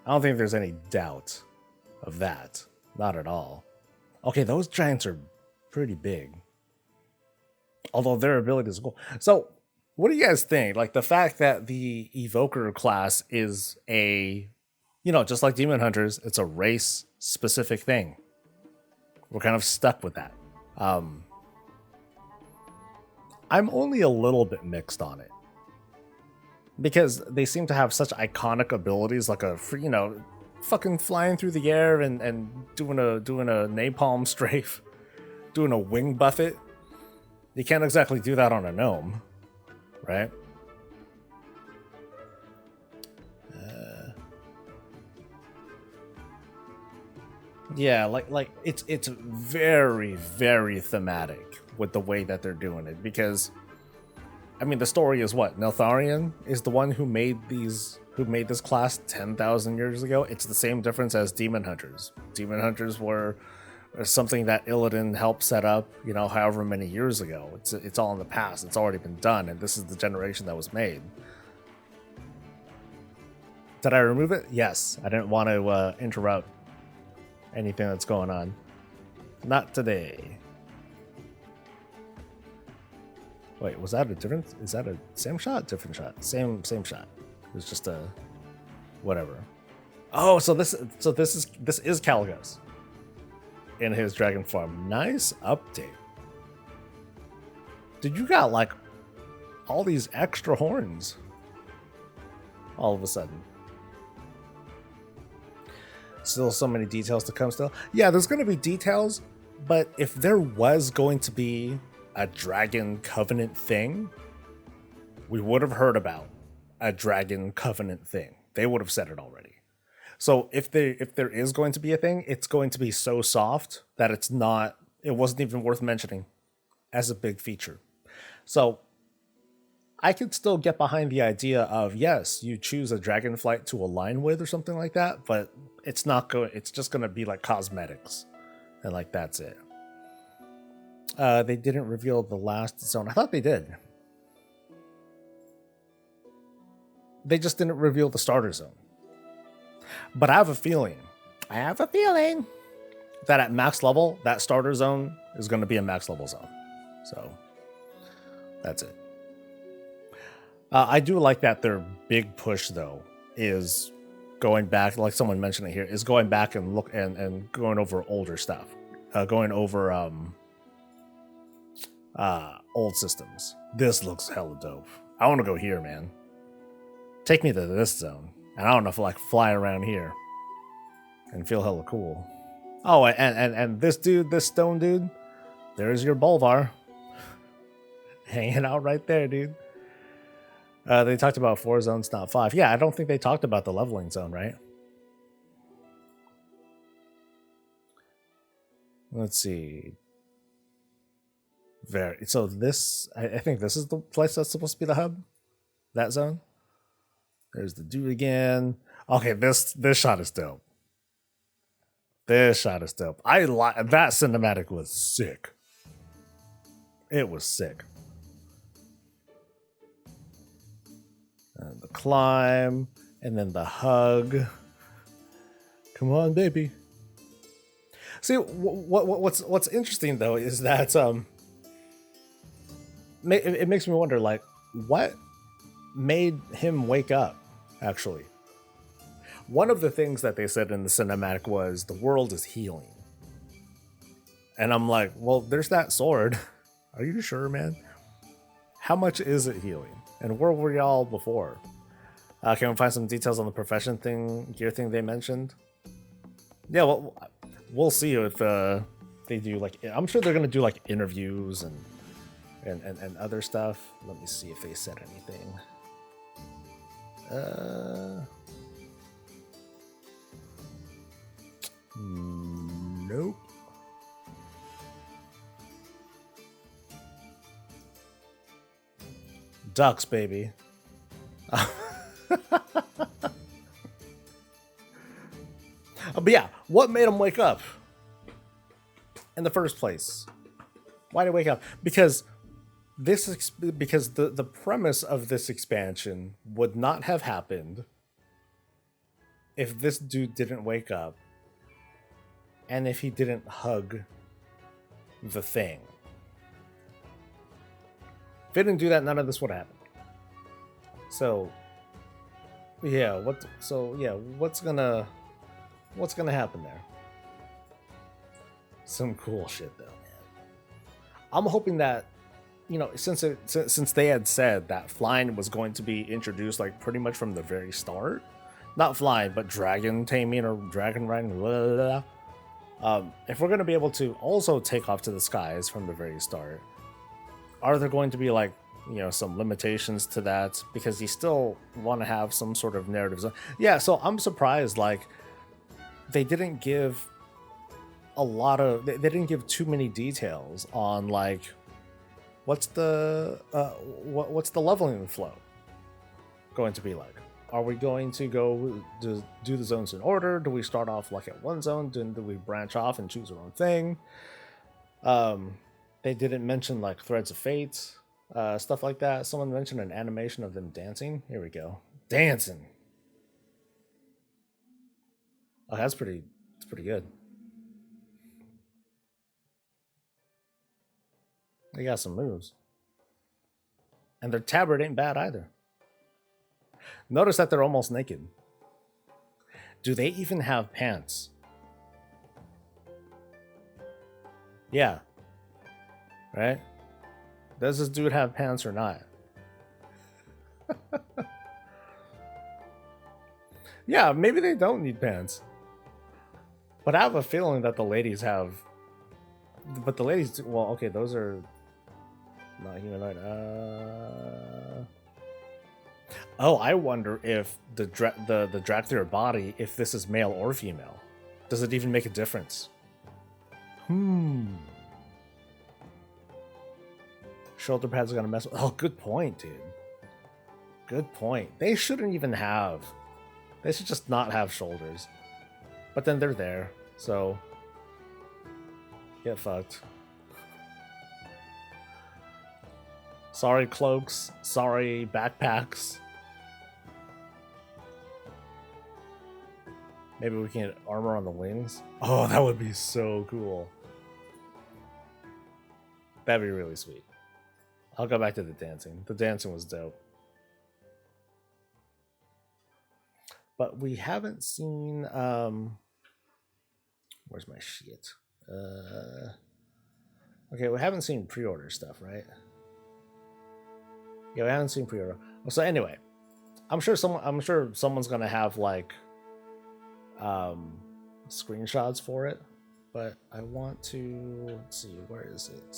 I don't think there's any doubt of that. Not at all. Okay, those giants are pretty big. Although their ability is cool. So, what do you guys think? The fact that the Evoker class is a, just like Demon Hunters, it's a race-specific thing. We're kind of stuck with that. I'm only a little bit mixed on it. Because they seem to have such iconic abilities, like a free, fucking flying through the air and doing a napalm strafe, doing a wing buffet. You can't exactly do that on a gnome, right? Yeah, like it's very, very thematic with the way that they're doing it, because I mean the story is what? Neltharion is the one who made this class 10,000 years ago. It's the same difference as demon hunters. Demon hunters were something that Illidan helped set up, however many years ago. It's all in the past. It's already been done, and this is the generation that was made. Did I remove it? Yes. I didn't want to interrupt anything that's going on. Not today. Wait, was that a different? Is that a same shot? Different shot? Same shot. It was just a whatever. Oh, so this is Caligos in his dragon form. Nice update. Dude, you got like all these extra horns all of a sudden. Still so many details to come still. Yeah, there's going to be details, but if there was going to be a dragon covenant thing, we would have heard about a dragon covenant thing. They would have said it already. So if there is going to be a thing, it's going to be so soft that it wasn't even worth mentioning as a big feature. So I could still get behind the idea of, yes, you choose a Dragonflight to align with or something like that, but it's just going to be like cosmetics, and like that's it. They didn't reveal the last zone. I thought they did. They just didn't reveal the starter zone. But I have a feeling that at max level, that starter zone is going to be a max level zone. So that's it. I do like that their big push, though, is going back, like someone mentioned it here, is going back and look and going over older stuff. Going over old systems. This looks hella dope. I want to go here, man. Take me to this zone. And I don't know if I like fly around here and feel hella cool. Oh, and this dude, this stone dude, there's your Bolvar. Hanging out right there, dude. They talked about 4 zones, not 5. Yeah, I don't think they talked about the leveling zone, right? Let's see. So this, I think this is the place that's supposed to be the hub. That zone. There's the dude again. Okay, this shot is dope. This shot is dope. That cinematic was sick. It was sick. And the climb, and then the hug. Come on, baby. See, what's interesting though is that it makes me wonder, like, what made him wake up? Actually, one of the things that they said in the cinematic was the world is healing, and I'm like, well, there's that sword. Are you sure, man? How much is it healing? And where were y'all before? Can we find some details on the profession gear thing they mentioned? Yeah, well, we'll see if they do, like, I'm sure they're gonna do like interviews and other stuff. Let me see if they said anything. Nope. Ducks, baby. But yeah, what made him wake up in the first place? Why did he wake up? Because the premise of this expansion would not have happened if this dude didn't wake up and if he didn't hug the thing. If he didn't do that, none of this would happen. So yeah, what's gonna happen there? Some cool shit though, man. I'm hoping that you know, since they had said that flying was going to be introduced like pretty much from the very start, not flying, but dragon taming or dragon riding, blah, blah, blah. If we're going to be able to also take off to the skies from the very start, are there going to be like, you know, some limitations to that? Because you still want to have some sort of narrative zone. Yeah, so I'm surprised, like, they didn't give a lot of, they didn't give too many details on like, what's the leveling flow going to be like? Are we going to go do the zones in order? Do we start off like at one zone? Do we branch off and choose our own thing? They didn't mention like threads of fate, stuff like that. Someone mentioned an animation of them dancing. Here we go, dancing. Oh, it's pretty good. They got some moves, and their tabard ain't bad either. Notice that they're almost naked. Do they even have pants? Yeah. Right? Does this dude have pants or not? Yeah, maybe they don't need pants. But I have a feeling that the ladies have. But the ladies, well, okay, those are not humanoid. Oh, I wonder if the drag through her body, if this is male or female. Does it even make a difference? Shoulder pads are gonna mess with. Oh, good point, dude. Good point. They shouldn't even have. They should just not have shoulders. But then they're there, so get fucked. Sorry, cloaks. Sorry, backpacks. Maybe we can get armor on the wings. Oh, that would be so cool. That'd be really sweet. I'll go back to the dancing. The dancing was dope. But we haven't seen where's my shit? Okay, we haven't seen pre-order stuff, right? Yeah, we haven't seen pre-order. So anyway, I'm sure someone's gonna have like screenshots for it, but I want to, let's see, where is it?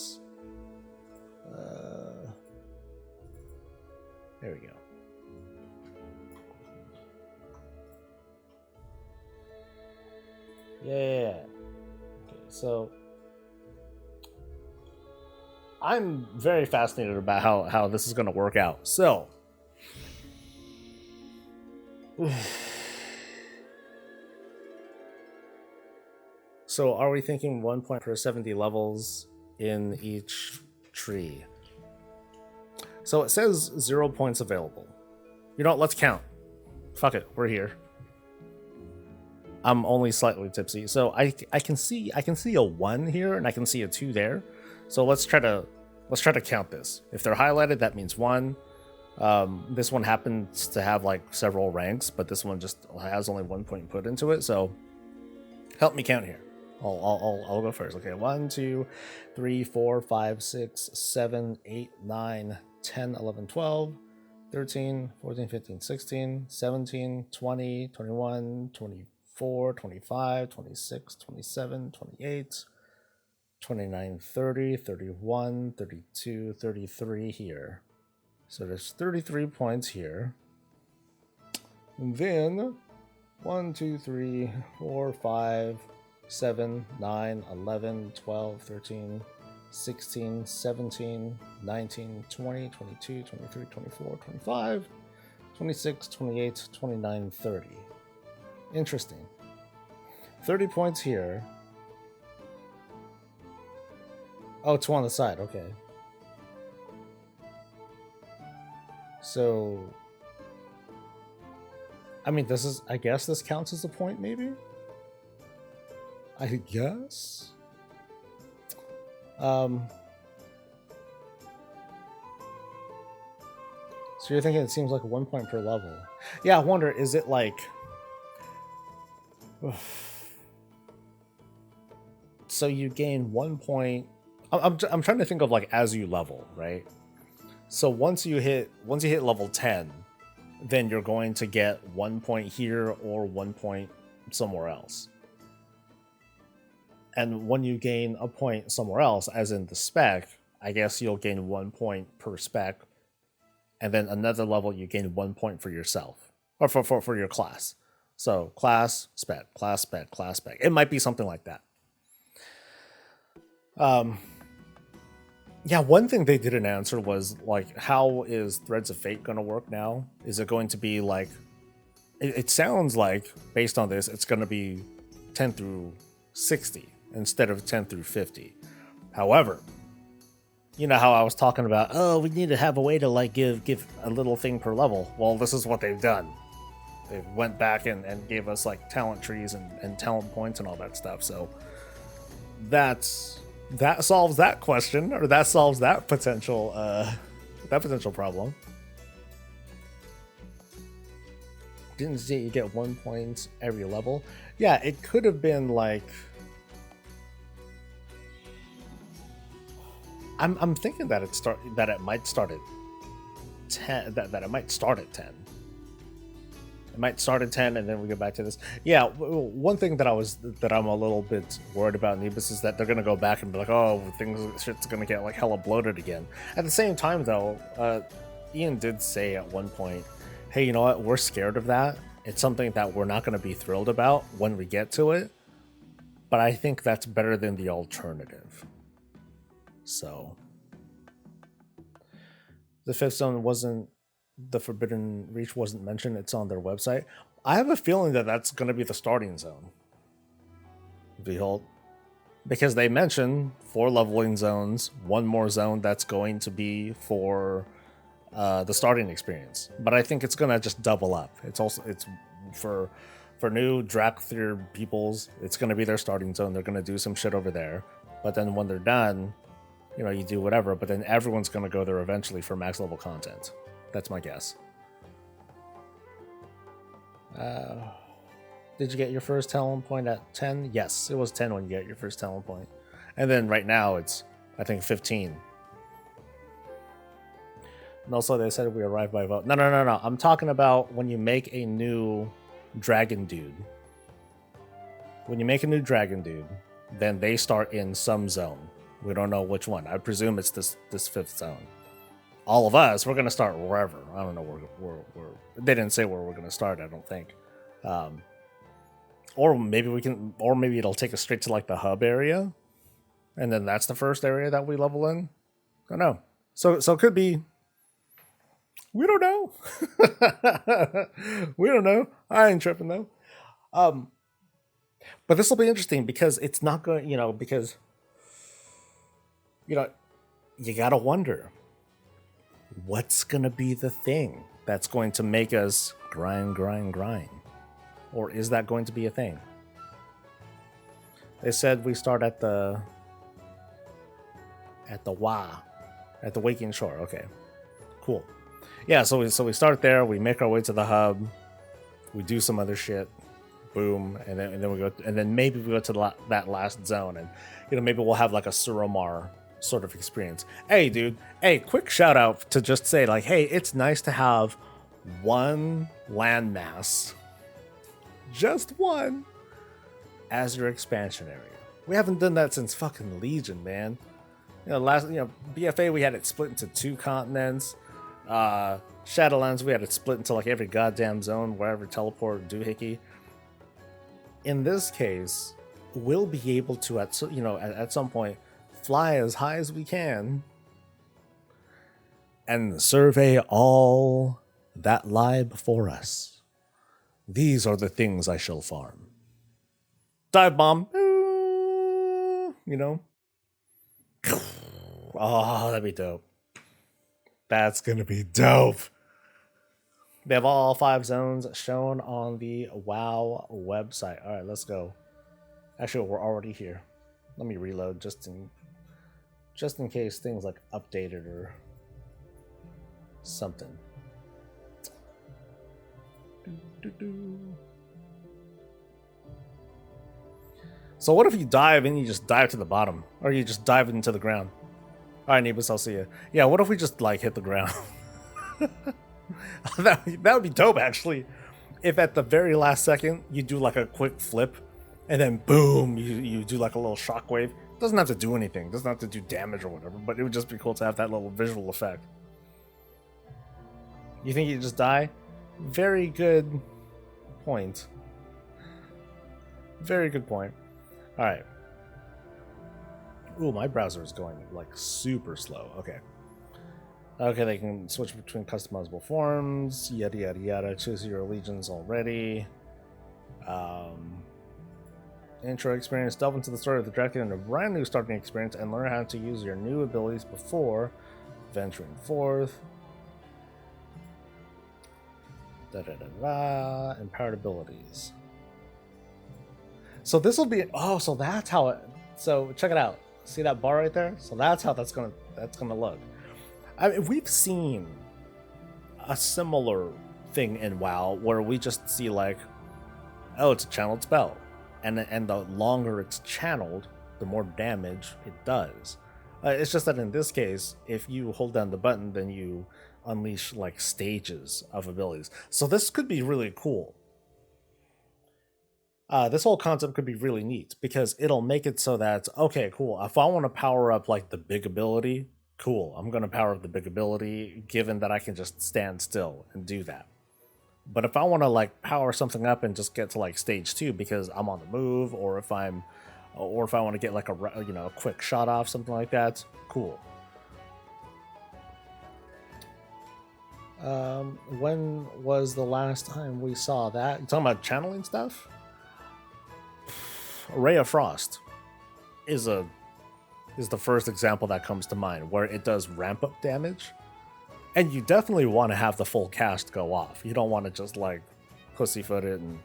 There we go. Yeah. Okay, so I'm very fascinated about how this is going to work out. So so are we thinking 1 point per 70 levels in each tree? So it says 0 points available. You know what? Let's count. Fuck it, we're here. I'm only slightly tipsy, so I can see a 1 here and I can see a 2 there. So let's try to count this. If they're highlighted, that means 1. This one happens to have like several ranks, but this one just has only 1 point put into it. So help me count here. I'll go first. Okay, 1, 2, 3, 4, 5, 6, 7, 8, 9, 10, 11, 12, 13, 14, 15, 16, 17, 20, 21, 24, 25, 26, 27, 28, 29, 30, 31, 32, 33 here. So there's 33 points here. And then 1, 2, 3, 4, 5, 7, 9, 11, 12, 13, 16, 17, 19, 20, 22, 23, 24, 25, 26, 28, 29, 30. Interesting. 30 points here. Oh, 2 on the side, okay. So, I mean, I guess this counts as a point, maybe? I guess? So you're thinking it seems like 1 point per level. Yeah, I wonder, is it like... So you gain 1 point I'm trying to think of like as you level, right? So once you hit level 10, then you're going to get 1 point here or 1 point somewhere else. And when you gain a point somewhere else, as in the spec, I guess you'll gain 1 point per spec, and then another level you gain 1 point for yourself or for your class. So class spec, class spec, class spec. It might be something like that. Yeah, one thing they didn't answer was like, how is Threads of Fate going to work now? Is it going to be like? It sounds like based on this, it's going to be 10 through 60 instead of 10 through 50. However, you know how I was talking about, oh, we need to have a way to like give a little thing per level. Well, this is what they've done. They went back and gave us like talent trees and talent points and all that stuff. So that solves that question, or that solves that potential problem. Didn't see you get 1 point every level. Yeah, it could have been like. I'm thinking that it might start at 10. That it might start at 10. It might start at 10, and then we go back to this. Yeah, one thing that I'm a little bit worried about in Nebus is that they're gonna go back and be like, oh, shit's gonna get like hella bloated again. At the same time, though, Ian did say at one point, hey, you know what? We're scared of that. It's something that we're not gonna be thrilled about when we get to it. But I think that's better than the alternative. So the 5th zone wasn't, the Forbidden Reach wasn't mentioned. It's on their website. I have a feeling that that's going to be the starting zone. Behold, because they mentioned 4 leveling zones, 1 more zone that's going to be for the starting experience. But I think it's going to just double up. It's for new Drakthir peoples. It's going to be their starting zone. They're going to do some shit over there. But then when they're done, you know, you do whatever, but then everyone's going to go there eventually for max level content. That's my guess. Did you get your first talent point at 10? Yes, it was 10 when you get your first talent point. And then right now it's, I think, 15. And also they said we arrived by vote. No. I'm talking about when you make a new dragon dude. When you make a new dragon dude, then they start in some zone. We don't know which one. I presume it's this 5th zone. All of us, we're gonna start wherever. I don't know where they didn't say where we're gonna start. I don't think. Or maybe it'll take us straight to like the hub area, and then that's the first area that we level in. I don't know. So it could be. We don't know. We don't know. I ain't tripping though. But this will be interesting because it's not going. Because. You gotta wonder, what's gonna be the thing that's going to make us grind? Or is that going to be a thing? They said we start at the Waking Shore. Okay, cool. Yeah, so we start there, we make our way to the hub, we do some other shit, boom, and then we go, and then maybe we go to that last zone, and maybe we'll have like a Suramar sort of experience. Hey, dude. Hey, quick shout out to just say like, hey, it's nice to have one landmass, just one, as your expansion area. We haven't done that since fucking Legion, man. BFA we had it split into 2 continents. Shadowlands we had it split into like every goddamn zone, wherever teleport doohickey. In this case, we'll be able to at some point fly as high as we can and survey all that lie before us. These are the things I shall farm. Dive bomb. Oh, that'd be dope. That's gonna be dope. They have all 5 zones shown on the WoW website. All right, let's go. Actually, we're already here. Let me reload just in case things like updated or something. So what if you dive and you just dive to the bottom, or you just dive into the ground? All right, Nebus, I'll see you. Yeah, what if we just like hit the ground? that would be dope, actually. If at the very last second you do like a quick flip, and then boom, you do like a little shockwave. Doesn't have to do anything. Doesn't have to do damage or whatever. But it would just be cool to have that little visual effect. You think you just die? Very good point. Very good point. All right. Ooh, my browser is going like super slow. Okay. Okay, they can switch between customizable forms, yada yada yada. Choose your legions already. Intro experience. Delve into the story of the dragon in a brand new starting experience and learn how to use your new abilities before venturing forth. Da da da da. Empowered abilities. So this will be. Oh, so that's how it. So check it out. See that bar right there? So that's how that's gonna look. I mean, we've seen a similar thing in WoW where we just see like, oh, it's a channeled spell, and the longer it's channeled, the more damage it does. It's just that in this case, if you hold down the button, then you unleash like stages of abilities. So this could be really cool. This whole concept could be really neat because it'll make it so that, okay, cool. If I want to power up like the big ability, cool. I'm going to power up the big ability given that I can just stand still and do that. But if I want to like power something up and just get to like stage 2 because I'm on the move, or if I want to get like a quick shot off, something like that, cool. When was the last time we saw that? You talking about channeling stuff? Ray of Frost is the first example that comes to mind where it does ramp up damage, and you definitely want to have the full cast go off. You don't want to just like pussyfoot it and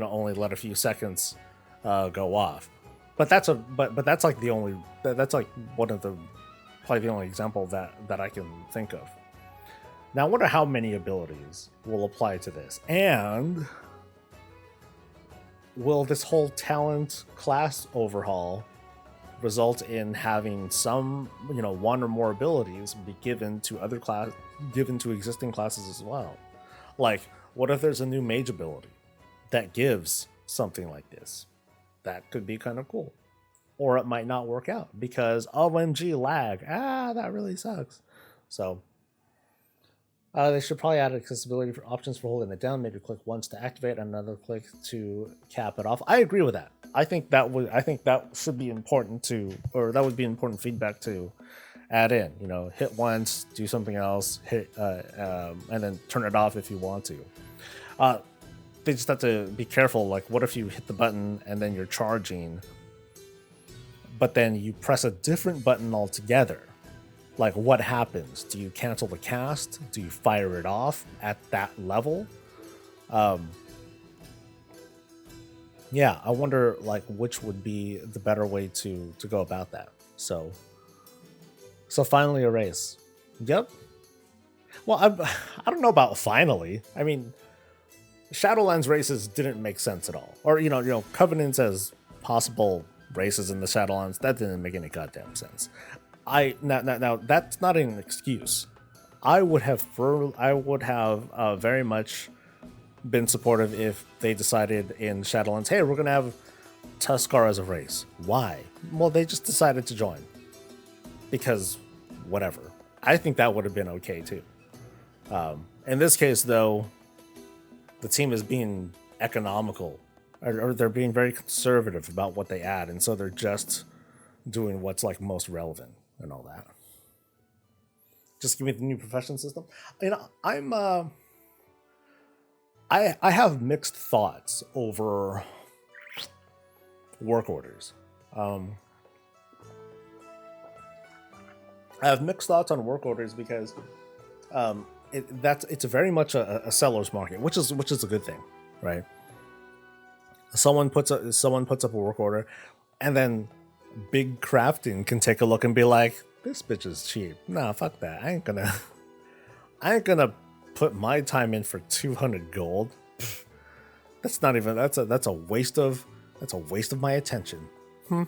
only let a few seconds go off. But that's like the only that's like one of the probably the only example that I can think of. Now I wonder how many abilities will apply to this, and will this whole talent class overhaul result in having some, one or more abilities be given to existing classes as well? Like, what if there's a new mage ability that gives something like this? That could be kind of cool. Or it might not work out because OMG lag. That really sucks. So they should probably add accessibility for options for holding it down. Maybe click once to activate, another click to cap it off. I agree with that. I think that should be important that would be important feedback to add in. Hit once, do something else, hit, and then turn it off if you want to. They just have to be careful. Like, what if you hit the button and then you're charging, but then you press a different button altogether? Like, what happens? Do you cancel the cast? Do you fire it off at that level? Yeah, I wonder like which would be the better way to go about that. So finally a race. Yep. Well, I don't know about finally. I mean, Shadowlands races didn't make sense at all. Or Covenants as possible races in the Shadowlands, that didn't make any goddamn sense. Now that's not an excuse. I would have very much been supportive if they decided in Shadowlands, hey, we're gonna have Tuskar as a race. Why? Well, they just decided to join because whatever. I think that would have been okay too. In this case, though, the team is being economical, or they're being very conservative about what they add, and so they're just doing what's like most relevant and all that. Just give me the new profession system. I have mixed thoughts over work orders. I have mixed thoughts on work orders because it's very much a seller's market, which is a good thing, right? Someone puts up a work order, and then Big Crafting can take a look and be like, this bitch is cheap. Nah, fuck that. I ain't gonna put my time in for 200 gold. That's a waste of That's a waste of my attention. But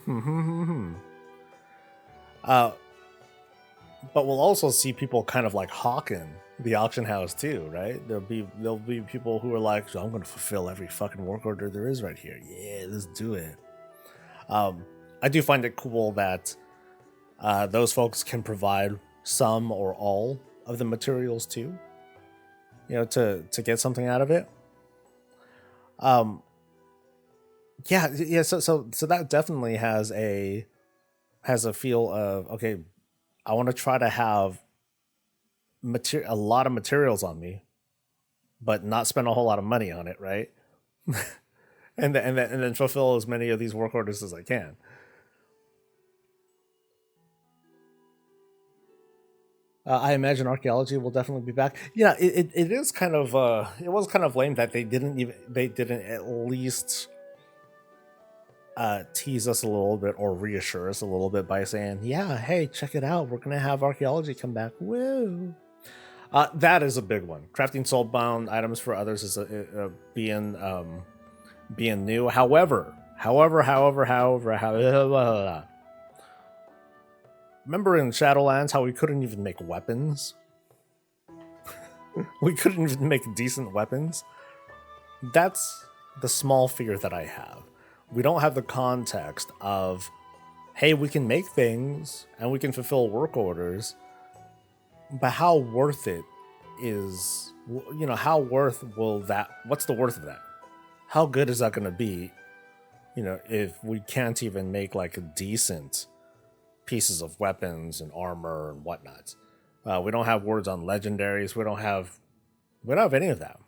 we'll also see people kind of like hawking the auction house too, right? There'll be people who are like, so I'm going to fulfill every fucking work order there is right here. Yeah, let's do it. I do find it cool that those folks can provide some or all of the materials too, you know, to get something out of it. Yeah. So that definitely has a feel of, okay, I want to try to have a lot of materials on me, but not spend a whole lot of money on it, right? and then fulfill as many of these work orders as I can. I imagine archaeology will definitely be back. Yeah, it is kind of it was kind of lame that they didn't at least tease us a little bit or reassure us a little bit by saying, yeah, hey, check it out, we're gonna have archaeology come back. Woo! That is a big one. Crafting soulbound items for others is being new. However, remember in Shadowlands how we couldn't even make weapons? We couldn't even make decent weapons. That's the small fear that I have. We don't have the context of, hey, we can make things and we can fulfill work orders, but how worth it is, you know, what's the worth of that? How good is that going to be, you know, if we can't even make like decent pieces of weapons and armor and whatnot? We don't have words on legendaries. We don't have any of that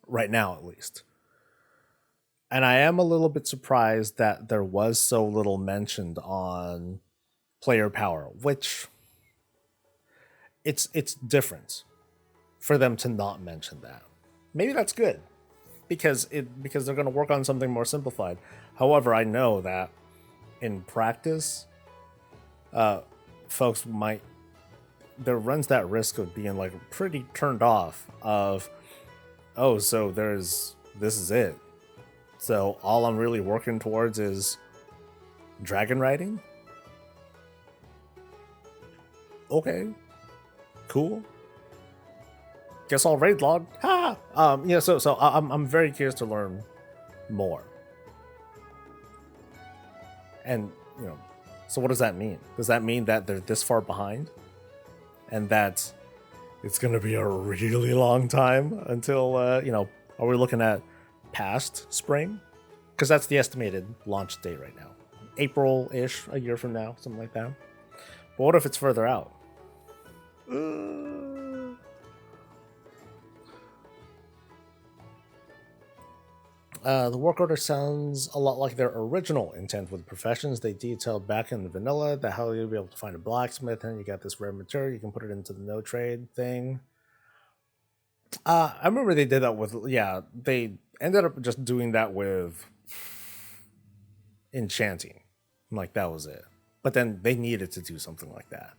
right now, at least. And I am a little bit surprised that there was so little mentioned on player power, which it's different for them to not mention that. Maybe that's good because they're going to work on something more simplified. However, I know that in practice, folks there runs that risk of being like pretty turned off of, oh, so this is it. So all I'm really working towards is dragon riding? Okay. Cool. Guess I'll raid log. Ha! Yeah, so I'm very curious to learn more. And, you know, so what does that mean? Does that mean that they're this far behind? And that it's going to be a really long time until, you know, are we looking at past spring? Because that's the estimated launch date right now. April-ish, a year from now, something like that. But what if it's further out? The work order sounds a lot like their original intent with professions they detailed back in the vanilla, that how you'll be able to find a blacksmith and you got this rare material, you can put it into the no trade thing. I remember they did that with, they ended up just doing that with enchanting. Like, that was it. But then they needed to do something like that.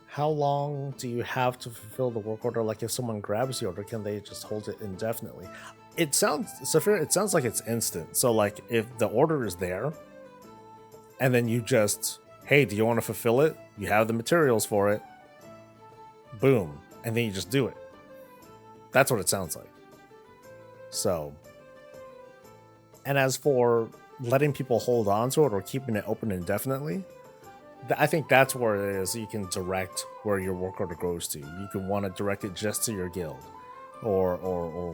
How long do you have to fulfill the work order? Like, if someone grabs the order, can they just hold it indefinitely? It sounds like it's instant. So, like, if the order is there, and then you just, hey, do you want to fulfill it? You have the materials for it. Boom. And then you just do it. That's what it sounds like. So, and as for letting people hold on to it or keeping it open indefinitely, I think that's where it is. You can direct where your work order goes to. You can want to direct it just to your guild or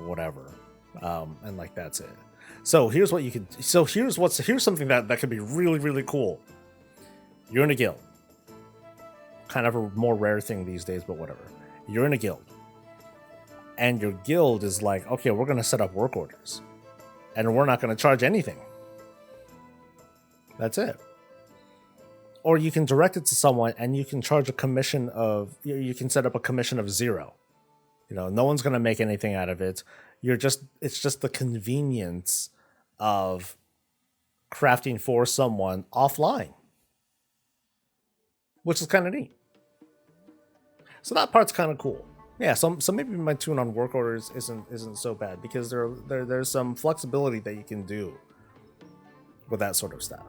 whatever. And like, that's it. So here's what you can, here's something that could be really, really cool. You're in a guild. Kind of a more rare thing these days, but whatever. You're in a guild. And your guild is like, okay, we're going to set up work orders. And we're not going to charge anything. That's it. Or you can direct it to someone and you can charge a commission of, you can set up a commission of 0. You know, no one's going to make anything out of it. It's just the convenience of crafting for someone offline, which is kind of neat. So that part's kind of cool. Yeah, so maybe my tune on work orders isn't so bad because there's some flexibility that you can do with that sort of stuff.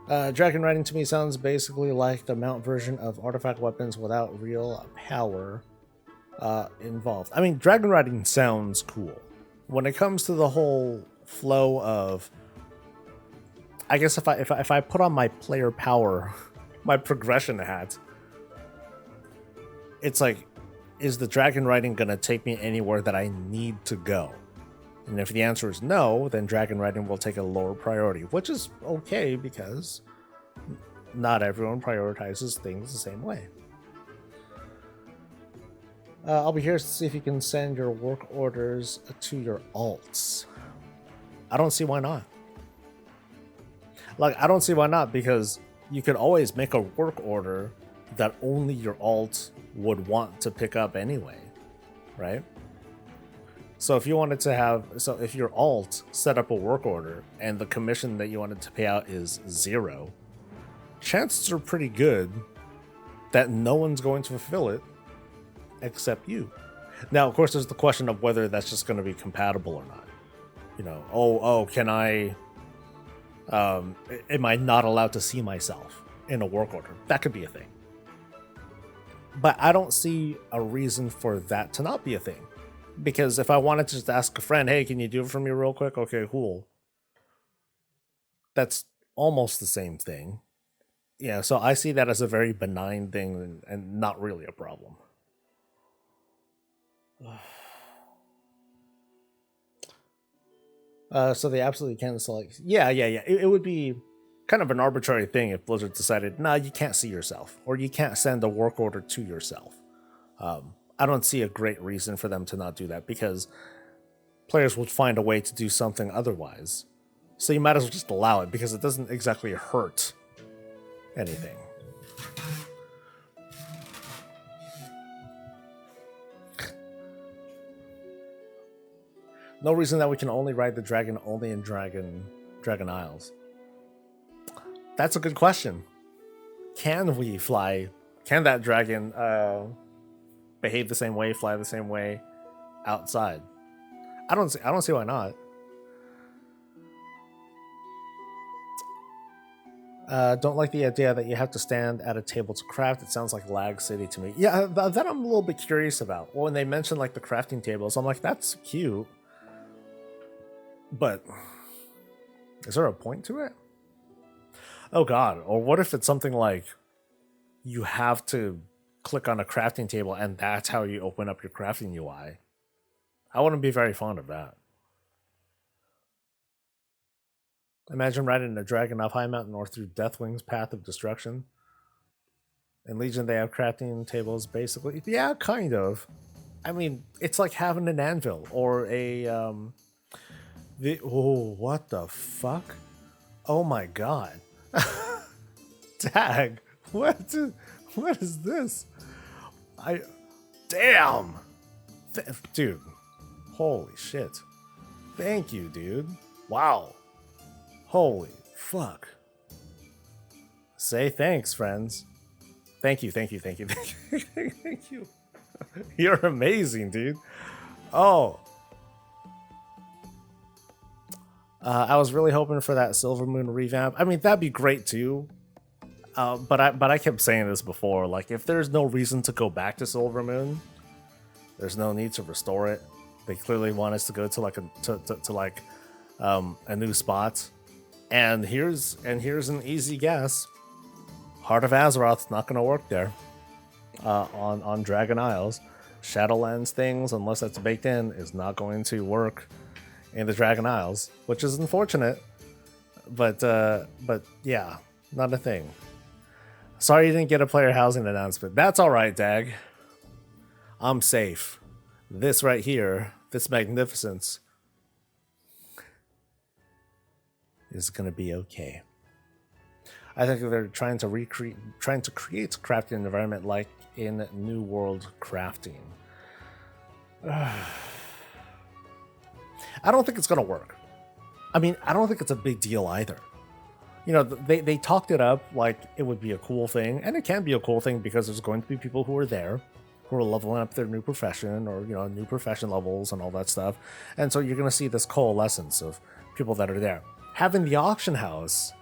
Dragon riding to me sounds basically like the mount version of artifact weapons without real power involved. I mean, dragon riding sounds cool. When it comes to the whole flow of, I guess if I put on my player power, my progression hat, it's like, is the dragon riding gonna take me anywhere that I need to go? And if the answer is no, then dragon riding will take a lower priority, which is okay because not everyone prioritizes things the same way. I'll be here to see if you can send your work orders to your alts. I don't see why not. Like, I don't see why not, because you could always make a work order that only your alt would want to pick up anyway, right? So if you wanted to have, so if your alt set up a work order and the commission that you wanted to pay out is 0, chances are pretty good that no one's going to fulfill it except you. Now, of course, there's the question of whether that's just going to be compatible or not. You know, oh, can I, am I not allowed to see myself in a work order? That could be a thing. But I don't see a reason for that to not be a thing. Because if I wanted to just ask a friend, hey, can you do it for me real quick? Okay, cool. That's almost the same thing. Yeah, so I see that as a very benign thing and not really a problem. So they absolutely can select. Yeah. It would be kind of an arbitrary thing if Blizzard decided, nah, you can't see yourself, or you can't send a work order to yourself. I don't see a great reason for them to not do that, because players would find a way to do something otherwise. So you might as well just allow it, because it doesn't exactly hurt anything. No reason that we can only ride the dragon only in Dragon Isles. That's a good question. Can we fly? Can that dragon behave the same way, fly the same way outside? I don't see why not. Don't like the idea that you have to stand at a table to craft. It sounds like Lag City to me. Yeah, that I'm a little bit curious about. When they mentioned like the crafting tables, I'm like, that's cute. But is there a point to it? Oh god, or what if it's something like you have to click on a crafting table and that's how you open up your crafting UI? I wouldn't be very fond of that. Imagine riding a dragon off High Mountain or through Deathwing's Path of Destruction. In Legion, they have crafting tables, basically. Yeah, kind of. I mean, it's like having an anvil or a... oh, what the fuck? Oh my god. Tag. What is this? Damn! Dude. Holy shit. Thank you, dude. Wow. Holy fuck. Say thanks, friends. Thank you. Thank you. You're amazing, dude. Oh. I was really hoping for that Silver Moon revamp. I mean, that'd be great too. But I kept saying this before. Like, if there's no reason to go back to Silver Moon, there's no need to restore it. They clearly want us to go to like a new spot. And here's an easy guess. Heart of Azeroth's not going to work there. On Dragon Isles, Shadowlands things, unless that's baked in, is not going to work in the Dragon Isles, which is unfortunate. But yeah, not a thing. Sorry you didn't get a player housing announcement. That's all right, Dag. I'm safe. This right here, this magnificence, is gonna be okay. I think they're trying to create a crafting environment like in New World Crafting. I don't think it's gonna work. I mean, I don't think it's a big deal either. you know, they talked it up like it would be a cool thing, and it can be a cool thing because there's going to be people who are there who are leveling up their new profession, or, you know, new profession levels and all that stuff. And so you're going to see this coalescence of people that are there. Having the auction house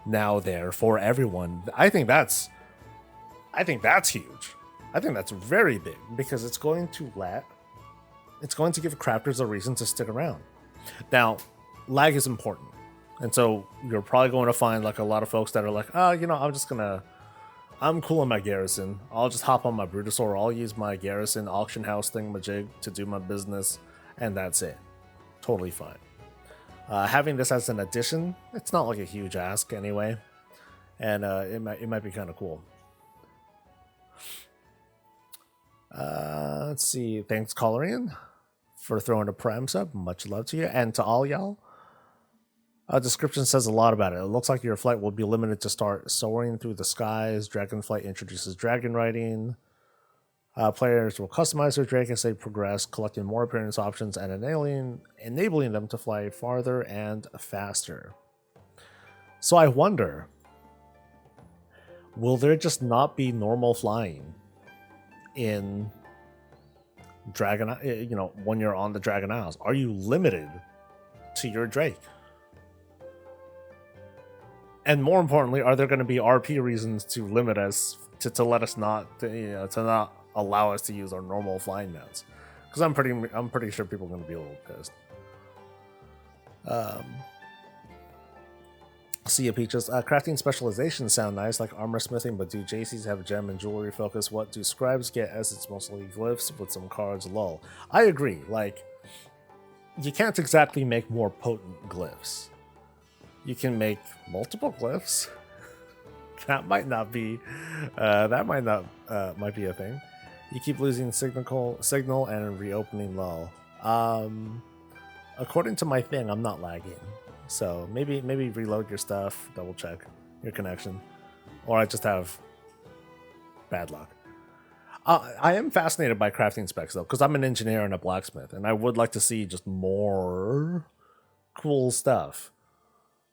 now there for everyone, I think that's huge. I think that's very big, because it's going to give crafters a reason to stick around. Now, lag is important. And so you're probably going to find like a lot of folks that are like, oh, you know, I'm cool in my garrison. I'll just hop on my Brutosaur. I'll use my garrison auction house thingamajig to do my business, and that's it. Totally fine. Having this as an addition, it's not like a huge ask anyway, and it might be kind of cool. Let's see. Thanks, Colorian, for throwing a Prime sub. Much love to you, and to all y'all. Description says a lot about it. It looks like your flight will be limited to start soaring through the skies. Dragonflight introduces dragon riding. Players will customize their drake as they progress, collecting more appearance options and enabling them to fly farther and faster. So I wonder, will there just not be normal flying in Dragon? You know, when you're on the Dragon Isles, are you limited to your drake? And more importantly, are there going to be RP reasons to limit us to let us not to not allow us to use our normal flying mounts? Because I'm pretty sure people are going to be a little pissed. Sea of Peaches, crafting specializations sound nice, like armor smithing, but do JCs have gem and jewelry focus? What do scribes get, as it's mostly glyphs with some cards? Lol. I agree. Like, you can't exactly make more potent glyphs. You can make multiple glyphs. That might not be. Might be a thing. You keep losing signal and reopening lol. According to my thing, I'm not lagging. So maybe reload your stuff, double check your connection, or I just have bad luck. I am fascinated by crafting specs though, because I'm an engineer and a blacksmith, and I would like to see just more cool stuff.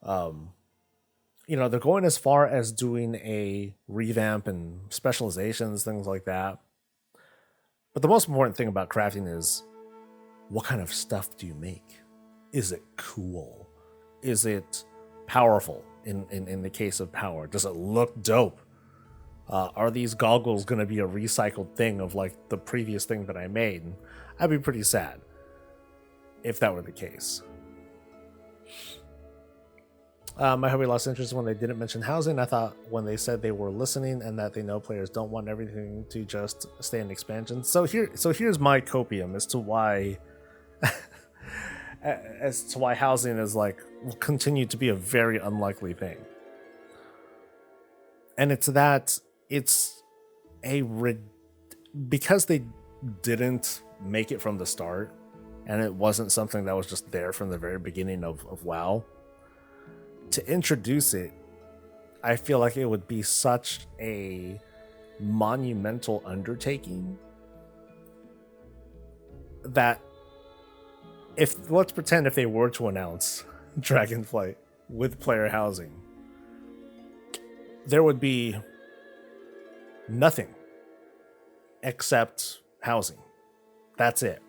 You know, they're going as far as doing a revamp and specializations, things like that. But the most important thing about crafting is, what kind of stuff do you make? Is it cool? Is it powerful in the case of power? Does it look dope? Are these goggles going to be a recycled thing of like the previous thing that I made? And I'd be pretty sad if that were the case. I hope we lost interest when they didn't mention housing. I thought when they said they were listening and that they know players don't want everything to just stay in expansion. So here's my copium as to why housing is like will continue to be a very unlikely thing. And it's because they didn't make it from the start, and it wasn't something that was just there from the very beginning of WoW. To introduce it, I feel like it would be such a monumental undertaking that let's pretend if they were to announce Dragonflight with player housing, there would be nothing except housing. That's it.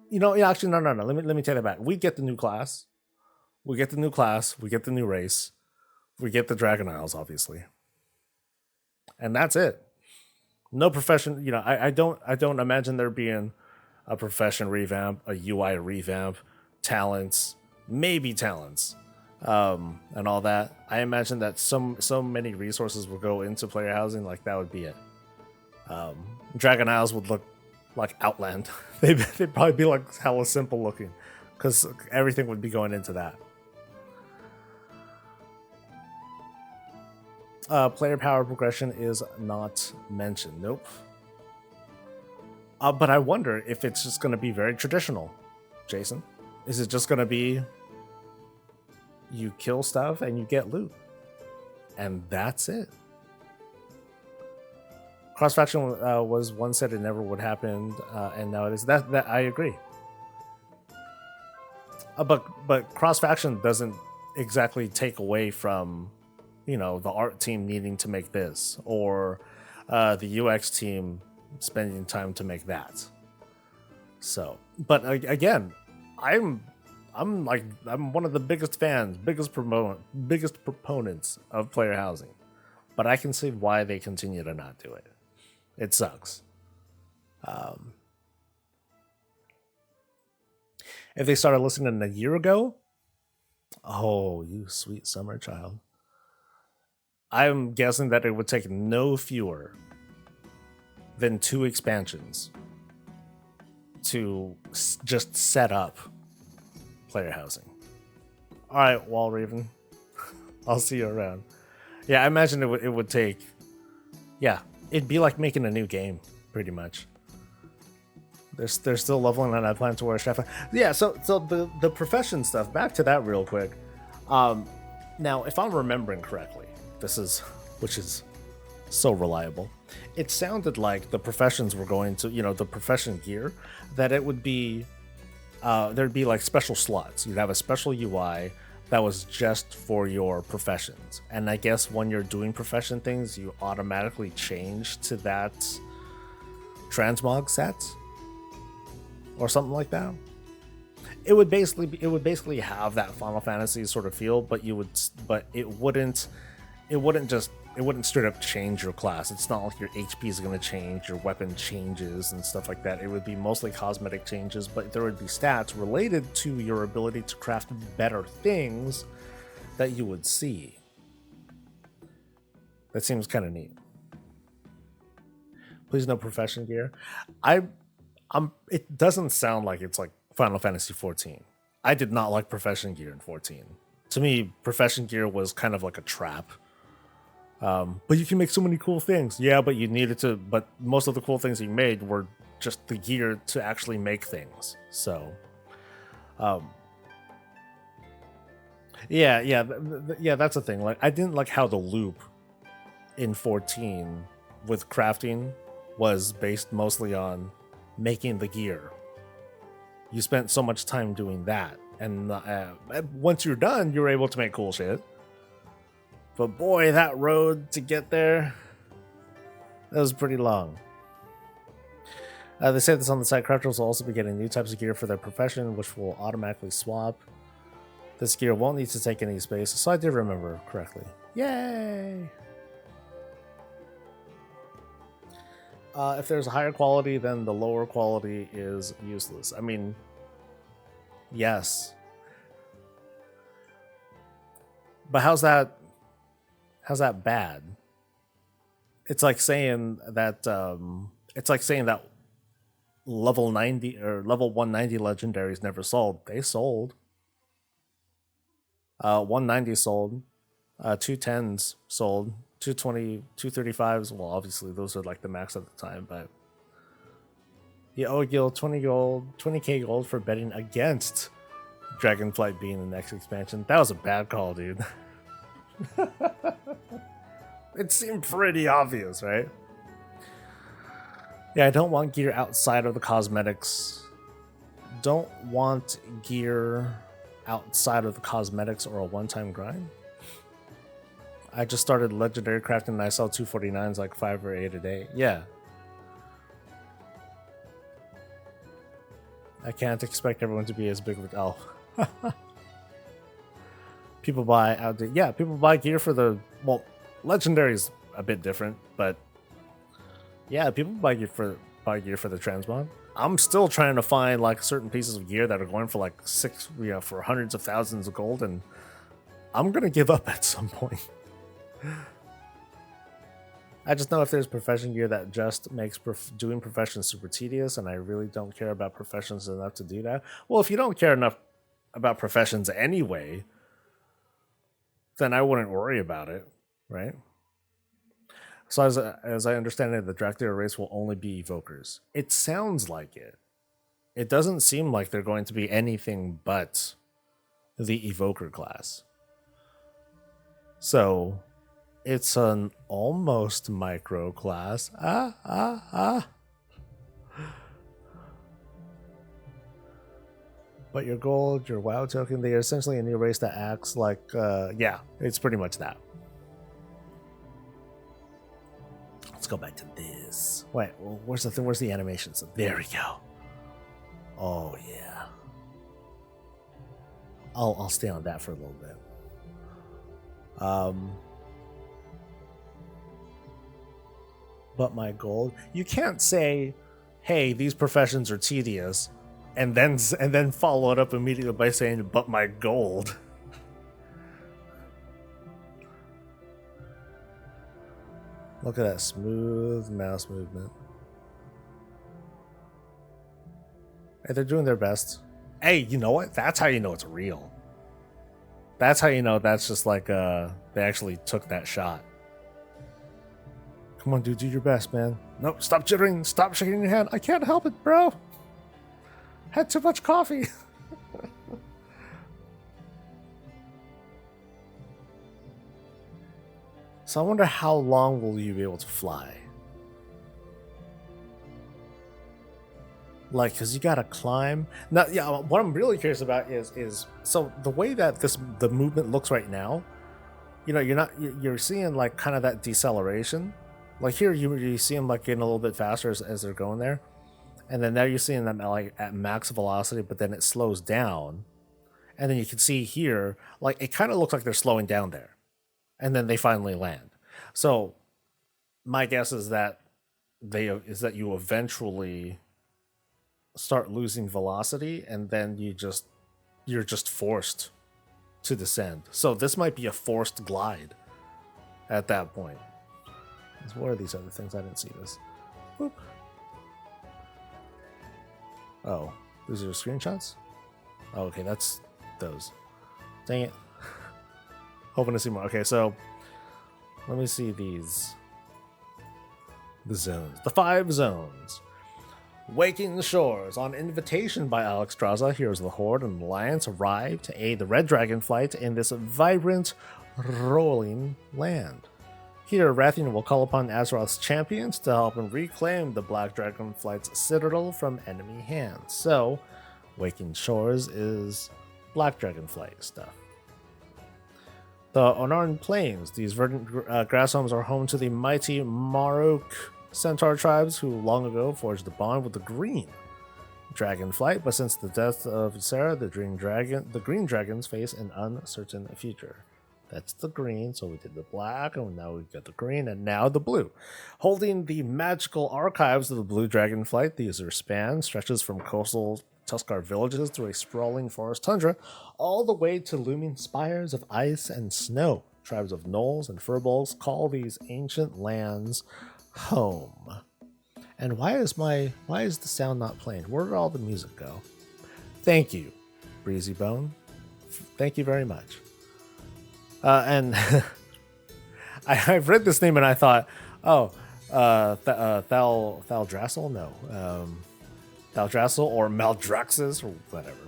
You know, actually, no. Let me take that back. We get the new class. We get the new race. We get the Dragon Isles, obviously. And that's it. No profession, you know, I don't imagine there being a profession revamp, a UI revamp, talents, maybe talents, and all that. I imagine that so many resources will go into player housing, like that would be it. Dragon Isles would look like Outland. They'd probably be like hella simple looking, because everything would be going into that. Player power progression is not mentioned. Nope. But I wonder if it's just going to be very traditional. Jason, is it just going to be you kill stuff and you get loot, and that's it? Cross faction was one said it never would happen, and now it is. That I agree. But cross faction doesn't exactly take away from, you know, the art team needing to make this, or the UX team spending time to make that. So, but again, I'm one of the biggest fans, biggest proponents of player housing, but I can see why they continue to not do it. It sucks. If they started listening a year ago, oh, you sweet summer child, I'm guessing that it would take no fewer than 2 expansions to just set up player housing. All right, Wall Raven, I'll see you around. Yeah, I imagine it would take. Yeah, it'd be like making a new game, pretty much. They're still leveling on that plan to wear chef. Yeah, so the profession stuff. Back to that real quick. Now, if I'm remembering correctly, which is so reliable. It sounded like the professions were going to, the profession gear, that it would be, there'd be like special slots. You'd have a special UI that was just for your professions. And I guess when you're doing profession things, you automatically change to that transmog set or something like that. It would basically have that Final Fantasy sort of feel, but it wouldn't straight up change your class. It's not like your HP is going to change, your weapon changes and stuff like that. It would be mostly cosmetic changes, but there would be stats related to your ability to craft better things that you would see. That seems kind of neat. Please no profession gear. It doesn't sound like it's like Final Fantasy 14. I did not like profession gear in 14. To me, profession gear was kind of like a trap. But you can make so many cool things. Yeah, but you needed to. But most of the cool things you made were just the gear to actually make things. So, yeah, that's the thing. Like, I didn't like how the loop in 14 with crafting was based mostly on making the gear. You spent so much time doing that, and once you're done, you're able to make cool shit. But boy, that road to get there, that was pretty long. They say this on the site. Crafters will also be getting new types of gear for their profession, which will automatically swap. This gear won't need to take any space, so I did remember correctly. Yay! If there's a higher quality, then the lower quality is useless. I mean, yes. But how's that bad? It's like saying that level 90 or level 190 legendaries never sold. They sold. 190 sold. 210s sold. 220, 235s. Well, obviously those are like the max at the time, but you owe Guild 20 gold, 20k gold for betting against Dragonflight being the next expansion. That was a bad call, dude. It seemed pretty obvious, right? Yeah, I don't want gear outside of the cosmetics. Don't want gear outside of the cosmetics or a one-time grind. I just started legendary crafting and I saw 249s like 5 or 8 a day. Yeah. I can't expect everyone to be as big of a... Oh. People buy outdated... Yeah, people buy gear for the... Well, legendary is a bit different, but... Yeah, people buy gear for the transmog. I'm still trying to find like certain pieces of gear that are going for like for hundreds of thousands of gold, and I'm gonna give up at some point. I just know if there's profession gear that just makes doing professions super tedious, and I really don't care about professions enough to do that. Well, if you don't care enough about professions anyway, then I wouldn't worry about it, right? So as I understand it, the Dracula race will only be evokers. It sounds like it. It doesn't seem like they're going to be anything but the evoker class. So it's an almost micro class. But your gold, your WoW token, they are essentially a new race that acts like, yeah, it's pretty much that. Let's go back to this. Wait, well, where's the thing? Where's the animations? There we go. Oh yeah. I'll stay on that for a little bit. But my gold, you can't say, hey, these professions are tedious, and then follow it up immediately by saying, but my gold. Look at that smooth mouse movement. Hey, they're doing their best. Hey, you know what? That's how you know it's real. That's how you know that's just like they actually took that shot. Come on, dude, do your best, man. Nope, stop jittering, stop shaking your hand. I can't help it, bro. Had too much coffee. So I wonder how long will you be able to fly? Like, cause you gotta climb. Now, yeah, what I'm really curious about is so the way that the movement looks right now, you know, you're seeing like kind of that deceleration. Like here, you see them like getting a little bit faster as they're going there, and then now you're seeing them like at max velocity, but then it slows down, and then you can see here like it kind of looks like they're slowing down there, and then they finally land. So my guess is that you eventually start losing velocity, and then you're just forced to descend. So this might be a forced glide at that point. What are these other things? I didn't see this. Boop. Oh, these are screenshots? Oh, okay, that's those. Dang it. Hoping to see more. Okay, so let me see these. The zones. The 5 zones. Waking the Shores. On invitation by Alex Straza, heroes of the Horde and Alliance arrive to aid the Red Dragonflight in this vibrant, rolling land. Here, Rathian will call upon Azeroth's champions to help him reclaim the Black Dragonflight's citadel from enemy hands. So, Waking Shores is Black Dragonflight stuff. The Onarn Plains. These verdant grass homes are home to the mighty Marok Centaur tribes who long ago forged a bond with the Green Dragonflight, but since the death of Sarah, the Green Dragons face an uncertain future. That's the green, so we did the black, and now we've got the green, and now the blue. Holding the magical archives of the Blue Dragonflight, the Azure Span stretches from coastal Tuskarr villages through a sprawling forest tundra, all the way to looming spires of ice and snow. Tribes of gnolls and furbolgs call these ancient lands home. And why is the sound not playing? Where did all the music go? Thank you, Breezy Bone. Thank you very much. And I've read this name and I thought, oh, Thaldrassil? No. Thaldrassil or Maldraxxus or whatever.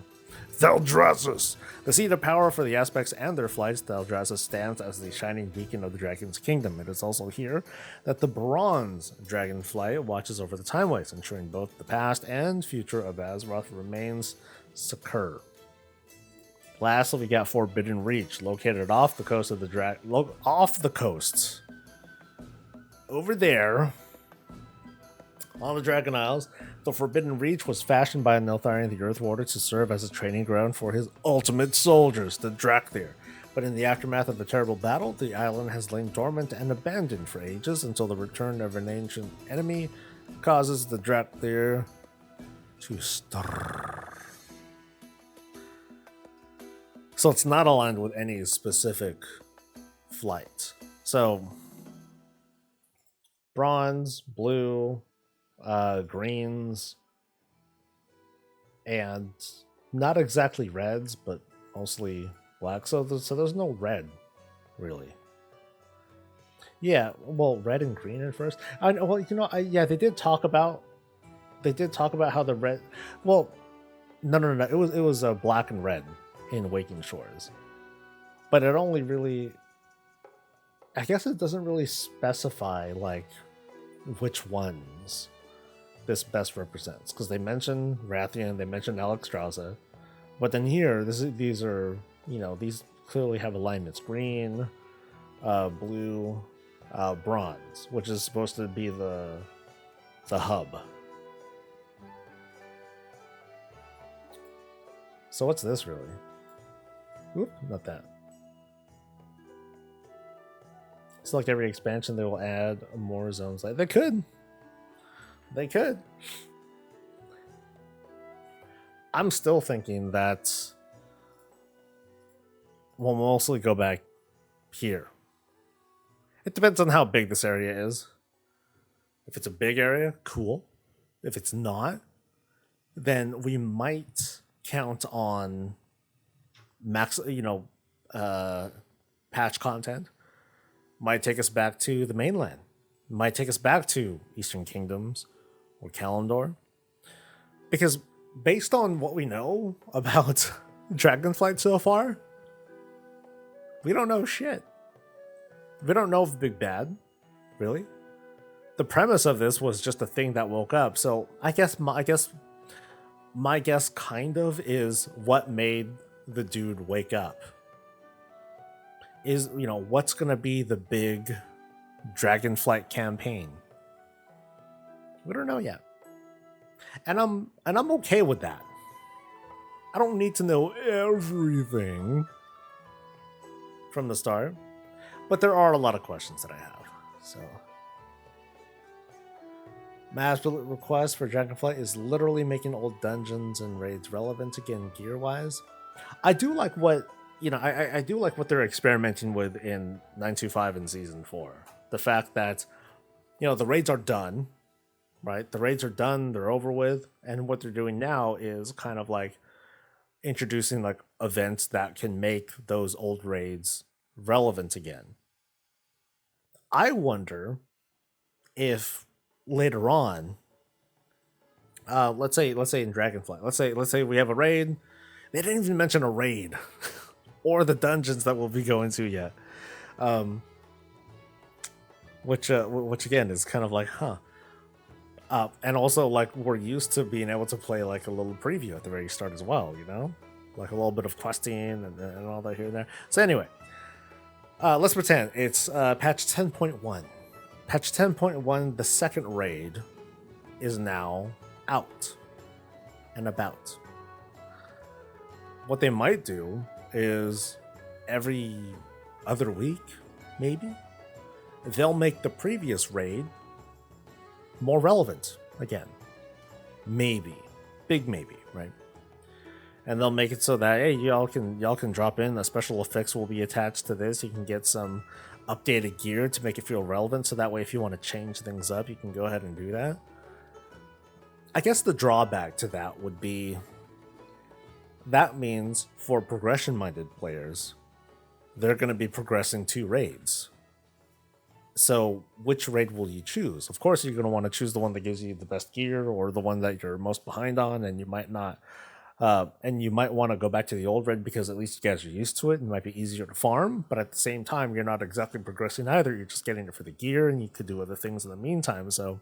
Thaldrassus! The seat of power for the aspects and their flights, Thaldrassus stands as the shining beacon of the Dragon's Kingdom. It is also here that the Bronze Dragonflight watches over the timeways, ensuring both the past and future of Azeroth remains secure. Lastly, we got Forbidden Reach, located off the coast of the off the coast. Over there, on the Dragon Isles, the Forbidden Reach was fashioned by Neltharion the Earth Warder to serve as a training ground for his ultimate soldiers, the Drakthir. But in the aftermath of the terrible battle, the island has lain dormant and abandoned for ages until the return of an ancient enemy causes the Drakthir to stir. So it's not aligned with any specific flight. So bronze, blue, greens, and not exactly reds, but mostly black. So there's no red, really. Yeah, well, red and green at first. Yeah, they did talk about how the red. Well, no. It was black and red in Waking Shores, but it only really, I guess it doesn't really specify like which ones this best represents, because they mention Rathian, they mention Alex Straza, But then here, these are, these clearly have alignments: green, blue, bronze, which is supposed to be the hub. So what's this really? Oop, not that. It's like every expansion they will add more zones. Like they could. I'm still thinking that we'll mostly go back here. It depends on how big this area is. If it's a big area, cool. If it's not, then we might count on patch content. Might take us back to the mainland. Might take us back to Eastern Kingdoms or Kalimdor. Because based on what we know about Dragonflight so far, we don't know shit. We don't know of the big bad, really. The premise of this was just a thing that woke up. So I guess my guess kind of is what made the dude wake up. Is, what's going to be the big Dragonflight campaign? We don't know yet. And I'm okay with that. I don't need to know everything from the start, but there are a lot of questions that I have. So Mass request for Dragonflight is literally making old dungeons and raids relevant again gear-wise. I do like what I do like what they're experimenting with in 925 and Season 4. The fact that, the raids are done, right? The raids are done, they're over with, and what they're doing now is kind of like introducing like events that can make those old raids relevant again. I wonder if later on, let's say in Dragonflight, let's say we have a raid. They didn't even mention a raid or the dungeons that we'll be going to yet. Which again is kind of like, huh. And also, like, we're used to being able to play like a little preview at the very start as well, like a little bit of questing and all that here and there. So anyway, let's pretend it's patch 10.1. Patch 10.1, the second raid, is now out and about. What they might do is every other week, maybe, they'll make the previous raid more relevant again. Maybe. Big maybe, right? And they'll make it so that, hey, y'all can drop in, the special effects will be attached to this. You can get some updated gear to make it feel relevant, so that way if you want to change things up, you can go ahead and do that. I guess the drawback to that would be that means for progression-minded players, they're going to be progressing 2 raids. So which raid will you choose? Of course, you're going to want to choose the one that gives you the best gear or the one that you're most behind on, and you might not. And you might want to go back to the old raid because at least you guys are used to it and it might be easier to farm, but at the same time, you're not exactly progressing either. You're just getting it for the gear and you could do other things in the meantime. So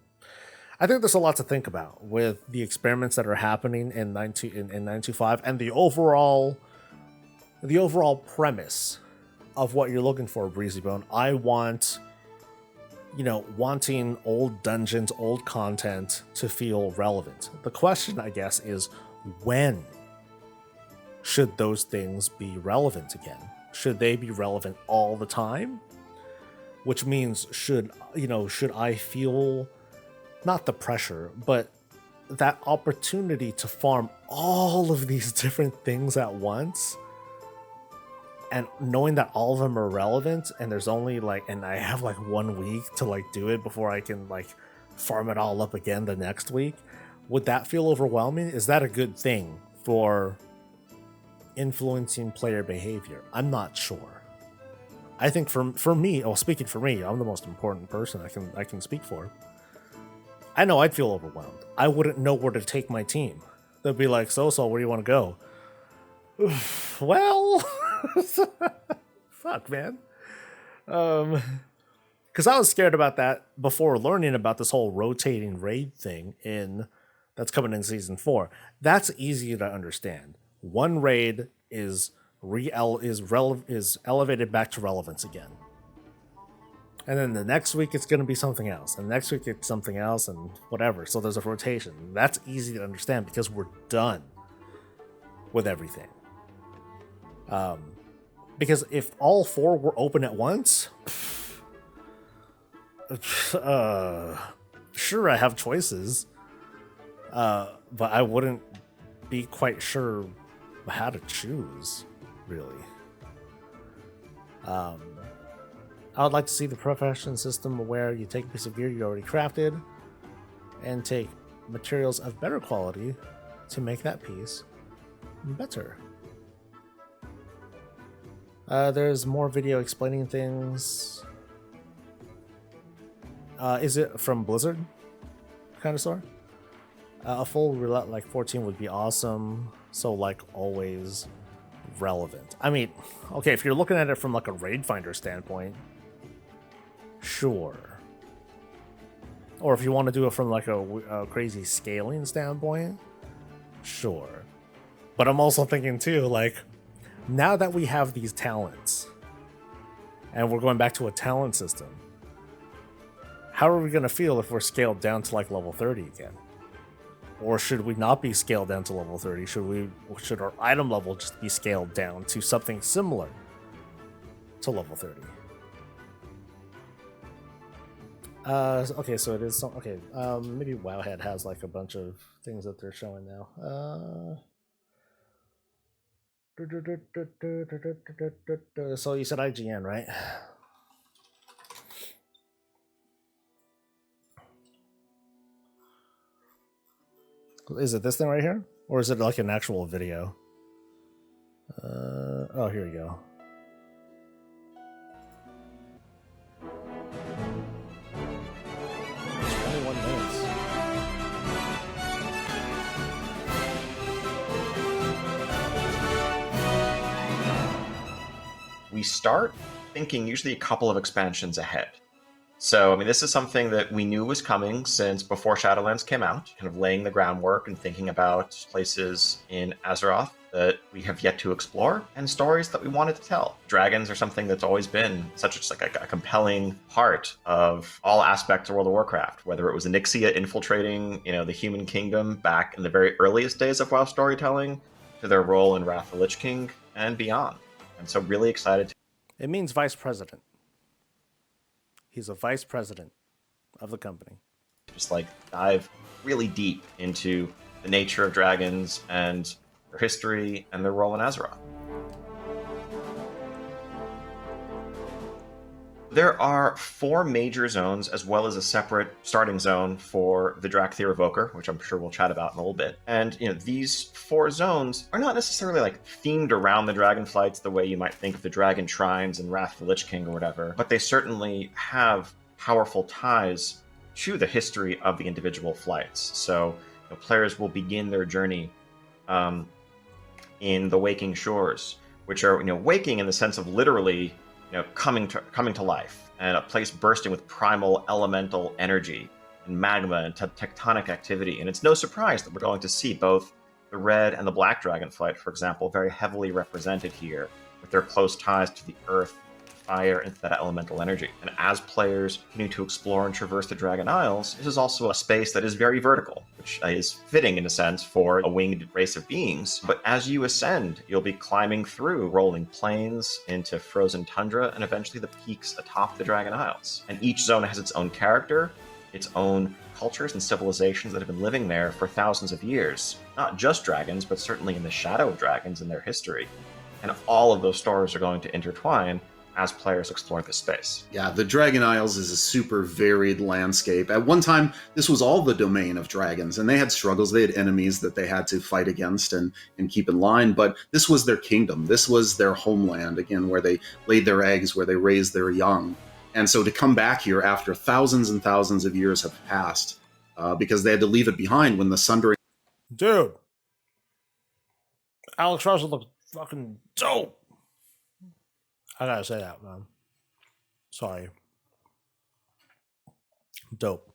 I think there's a lot to think about with the experiments that are happening in 925 and the overall premise of what you're looking for, Breezybone. I want, wanting old dungeons, old content to feel relevant. The question, I guess, is when should those things be relevant again? Should they be relevant all the time? Which means should I feel not the pressure, but that opportunity to farm all of these different things at once, and knowing that all of them are relevant, and there's only and I have 1 week to do it before I can farm it all up again the next week. Would that feel overwhelming? Is that a good thing for influencing player behavior? I'm not sure. I think for me, speaking for me, I'm the most important person I can speak for. I know I'd feel overwhelmed. I wouldn't know where to take my team. They'd be like, so, where do you want to go? Well, fuck, man. Because I was scared about that before learning about this whole rotating raid thing that's coming in Season 4. That's easy to understand. one raid is elevated back to relevance again. And then the next week it's going to be something else, and next week it's something else, and whatever. So there's a rotation. That's easy to understand because we're done with everything. Because if all 4 were open at once, sure, I have choices, but I wouldn't be quite sure how to choose, really. I would like to see the profession system where you take a piece of gear you already crafted and take materials of better quality to make that piece better. There's more video explaining things. Is it from Blizzard? Kind of sort? A full roulette like 14 would be awesome. So like always relevant. I mean, okay, if you're looking at it from like a raid finder standpoint, sure. Or if you want to do it from like a crazy scaling standpoint, sure. But I'm also thinking too, like, now that we have these talents and we're going back to a talent system, how are we going to feel if we're scaled down to like level 30 again? Or should we not be scaled down to level 30? Should our item level just be scaled down to something similar to level 30? Okay, so it is okay. Maybe Wowhead has like a bunch of things that they're showing now. So you said IGN, right? Is it this thing right here? Or is it like an actual video? Oh, here we go. We start thinking usually a couple of expansions ahead. So, I mean, this is something that we knew was coming since before Shadowlands came out, kind of laying the groundwork and thinking about places in Azeroth that we have yet to explore and stories that we wanted to tell. Dragons are something that's always been such like a compelling part of all aspects of World of Warcraft, whether it was Onyxia infiltrating, the human kingdom back in the very earliest days of WoW storytelling, to their role in Wrath of the Lich King and beyond. And so really excited to... It means vice president. He's a vice president of the company. Just like dive really deep into the nature of dragons and their history and their role in Azeroth. There are 4 major zones as well as a separate starting zone for the Drakthir Evoker, which I'm sure we'll chat about in a little bit. And these 4 zones are not necessarily like themed around the Dragonflights the way you might think of the Dragon Shrines and Wrath of the Lich King or whatever, but they certainly have powerful ties to the history of the individual flights. So players will begin their journey in the Waking Shores, which are waking in the sense of literally coming to life, and a place bursting with primal elemental energy and magma and tectonic activity. And it's no surprise that we're going to see both the red and the black Dragonflight, for example, very heavily represented here, with their close ties to the earth, fire, and that elemental energy. And as players continue to explore and traverse the Dragon Isles, this is also a space that is very vertical, which is fitting in a sense for a winged race of beings. But as you ascend, you'll be climbing through rolling plains into frozen tundra and eventually the peaks atop the Dragon Isles. And each zone has its own character, its own cultures and civilizations that have been living there for thousands of years. Not just dragons, but certainly in the shadow of dragons in their history. And all of those stories are going to intertwine as players explore this space. Yeah, the Dragon Isles is a super varied landscape. At one time, this was all the domain of dragons, and they had struggles. They had enemies that they had to fight against and keep in line, but this was their kingdom. This was their homeland, again, where they laid their eggs, where they raised their young. And so to come back here after thousands and thousands of years have passed, because they had to leave it behind when the Sundering... Dude! Alex Russell looks fucking dope! I gotta say that, man. Sorry. Dope.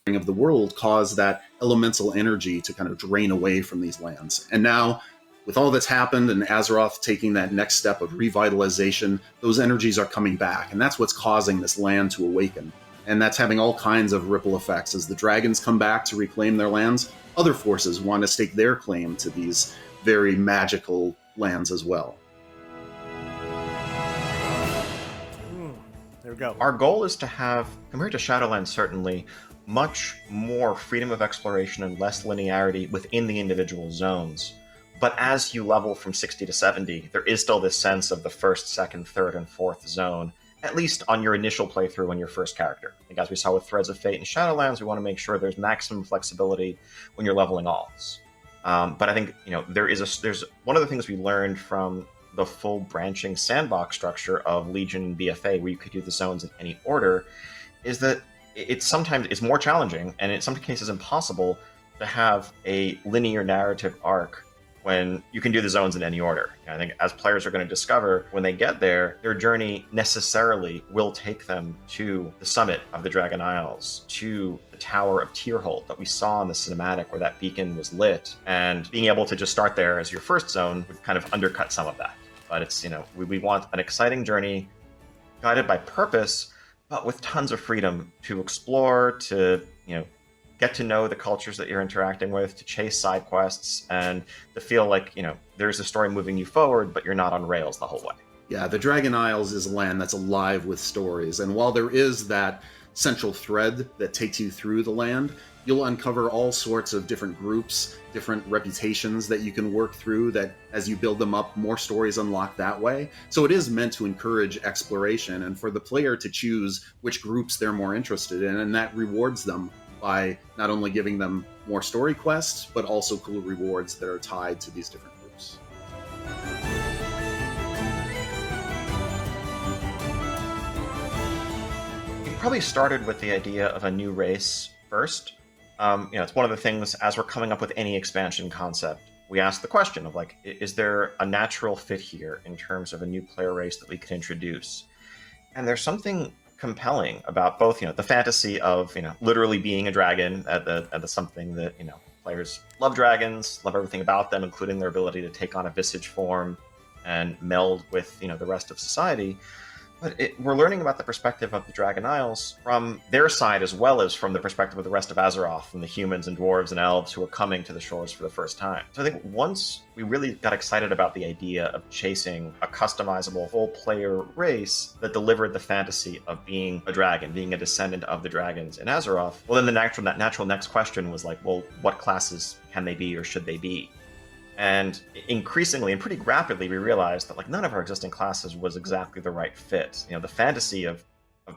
Of the world caused that elemental energy to kind of drain away from these lands. And now with all that's happened and Azeroth taking that next step of revitalization, those energies are coming back. And that's what's causing this land to awaken. And that's having all kinds of ripple effects. As the dragons come back to reclaim their lands, other forces want to stake their claim to these very magical lands as well. There we go. Our goal is to have, compared to Shadowlands certainly, much more freedom of exploration and less linearity within the individual zones. But as you level from 60 to 70, there is still this sense of the first, second, third, and fourth zone, at least on your initial playthrough when your first character. I think as we saw with Threads of Fate and Shadowlands, we want to make sure there's maximum flexibility when you're leveling alls. But I think there's one of the things we learned from the full branching sandbox structure of Legion and BFA, where you could do the zones in any order, is that it's more challenging, and in some cases impossible, to have a linear narrative arc when you can do the zones in any order. I think as players are going to discover, when they get there, their journey necessarily will take them to the summit of the Dragon Isles, to the Tower of Tyrhold that we saw in the cinematic where that beacon was lit, and being able to just start there as your first zone would kind of undercut some of that. But it's, we want an exciting journey guided by purpose, but with tons of freedom to explore, to, get to know the cultures that you're interacting with, to chase side quests, and to feel like, there's a story moving you forward, but you're not on rails the whole way. Yeah, the Dragon Isles is a land that's alive with stories. And while there is that central thread that takes you through the land, you'll uncover all sorts of different groups, different reputations that you can work through, that as you build them up, more stories unlock that way. So it is meant to encourage exploration and for the player to choose which groups they're more interested in, and that rewards them by not only giving them more story quests, but also cool rewards that are tied to these different groups. We probably started with the idea of a new race first. It's one of the things, as we're coming up with any expansion concept, we ask the question of, is there a natural fit here in terms of a new player race that we could introduce? And there's something compelling about both, the fantasy of, literally being a dragon, at something that, players love dragons, love everything about them, including their ability to take on a visage form and meld with, the rest of society. But we're learning about the perspective of the Dragon Isles from their side, as well as from the perspective of the rest of Azeroth and the humans and dwarves and elves who are coming to the shores for the first time. So I think once we really got excited about the idea of chasing a customizable full-player race that delivered the fantasy of being a dragon, being a descendant of the dragons in Azeroth, well, then that natural next question was what classes can they be or should they be? And increasingly and pretty rapidly, we realized that none of our existing classes was exactly the right fit. The fantasy of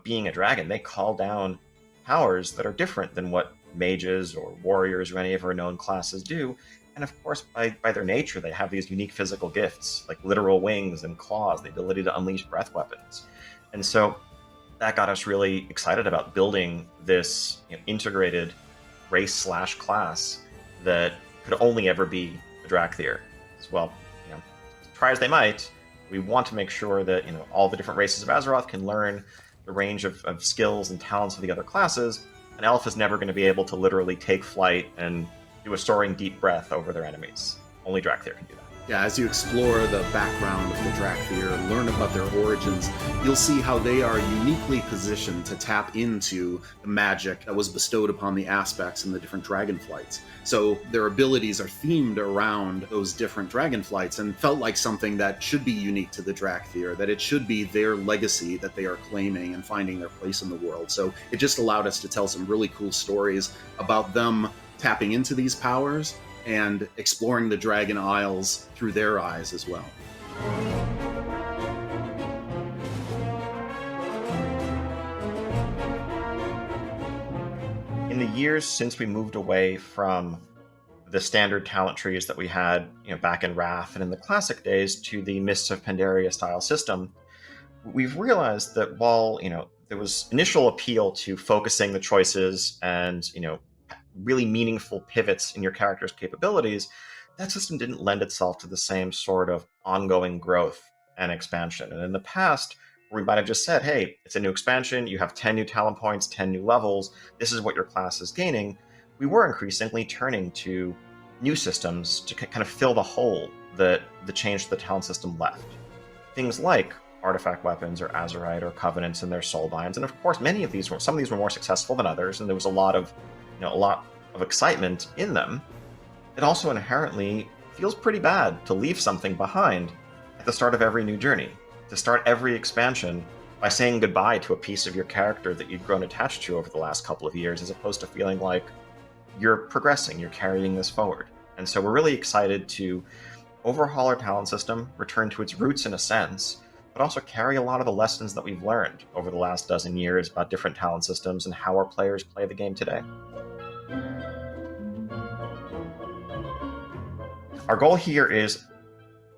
being a dragon, they call down powers that are different than what mages or warriors or any of our known classes do. And of course, by their nature, they have these unique physical gifts, like literal wings and claws, the ability to unleash breath weapons. And so that got us really excited about building this integrated race/class that could only ever be the Drakthir. As well, try as they might, we want to make sure that all the different races of Azeroth can learn the range of skills and talents of the other classes. An elf is never going to be able to literally take flight and do a soaring deep breath over their enemies. Only Drakthir can do that. Yeah, as you explore the background of the Drakthir and learn about their origins, you'll see how they are uniquely positioned to tap into the magic that was bestowed upon the aspects in the different Dragonflights. So their abilities are themed around those different Dragonflights and felt like something that should be unique to the Drakthir, that it should be their legacy that they are claiming and finding their place in the world. So it just allowed us to tell some really cool stories about them tapping into these powers and exploring the Dragon Isles through their eyes as well. In the years since we moved away from the standard talent trees that we had, back in Wrath and in the classic days, to the Mists of Pandaria style system, we've realized that while, there was initial appeal to focusing the choices and, really meaningful pivots in your character's capabilities, that system didn't lend itself to the same sort of ongoing growth and expansion. And in the past, we might have just said, hey, it's a new expansion, you have 10 new talent points, 10 new levels, this is what your class is gaining. We were increasingly turning to new systems to kind of fill the hole that the change to the talent system left. Things like artifact weapons or Azurite or Covenants and their soulbinds, and of course some of these were more successful than others, and there was a lot of excitement in them. It also inherently feels pretty bad to leave something behind at the start of every new journey, to start every expansion by saying goodbye to a piece of your character that you've grown attached to over the last couple of years, as opposed to feeling like you're progressing, you're carrying this forward. And so we're really excited to overhaul our talent system, return to its roots in a sense, but also carry a lot of the lessons that we've learned over the last dozen years about different talent systems and how our players play the game today. Our goal here is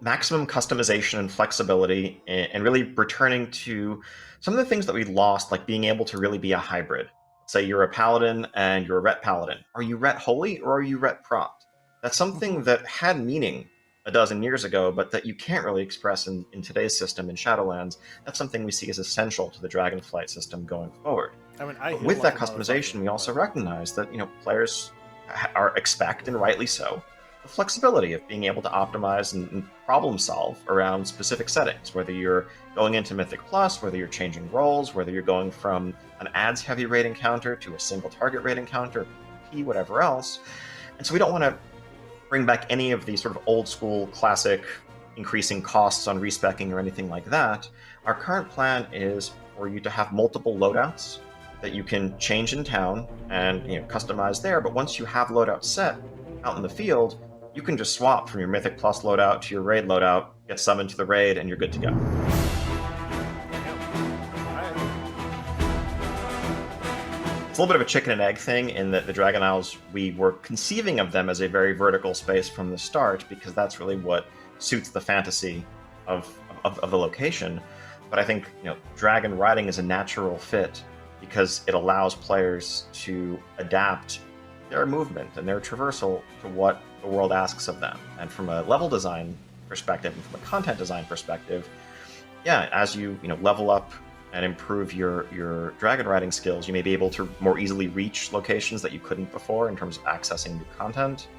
maximum customization and flexibility, and really returning to some of the things that we lost, like being able to really be a hybrid. Say you're a paladin and you're a ret paladin. Are you ret holy or are you ret prompt? That's something that had meaning a dozen years ago, but that you can't really express in today's system in Shadowlands. That's something we see as essential to the Dragonflight system going forward. But with that customization, we also recognize that players expect, and rightly so, the flexibility of being able to optimize and problem solve around specific settings, whether you're going into Mythic Plus, whether you're changing roles, whether you're going from an ads heavy raid encounter to a single target raid encounter, PvP, whatever else. And so we don't want to bring back any of these sort of old school classic increasing costs on respeccing or anything like that. Our current plan is for you to have multiple loadouts that you can change in town and customize there, but once you have loadouts set out in the field, you can just swap from your Mythic Plus loadout to your raid loadout, get summoned to the raid, and you're good to go. It's a little bit of a chicken and egg thing in that the Dragon Isles, we were conceiving of them as a very vertical space from the start, because that's really what suits the fantasy of the location. But I think dragon riding is a natural fit because it allows players to adapt their movement and their traversal to what the world asks of them. And from a level design perspective and from a content design perspective, as you level up and improve your dragon riding skills, you may be able to more easily reach locations that you couldn't before in terms of accessing new content.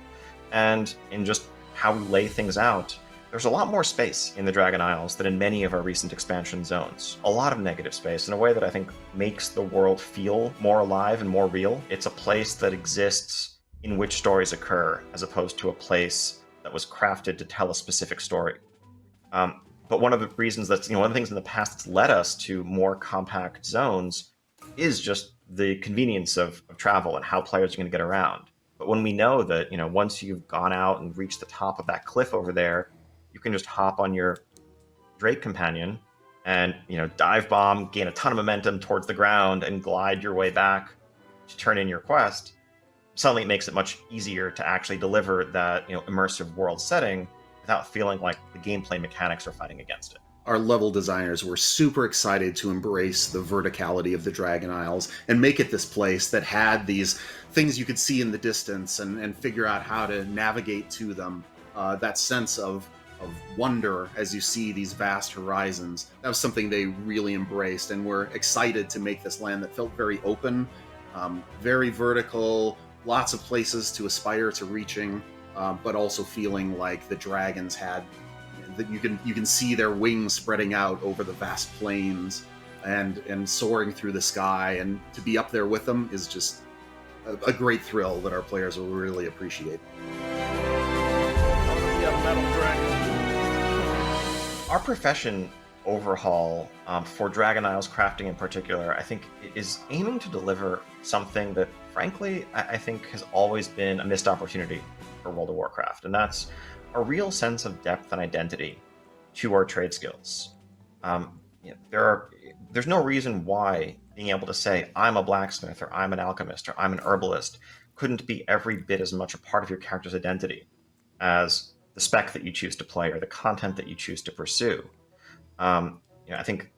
And in just how we lay things out, there's a lot more space in the Dragon Isles than in many of our recent expansion zones. A lot of negative space in a way that I think makes the world feel more alive and more real. It's a place that exists in which stories occur, as opposed to a place that was crafted to tell a specific story. But one of the reasons that's, one of the things in the past that's led us to more compact zones is just the convenience of travel and how players are going to get around. But when we know that, once you've gone out and reached the top of that cliff over there, you can just hop on your Drake companion and, dive bomb, gain a ton of momentum towards the ground and glide your way back to turn in your quest. Suddenly it makes it much easier to actually deliver that, immersive world setting without feeling like the gameplay mechanics are fighting against it. Our level designers were super excited to embrace the verticality of the Dragon Isles and make it this place that had these things you could see in the distance and figure out how to navigate to them. That sense of wonder as you see these vast horizons. That was something they really embraced, and we're excited to make this land that felt very open, very vertical, lots of places to aspire to reaching, but also feeling like the dragons had, that you can see their wings spreading out over the vast plains and soaring through the sky, and to be up there with them is just a great thrill that our players will really appreciate. Our profession overhaul for Dragon Isles crafting in particular, I think, is aiming to deliver something that, frankly, I think has always been a missed opportunity for World of Warcraft, and that's a real sense of depth and identity to our trade skills. There's no reason why being able to say, I'm a blacksmith, or I'm an alchemist, or I'm an herbalist, couldn't be every bit as much a part of your character's identity as the spec that you choose to play or the content that you choose to pursue. I think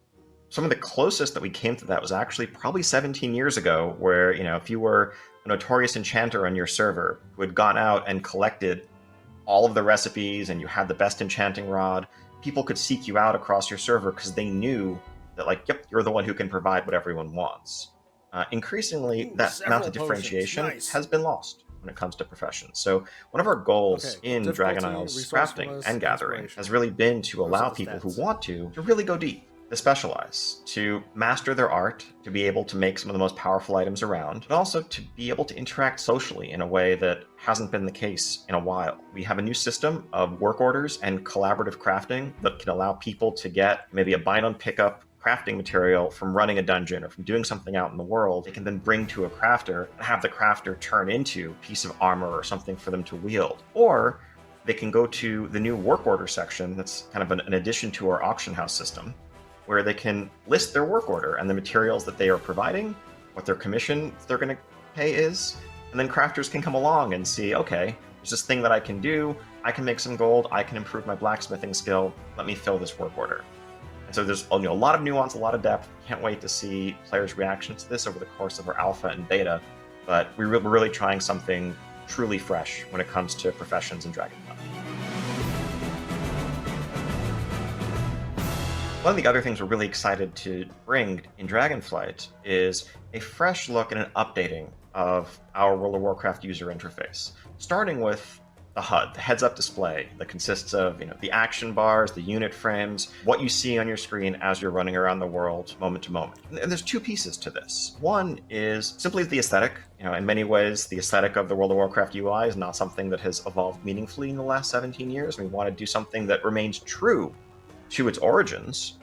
some of the closest that we came to that was actually probably 17 years ago, where, if you were a notorious enchanter on your server who had gone out and collected all of the recipes and you had the best enchanting rod, people could seek you out across your server because they knew that, yep, you're the one who can provide what everyone wants. Increasingly, that amount of differentiation has been lost. when it comes to professions. So one of our goals Okay, in Dragon difficulty, Isles crafting resourcefulness, and gathering inspiration. has really been to allow are the people who stats. want to really go deep, to specialize, to master their art, to be able to make some of the most powerful items around, but also to be able to interact socially in a way that hasn't been the case in a while. We have a new system of work orders and collaborative crafting that can allow people to get maybe a bind on pickup crafting material from running a dungeon or from doing something out in the world. They can then bring to a crafter and have the crafter turn into a piece of armor or something for them to wield. Or they can go to the new work order section that's kind of an addition to our auction house system, where they can list their work order and the materials that they are providing, what their commission they're going to pay is, and then crafters can come along and see, okay, there's this thing that I can do, I can make some gold, I can improve my blacksmithing skill, let me fill this work order. And so there's a lot of nuance, a lot of depth. Can't wait to see players' reactions to this over the course of our alpha and beta, but we're really trying something truly fresh when it comes to professions in Dragonflight. One of the other things we're really excited to bring in Dragonflight is a fresh look and an updating of our World of Warcraft user interface, starting with the HUD, the heads-up display that consists of the action bars, the unit frames, what you see on your screen as you're running around the world moment to moment. And there's two pieces to this. One is simply the aesthetic. In many ways, the aesthetic of the World of Warcraft UI is not something that has evolved meaningfully in the last 17 years. We want to do something that remains true to its origins,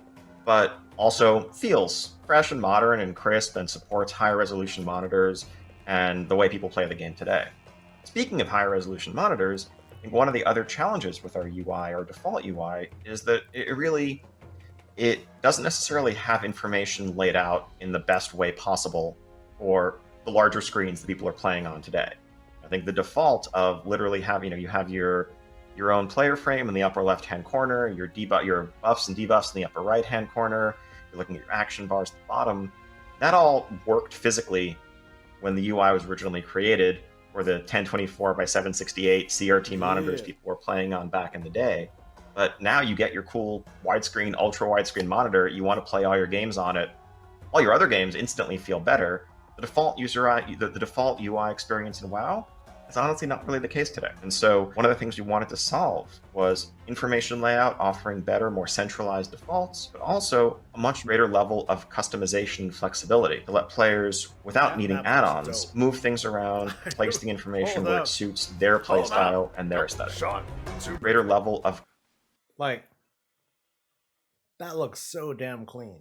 but also feels fresh and modern and crisp and supports higher resolution monitors and the way people play the game today. Speaking of higher resolution monitors, I think one of the other challenges with our UI, our default UI, is that it doesn't necessarily have information laid out in the best way possible for the larger screens that people are playing on today. I think the default of literally having, you have your own player frame in the upper left-hand corner, your buffs and debuffs in the upper right-hand corner, you're looking at your action bars at the bottom. That all worked physically when the UI was originally created, or the 1024 by 768 CRT monitors people were playing on back in the day. But now you get your cool widescreen, ultra widescreen monitor, you want to play all your games on it, all your other games instantly feel better. The default the default UI experience in WoW is honestly not really the case today. And so one of the things we wanted to solve was information layout offering better, more centralized defaults, but also a much greater level of customization and flexibility to let players, without needing add-ons, move things around, place the information where it suits their playstyle and their aesthetic. Greater level of... That looks so damn clean.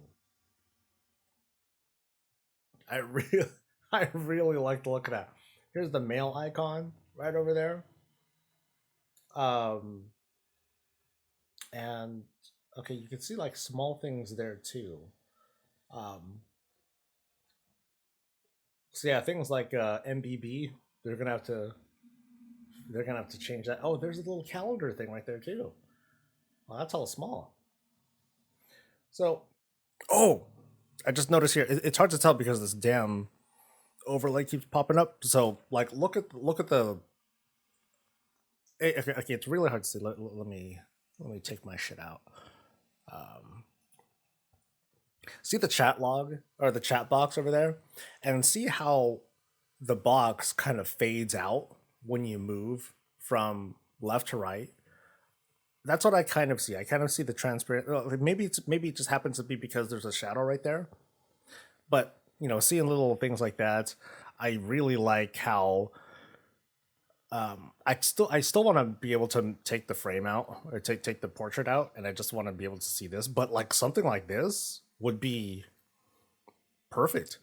I really like the look of that. Here's the mail icon right over there. And okay, you can see like small things there too. So yeah, things like MBB, they're gonna have to change that. Oh, there's a little calendar thing right there too. Well, that's all small. So, I just noticed here. It's hard to tell because this damn overlay keeps popping up. So like look at the okay, it's really hard to see. Let me take my shit out. See the chat log or the chat box over there, and see how the box kind of fades out when you move from left to right. That's what I kind of see. I kind of see the transparent. Maybe it just happens to be because there's a shadow right there, but seeing little things like that, I really like how I still want to be able to take the frame out or take the portrait out, and I just want to be able to see this. But like something like this would be perfect.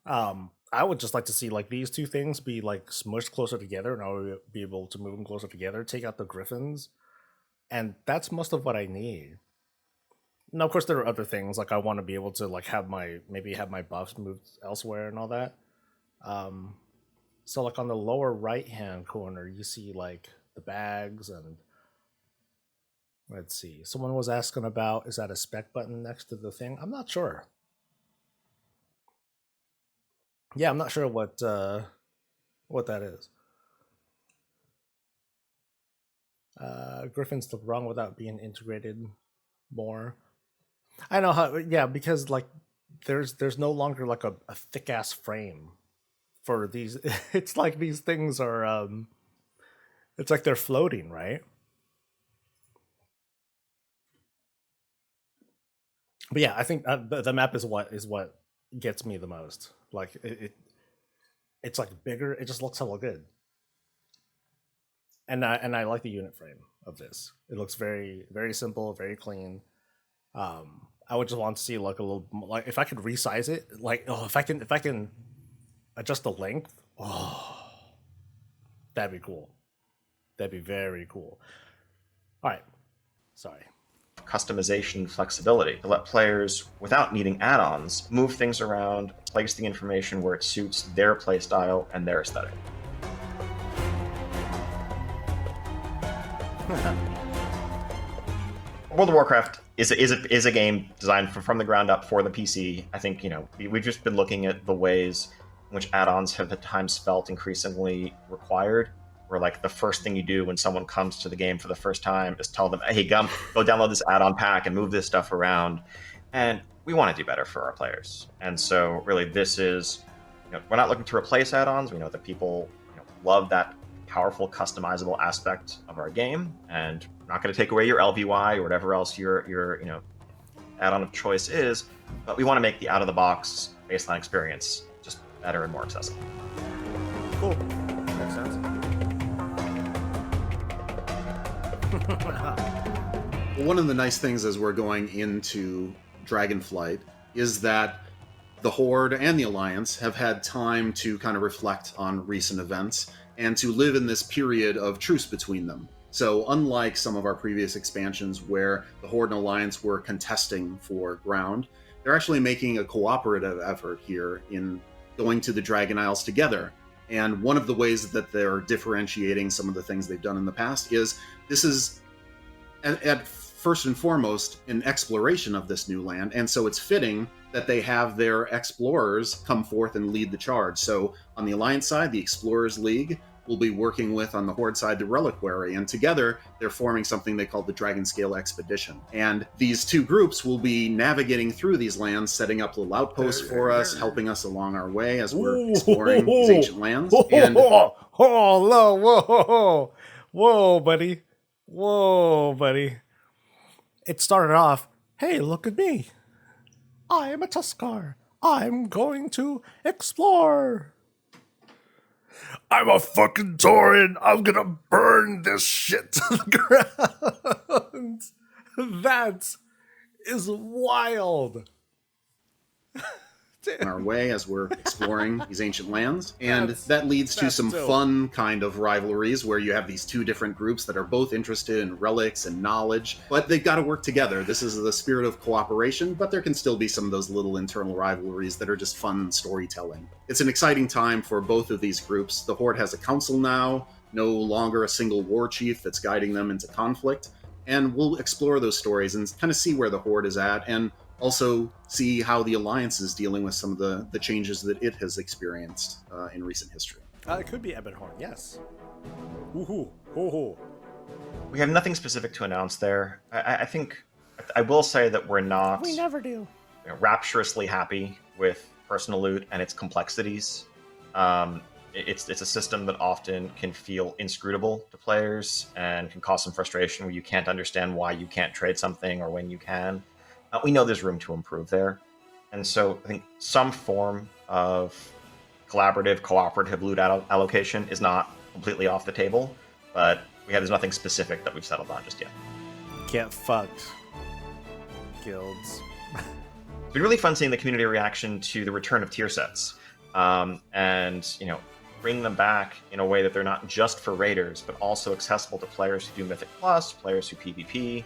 I would just like to see like these two things be like smushed closer together, and I would be able to move them closer together, take out the griffins, and that's most of what I need. Now, of course, there are other things like I want to be able to like have my buffs moved elsewhere and all that. So like on the lower right hand corner, you see like the bags, and let's see. Someone was asking about, is that a spec button next to the thing? I'm not sure. Yeah, I'm not sure what that is. Griffins look wrong without being integrated more. I know how, yeah, because like there's no longer like a thick ass frame for these. It's like these things are. It's like they're floating, right? But yeah, I think the map is what gets me the most. Like it's like bigger. It just looks hella good, and I like the unit frame of this. It looks very very simple, very clean. I would just want to see like a little like if I could resize it, like if I can adjust the length, that'd be cool. That'd be very cool. All right, sorry. Customization flexibility to let players, without needing add-ons, move things around, place the information where it suits their playstyle and their aesthetic. World of Warcraft is a game designed from the ground up for the PC. I think we've just been looking at the ways in which add-ons have at times felt increasingly required. Where like the first thing you do when someone comes to the game for the first time is tell them, "Hey, go download this add-on pack and move this stuff around." And we want to do better for our players. And so really, this is we're not looking to replace add-ons. We know that people love that powerful, customizable aspect of our game, and we're not going to take away your LVY or whatever else your add-on of choice is. But we want to make the out-of-the-box baseline experience just better and more accessible. Cool. Makes sense. One of the nice things as we're going into Dragonflight is that the Horde and the Alliance have had time to kind of reflect on recent events and to live in this period of truce between them. So unlike some of our previous expansions where the Horde and Alliance were contesting for ground, they're actually making a cooperative effort here in going to the Dragon Isles together. And one of the ways that they're differentiating some of the things they've done in the past is this is, at first and foremost, an exploration of this new land. And so it's fitting that they have their explorers come forth and lead the charge. So on the Alliance side, the Explorers League will be working with, on the Horde side, the Reliquary. And together, they're forming something they call the Dragonscale Expedition. And these two groups will be navigating through these lands, setting up little outposts for us, helping us along our way as we're exploring these ancient lands. And whoa, buddy. Whoa, buddy. It started off, hey, look at me. I am a Tuskar. I'm going to explore. I'm a fucking Tauren. I'm gonna burn this shit to the ground. That is wild. on our way as we're exploring these ancient lands. And that leads to some fun kind of rivalries where you have these two different groups that are both interested in relics and knowledge, but they've got to work together. This is the spirit of cooperation, but there can still be some of those little internal rivalries that are just fun storytelling. It's an exciting time for both of these groups. The Horde has a council now, no longer a single war chief that's guiding them into conflict. And we'll explore those stories and kind of see where the Horde is at, and also see how the Alliance is dealing with some of the changes that it has experienced in recent history. It could be Ebonhorn, yes. Woohoo! Woohoo! We have nothing specific to announce there. I think I will say that we're not. We never do. Rapturously happy with personal loot and its complexities. It's a system that often can feel inscrutable to players and can cause some frustration where you can't understand why you can't trade something or when you can. We know there's room to improve there. And so I think some form of collaborative, cooperative loot allocation is not completely off the table, but there's nothing specific that we've settled on just yet. Get fucked. Guilds. It's been really fun seeing the community reaction to the return of tier sets. And, bring them back in a way that they're not just for raiders, but also accessible to players who do Mythic Plus, players who PvP.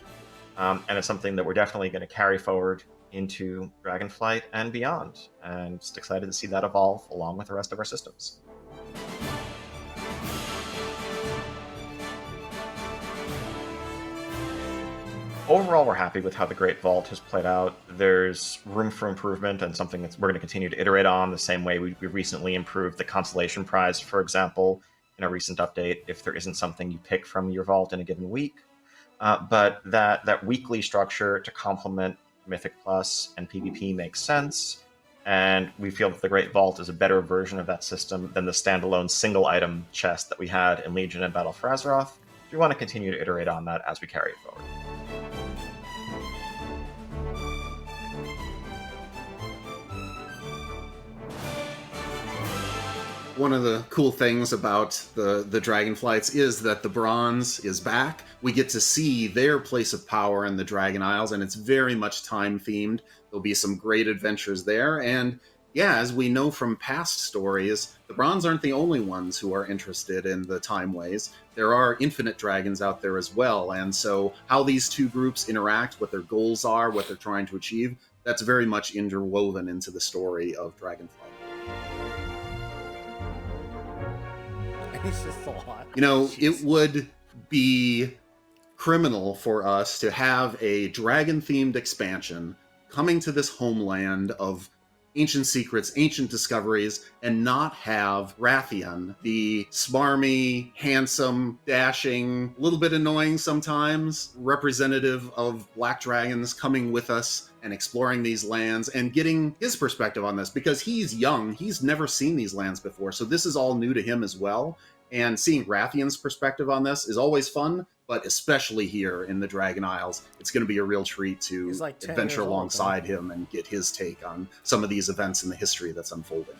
And it's something that we're definitely going to carry forward into Dragonflight and beyond. And just excited to see that evolve along with the rest of our systems. Overall, we're happy with how the Great Vault has played out. There's room for improvement and something that we're going to continue to iterate on the same way we recently improved the Consolation Prize, for example, in a recent update, if there isn't something you pick from your vault in a given week. But that weekly structure to complement Mythic Plus and PvP makes sense. And we feel that the Great Vault is a better version of that system than the standalone single item chest that we had in Legion and Battle for Azeroth. We want to continue to iterate on that as we carry it forward. One of the cool things about the Dragonflights is that the bronze is back. We get to see their place of power in the Dragon Isles, and it's very much time-themed. There'll be some great adventures there, and yeah, as we know from past stories, the bronze aren't the only ones who are interested in the time ways. There are infinite dragons out there as well, and so how these two groups interact, what their goals are, what they're trying to achieve, that's very much interwoven into the story of Dragonflight. It's just a lot. You know, it would be criminal for us to have a dragon-themed expansion coming to this homeland of ancient secrets, ancient discoveries, and not have Rathian, the smarmy, handsome, dashing, a little bit annoying sometimes, representative of black dragons coming with us and exploring these lands and getting his perspective on this, because he's young, he's never seen these lands before, so this is all new to him as well. And seeing Rathian's perspective on this is always fun, but especially here in the Dragon Isles, it's going to be a real treat to adventure alongside him and get his take on some of these events in the history that's unfolding.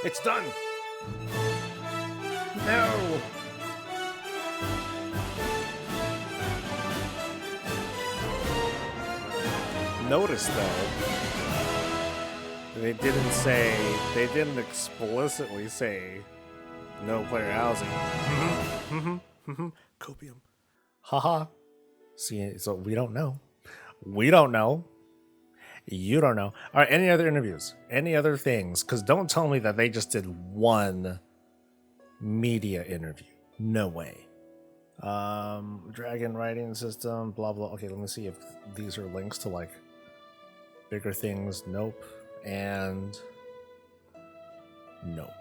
It's done! No! Notice though, they didn't explicitly say no player housing. Copium. Haha. See, so we don't know. We don't know. You don't know. All right, any other interviews? Any other things? Because don't tell me that they just did one media interview. No way. Dragon writing system, blah, blah. Okay, let me see if these are links to like bigger things. Nope. And nope.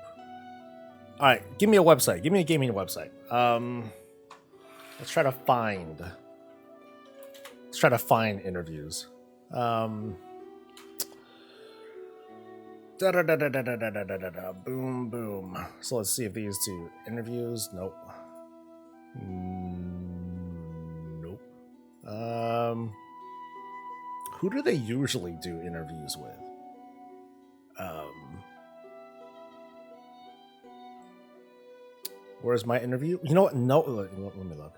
All right, give me a website. Give me a gaming website. Let's try to find interviews. Boom, boom. So let's see if these two interviews. Nope. Nope. Who do they usually do interviews with? Where's my interview? You know what? No, let me look.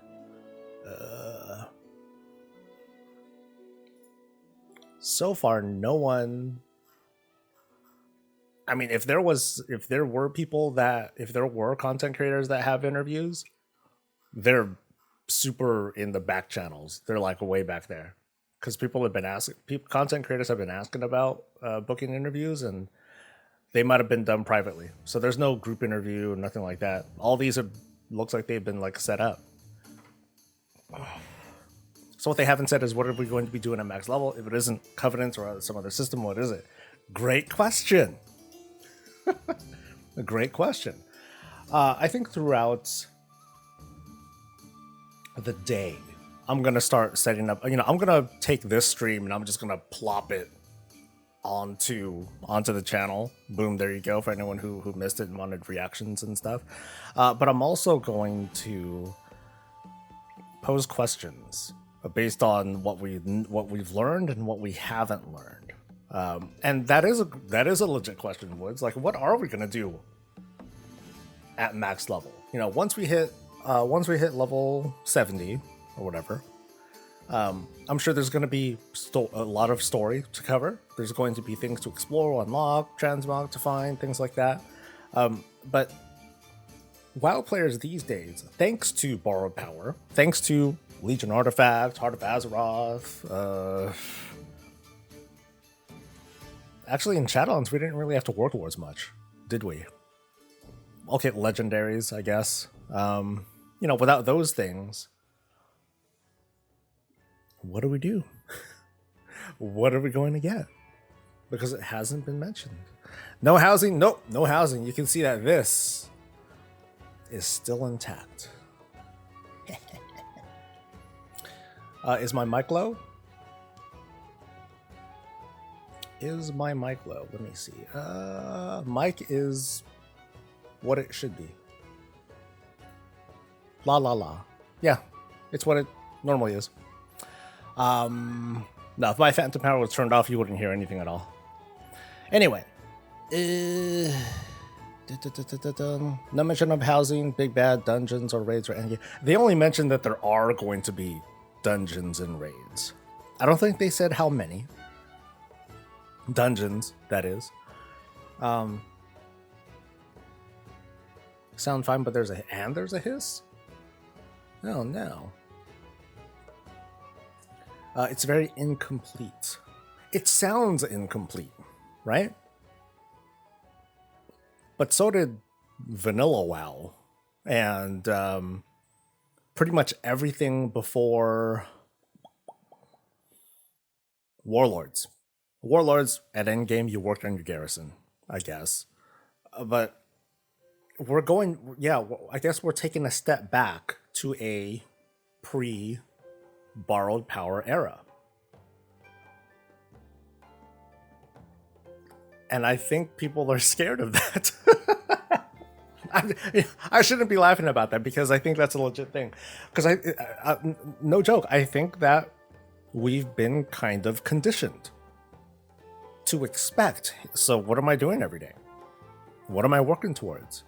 So far, no one. I mean, if there were content creators that have interviews, they're super in the back channels. They're like way back there, because content creators have been asking about booking interviews, and they might have been done privately. So there's no group interview, nothing like that. All these looks like they've been like set up. So what they haven't said is, what are we going to be doing at max level? If it isn't Covenants or some other system, what is it? Great question. A great question. I think throughout the day, I'm going to start setting up, I'm going to take this stream and I'm just going to plop it onto the channel. Boom, there you go, for anyone who missed it and wanted reactions and stuff. But I'm also going to pose questions based on what we've learned and what we haven't learned. And that is a legit question, Woods. Like, what are we gonna do at max level? Once we hit level 70 or whatever, I'm sure there's gonna be a lot of story to cover. There's going to be things to explore, unlock, transmog to find, things like that. But WoW players these days, thanks to Borrowed Power, thanks to Legion Artifact, Heart of Azeroth, actually in Shadowlands we didn't really have to war towards much, did we? Okay, legendaries, I guess. Without those things, what do we do? What are we going to get? Because it hasn't been mentioned. No housing, nope, no housing. You can see that this is still intact. Is my mic low? Is my mic low? Let me see. Mic is what it should be. La la la. Yeah, it's what it normally is. No, if my phantom power was turned off, you wouldn't hear anything at all. Anyway. No mention of housing, big bad, dungeons, or raids or anything. They only mentioned that there are going to be dungeons and raids. I don't think they said how many. Dungeons, that is. Sound fine, but there's a hiss? Oh no. It's very incomplete. It sounds incomplete, right? But so did Vanilla WoW. And pretty much everything before Warlords. Warlords, at endgame, you worked on your garrison, I guess. But we're going, yeah, I guess we're taking a step back to a pre-borrowed power era. And I think people are scared of that. I shouldn't be laughing about that because I think that's a legit thing. Because no joke, I think that we've been kind of conditioned to expect. So what am I doing every day? What am I working towards?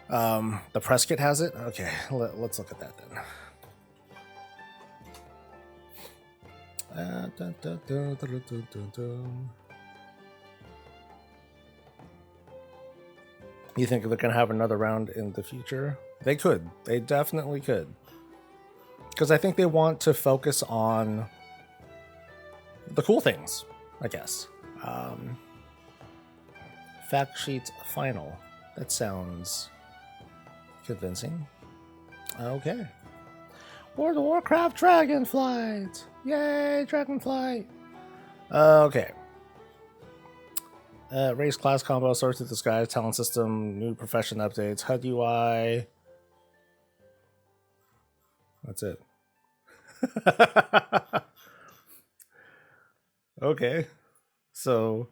The press kit has it? Okay, let's look at that then. You think they're gonna have another round in the future? They could. They definitely could. Because I think they want to focus on the cool things, I guess. Fact sheet final. That sounds convincing. Okay. World of Warcraft Dragonflight! Yay, Dragonflight! Okay. Race, class, combo, Swords to the Skies, talent system, new profession updates, HUD UI. That's it. Okay. So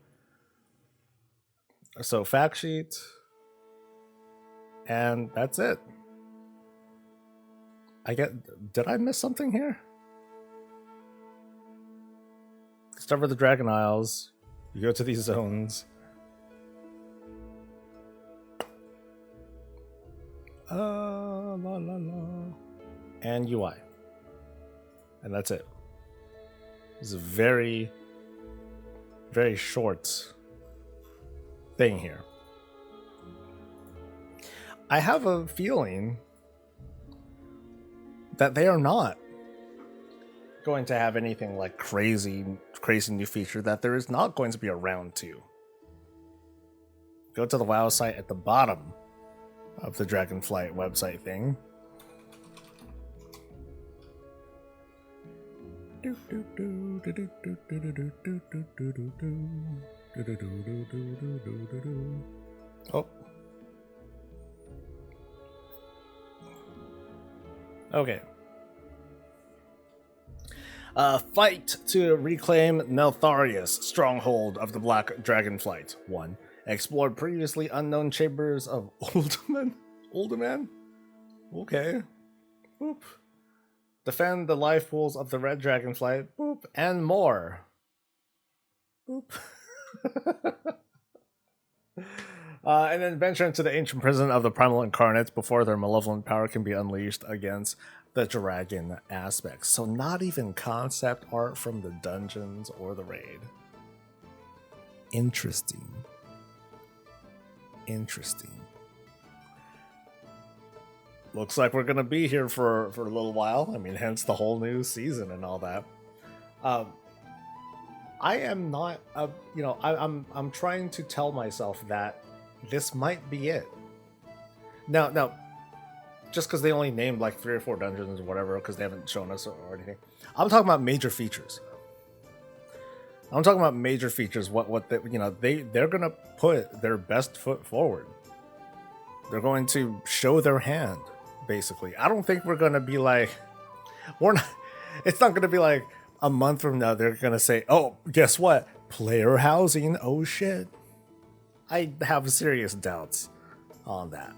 fact sheet. And that's it. Did I miss something here? Discover the Dragon Isles. You go to these zones. La la la. And UI. And that's it. It's a very, very short thing here. I have a feeling that they are not going to have anything like crazy new feature, that there is not going to be a round 2. Go to the WoW site at the bottom of the Dragonflight website thing. Oh. Okay. Fight to reclaim Neltharius, stronghold of the Black Dragonflight. 1. Explore previously unknown chambers of Uldaman? Okay. Boop. Defend the life pools of the Red Dragonflight. Boop. And more. Boop. And then venture into the ancient prison of the Primal Incarnates before their malevolent power can be unleashed against the dragon aspects. So not even concept art from the dungeons or the raid. Interesting. Looks like we're gonna be here for a little while. I mean, hence the whole new season and all that. I am not, I'm trying to tell myself that this might be it. Now, just because they only named like 3 or 4 dungeons or whatever, because they haven't shown us or anything. I'm talking about major features. What they're gonna put their best foot forward. They're going to show their hand, basically. I don't think we're gonna be like, we're not. It's not going to be like a month from now. They're going to say, "Oh, guess what? Player housing. Oh shit." I have serious doubts on that.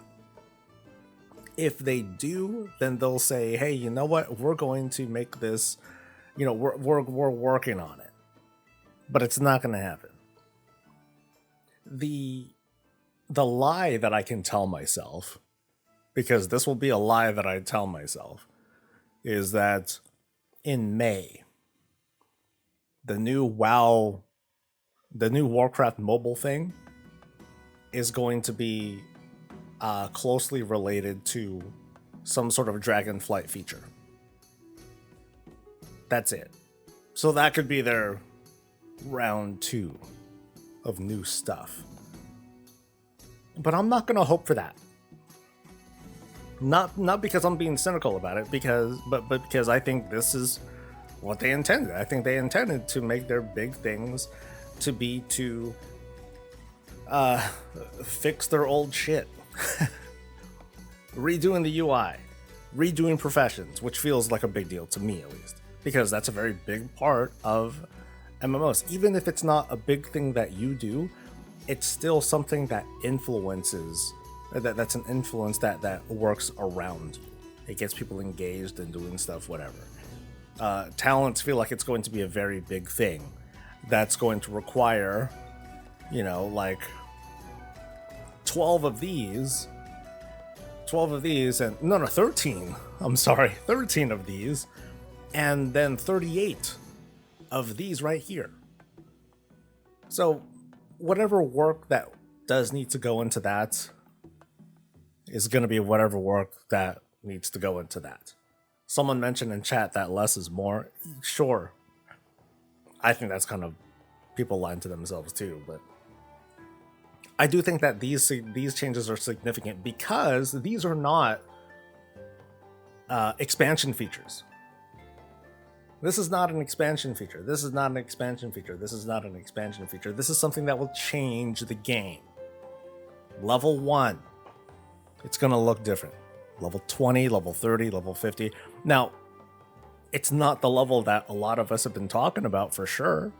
If they do, then they'll say, "Hey, you know what? We're going to make this. You know, we're working on it." But it's not going to happen. The lie that I can tell myself, because this will be a lie that I tell myself, is that in May, the new Warcraft mobile thing is going to be closely related to some sort of Dragonflight feature. That's it. So that could be their round 2 of new stuff. But I'm not gonna hope for that. Not because I'm being cynical about it, but because I think this is what they intended. I think they intended to make their big things to be to fix their old shit. Redoing the UI, redoing professions, which feels like a big deal to me at least, because that's a very big part of MMOs. Even if it's not a big thing that you do, it's still something that influences, that's an influence that works around you. It gets people engaged and doing stuff, whatever. Talents feel like it's going to be a very big thing that's going to require, like 12 of these, and no, 13. I'm sorry, 13 of these, and then 38 of these right here. So whatever work that does need to go into that is going to be whatever work that needs to go into that. Someone mentioned in chat that less is more. Sure. I think that's kind of people lying to themselves too, but I do think that these changes are significant because these are not expansion features. This is not an expansion feature. This is not an expansion feature. This is not an expansion feature. This is something that will change the game. Level 1, it's going to look different. Level 20, level 30, level 50. Now, it's not the level that a lot of us have been talking about for sure.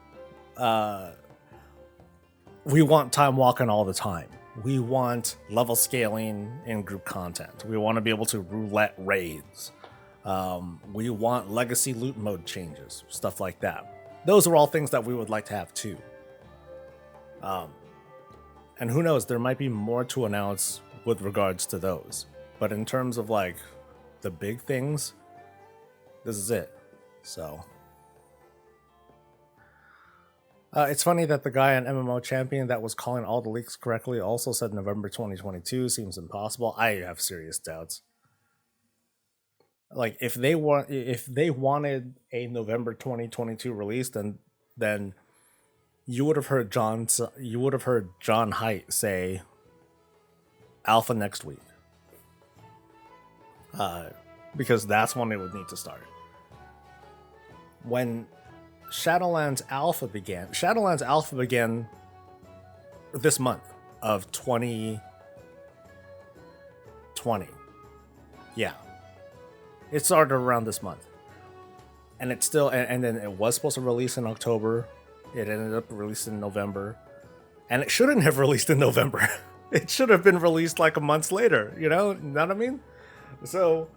We want time walking all the time. We want level scaling in group content. We want to be able to roulette raids. We want legacy loot mode changes, stuff like that. Those are all things that we would like to have too. And who knows, there might be more to announce with regards to those. But in terms of like the big things, this is it. So it's funny that the guy on MMO Champion that was calling all the leaks correctly also said November 2022 seems impossible. I have serious doubts. Like if they wanted a November 2022 release, then you would have heard John Haidt say alpha next week. Because that's when it would need to start. When Shadowlands Alpha began this month of 2020. Yeah. It started around this month. And it's still, and then it was supposed to release in October. It ended up releasing in November. And it shouldn't have released in November. It should have been released like a month later, you know what I mean? So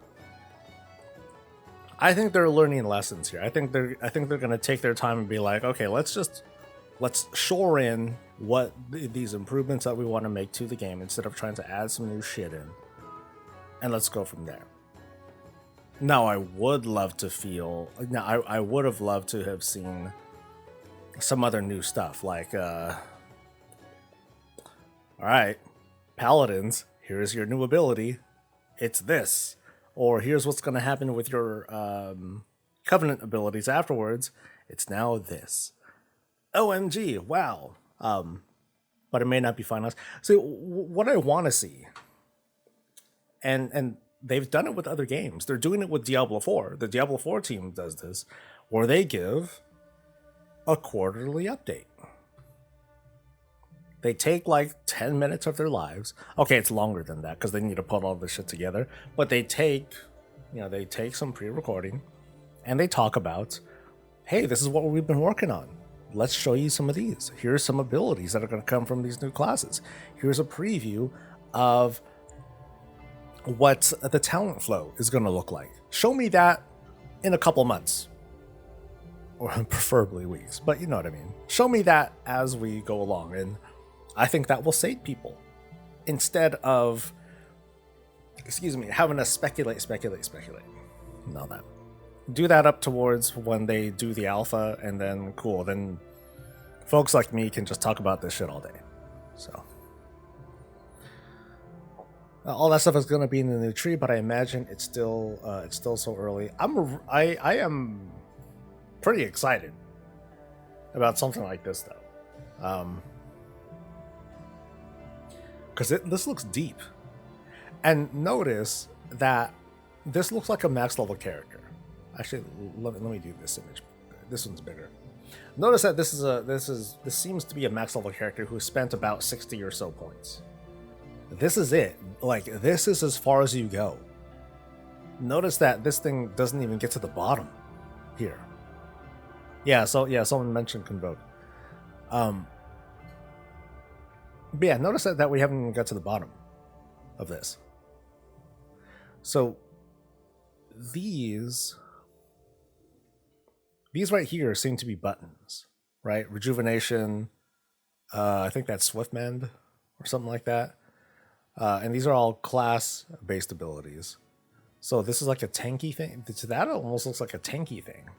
I think they're learning lessons here. I think they're going to take their time and be like, okay, let's shore in what these improvements that we want to make to the game instead of trying to add some new shit in. And let's go from there. Now, I would have loved to have seen some other new stuff like, all right, Paladins, here's your new ability. It's this. Or here's what's going to happen with your Covenant abilities afterwards. It's now this. OMG, wow. But it may not be finalized. So what I want to see, and they've done it with other games. They're doing it with Diablo 4. The Diablo 4 team does this, where they give a quarterly update. They take like 10 minutes of their lives. Okay, it's longer than that because they need to put all this shit together. But they take some pre-recording and they talk about, hey, this is what we've been working on. Let's show you some of these. Here's some abilities that are going to come from these new classes. Here's a preview of what the talent flow is going to look like. Show me that in a couple months, or preferably weeks, but you know what I mean. Show me that as we go along, and I think that will save people instead of, having to speculate. No, that. Do that up towards when they do the alpha, and then cool, then folks like me can just talk about this shit all day. So all that stuff is going to be in the new tree, but I imagine it's still so early. I am pretty excited about something like this though, because this looks deep. And notice that this looks like a max level character. Actually, let me do this image. This one's bigger. Notice that this seems to be a max level character who spent about 60 or so points. This is it. Like, this is as far as you go. Notice that this thing doesn't even get to the bottom here. Yeah, someone mentioned Convoke. But yeah, notice that we haven't even got to the bottom of this. So these right here seem to be buttons, right? Rejuvenation, I think that's Swiftmend or something like that. And these are all class-based abilities. So this is like a tanky thing. That almost looks like a tanky thing.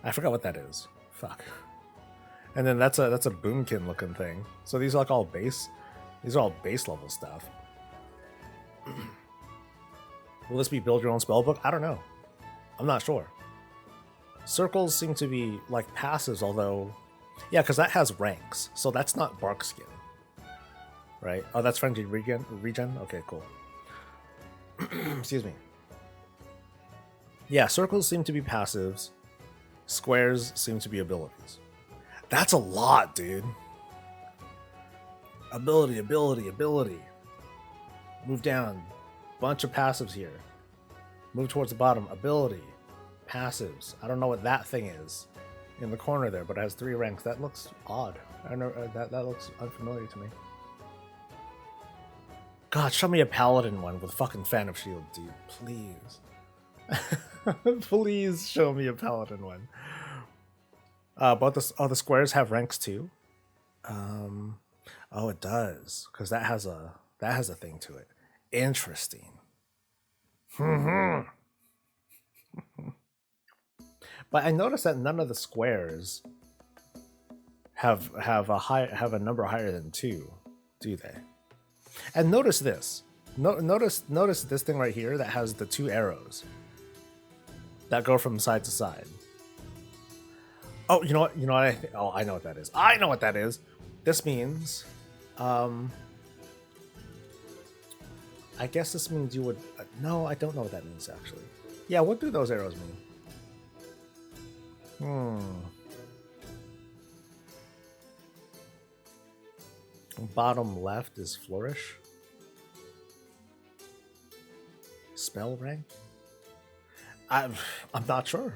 I forgot what that is. Fuck. And then that's a boomkin looking thing. So these are like all base. These are all base level stuff. Will this be build your own spellbook? I don't know. I'm not sure. Circles seem to be like passives, although, yeah, because that has ranks. So that's not bark skin, right? Oh, that's frenzied regen. Okay, cool. Excuse me. Yeah, circles seem to be passives. Squares seem to be abilities. That's a lot, dude. Ability. Move down. Bunch of passives here. Move towards the bottom. Ability. Passives. I don't know what that thing is in the corner there, but it has 3 ranks. That looks odd. I don't know. That looks unfamiliar to me. God, show me a paladin one with fucking Fan of Shield, dude. Please. Please show me a paladin one. But the squares have ranks too. Oh, it does, because that has a thing to it. Interesting. But I noticed that none of the squares have a number higher than 2, do they? And notice this. Notice this thing right here that has the 2 arrows that go from side to side. Oh, you know what? I know what that is. I know what that is. This means, I guess this means you would. No, I don't know what that means actually. Yeah, what do those arrows mean? Bottom left is flourish. Spell rank? I'm not sure.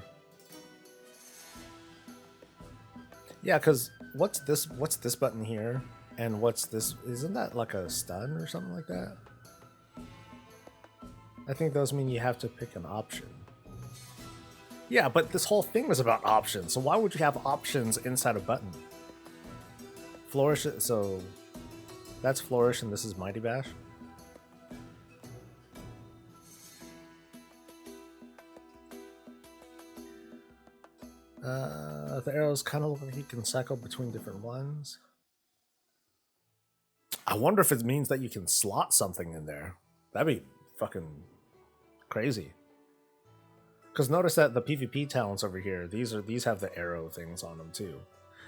Yeah, because what's this button here? And what's this? Isn't that like a stun or something like that? I think those mean you have to pick an option. Yeah, but this whole thing was about options, so why would you have options inside a button? Flourish, so that's Flourish and this is Mighty Bash. The arrows kind of look like you can cycle between different ones. I wonder if it means that you can slot something in there. That'd be fucking crazy. Because notice that the PvP talents over here, these have the arrow things on them too.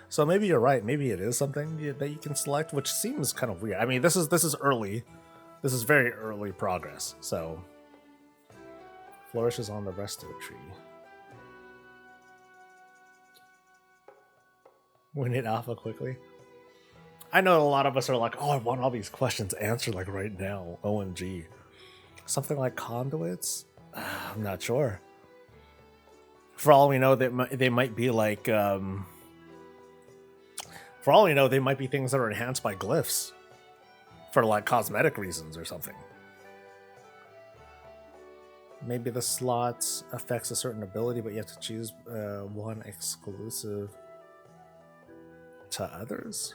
So maybe you're right. Maybe it is something that you can select, which seems kind of weird. I mean, this is early. This is very early progress. So Flourish is on the rest of the tree. We need alpha quickly. I know a lot of us are like, oh, I want all these questions answered like right now. OMG. Something like conduits? I'm not sure. For all we know, they might be like, for all we know, they might be things that are enhanced by glyphs for like cosmetic reasons or something. Maybe the slots affects a certain ability, but you have to choose one exclusive to others.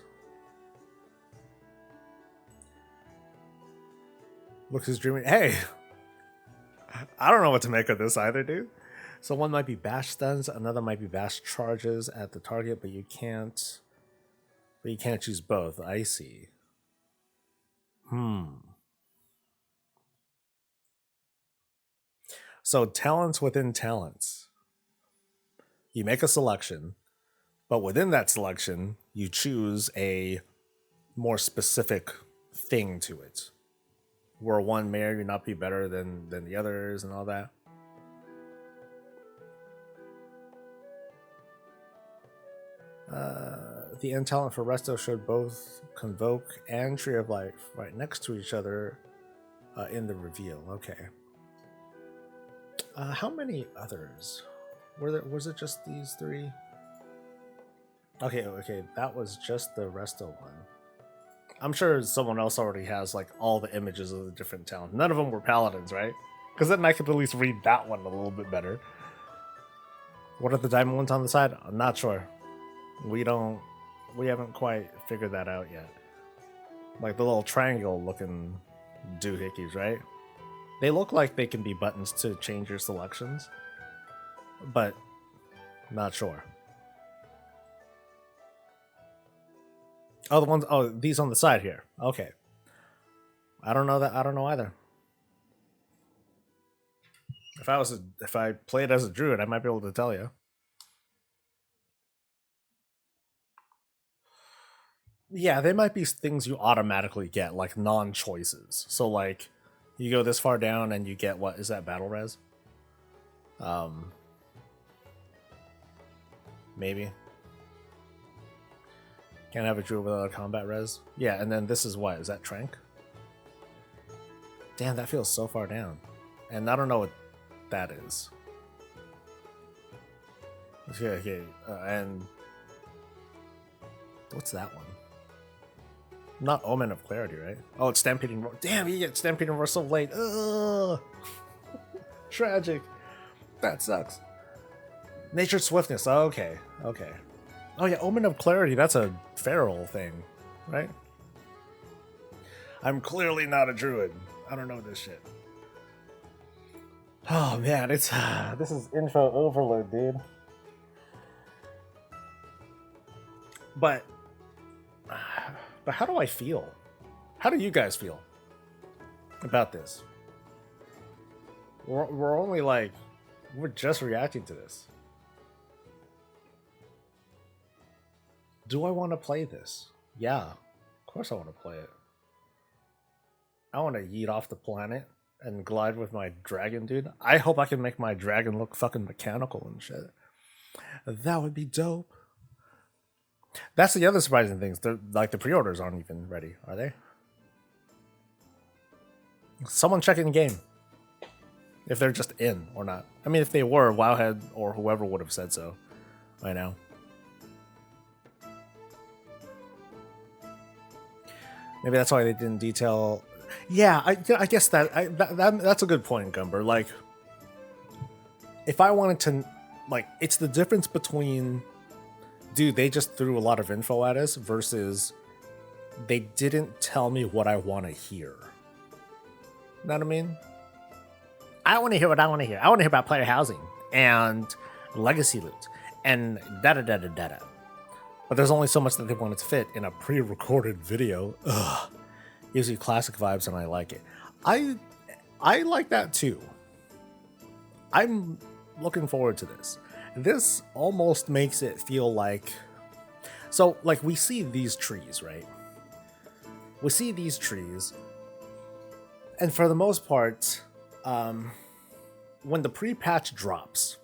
Looks is dreaming. Hey, I don't know what to make of this either, dude. So one might be bash stuns, another might be bash charges at the target, but you can't. But you can't choose both. I see. So talents within talents. You make a selection, but within that selection, you choose a more specific thing to it. Where one may or may not be better than the others and all that. The end talent for Resto showed both Convoke and Tree of Life right next to each other in the reveal. Okay. How many others? Was it just these three? Okay, that was just the Resto one. I'm sure someone else already has like all the images of the different talents. None of them were paladins, right? Because then I could at least read that one a little bit better. What are the diamond ones on the side? I'm not sure. We haven't quite figured that out yet. Like the little triangle looking doohickeys, right? They look like they can be buttons to change your selections, but not sure. Oh, these on the side here. Okay. I don't know that. I don't know either. If I played as a druid, I might be able to tell you. Yeah, they might be things you automatically get, like non-choices. So like, you go this far down and you get, what is that, battle res? Maybe. Can't have a druid without a combat res. Yeah, and then this is what? Is that Trank? Damn, that feels so far down. And I don't know what that is. Okay. And what's that one? Not Omen of Clarity, right? Oh, it's Stampeding Roar. Damn, you get Stampeding Roar so late. Ugh. Tragic. That sucks. Nature's Swiftness. Okay. Oh yeah, Omen of Clarity, that's a feral thing, right? I'm clearly not a druid. I don't know this shit. Oh man, this is info overload, dude. But how do I feel? How do you guys feel about this? We're only like, we're just reacting to this. Do I want to play this? Yeah, of course I want to play it. I want to yeet off the planet and glide with my dragon, dude. I hope I can make my dragon look fucking mechanical and shit. That would be dope. That's the other surprising things. Like the pre-orders aren't even ready, are they? Someone check in game. If they're just in or not. I mean, if they were, Wowhead or whoever would have said so by now. Maybe that's why they didn't detail. Yeah, I guess that's a good point, Gumber. Like, if I wanted to, like, it's the difference between, dude, they just threw a lot of info at us versus they didn't tell me what I want to hear. Know what I mean? I want to hear what I want to hear. I want to hear about player housing and legacy loot and da-da-da-da-da-da. But there's only so much that they wanted to fit in a pre-recorded video. Ugh. Gives you classic vibes and I like it. I like that too. I'm looking forward to this. This almost makes it feel like... So, like, we see these trees, right? We see these trees. And for the most part, when the pre-patch drops,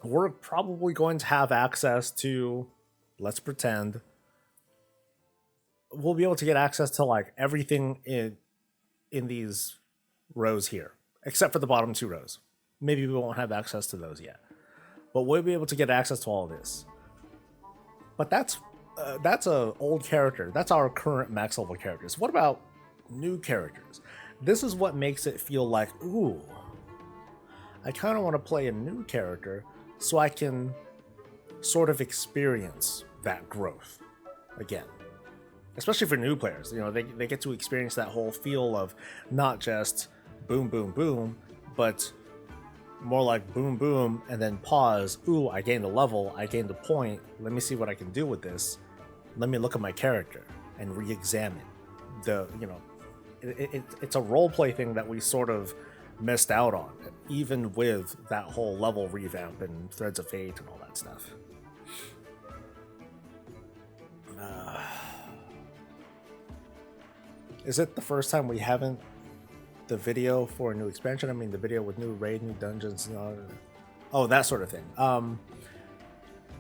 we're probably going to have access to... Let's pretend we'll be able to get access to like everything in these rows here, except for the bottom two rows. Maybe we won't have access to those yet. but we'll be able to get access to all of this. But that's a old character. That's our current max level characters. What about new characters? This is what makes it feel like, ooh, I kind of want to play a new character so I can sort of experience that growth again. Especially for new players, you know, they get to experience that whole feel of not just boom, boom, boom, but more like boom, boom, and then pause. Ooh, I gained a level, I gained a point. Let me see what I can do with this. Let me look at my character and re-examine the, you know, it's a roleplay thing that we sort of missed out on, even with that whole level revamp and Threads of Fate and all that stuff. Is it the first time we haven't the video for a new expansion? I mean, the video with new raid, new dungeons, and all. Oh, that sort of thing.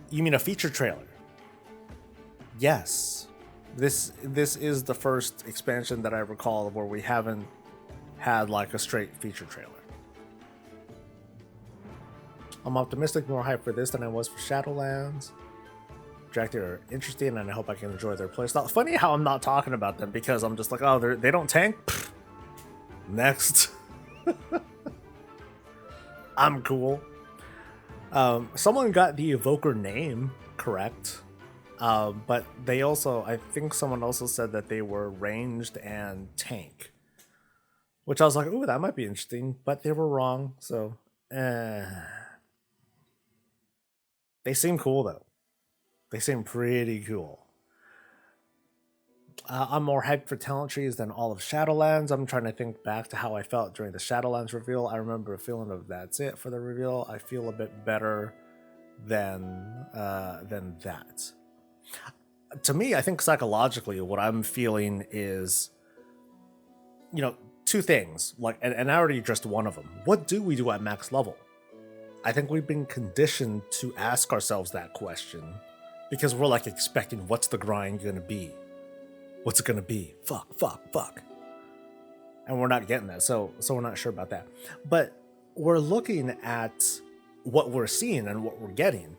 You mean a feature trailer? Yes. This is the first expansion that I recall where we haven't had like a straight feature trailer. I'm optimistic, more hyped for this than I was for Shadowlands. Directed are interesting, and I hope I can enjoy their playstyle. Funny how I'm not talking about them because I'm just like, oh, they don't tank. Pfft. Next. I'm cool. Someone got the evoker name correct, but they also, I think someone also said that they were ranged and tank, which I was like, ooh, that might be interesting, but they were wrong. So, they seem cool though. They seem pretty cool. I'm more hyped for talent trees than all of Shadowlands. I'm trying to think back to how I felt during the Shadowlands reveal. I remember a feeling of that's it for the reveal. I feel a bit better than that. To me, I think psychologically, what I'm feeling is, you know, two things. Like, and I already addressed one of them. What do we do at max level? I think we've been conditioned to ask ourselves that question because we're like expecting, what's the grind gonna be? What's it gonna be? Fuck. And we're not getting that, so we're not sure about that. But we're looking at what we're seeing and what we're getting,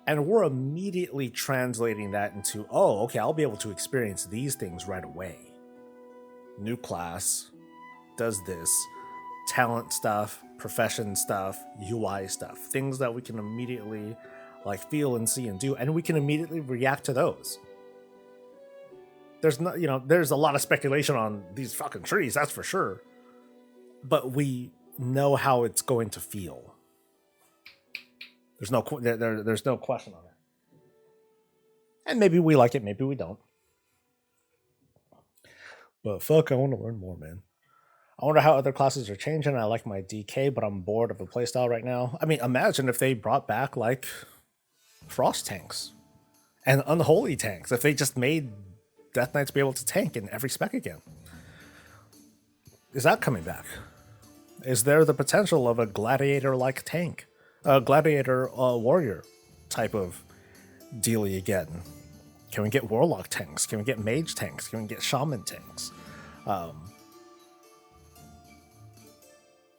and we're immediately translating that into, oh, okay, I'll be able to experience these things right away. New class does this, talent stuff, profession stuff, UI stuff, things that we can immediately like feel and see and do, and we can immediately react to those. There's not, you know, there's a lot of speculation on these fucking trees, that's for sure. But we know how it's going to feel. There's no there's no question on it. And maybe we like it, maybe we don't. But fuck, I want to learn more, man. I wonder how other classes are changing. I like my DK, but I'm bored of the playstyle right now. I mean, imagine if they brought back like frost tanks and unholy tanks. If they just made Death Knights be able to tank in every spec again. Is that coming back? Is there the potential of a gladiator-like tank? A gladiator warrior type of dealie again? Can we get warlock tanks? Can we get mage tanks? Can we get shaman tanks?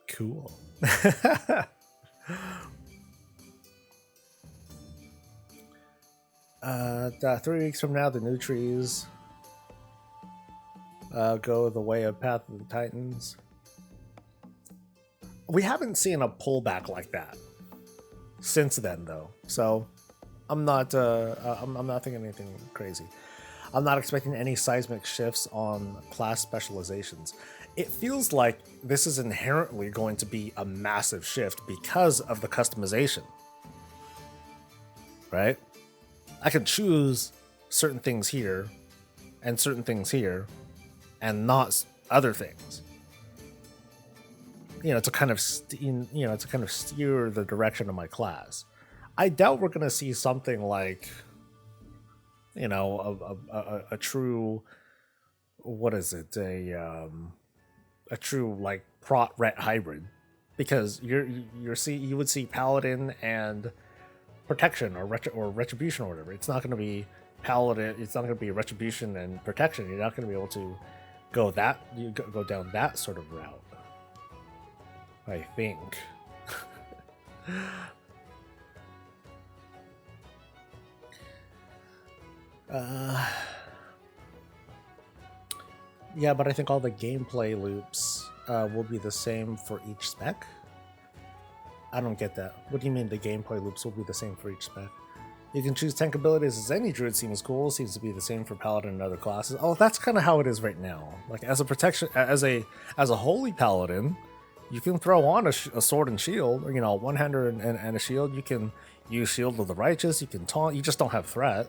Cool. 3 weeks from now, the new trees go the way of Path of the Titans. We haven't seen a pullback like that since then, though. So I'm not thinking anything crazy. I'm not expecting any seismic shifts on class specializations. It feels like this is inherently going to be a massive shift because of the customization, right? I can choose certain things here and certain things here and not other things. You know, to kind of steer the direction of my class. I doubt we're going to see something like, you know, a true, what is it? A true like prot ret hybrid, because you would see paladin and protection or retribution or whatever. It's not going to be paladin. It's not going to be retribution and protection. You're not going to be able to go down that sort of route, I think. Yeah, but I think all the gameplay loops will be the same for each spec. I don't get that. What do you mean the gameplay loops will be the same for each spec? You can choose tank abilities as any druid seems cool. Seems to be the same for paladin and other classes. Oh, that's kind of how it is right now. Like as a protection, as a holy paladin, you can throw on a sword and shield, or, you know, one-hander and a shield. You can use Shield of the Righteous. You can taunt. You just don't have threat,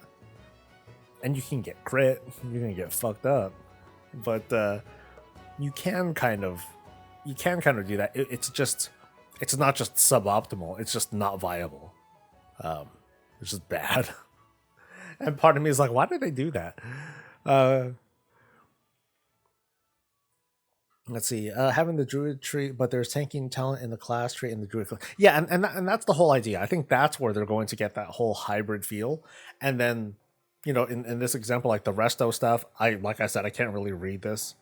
and you can get crit. You can get fucked up, but you can kind of do that. It's not just suboptimal. It's just not viable. It's just bad. And part of me is like, why did they do that? Let's see. Having the druid tree, but there's tanking talent in the class tree and the druid. Yeah, and that's the whole idea. I think that's where they're going to get that whole hybrid feel. And then, you know, in this example, like the resto stuff, like I said, I can't really read this.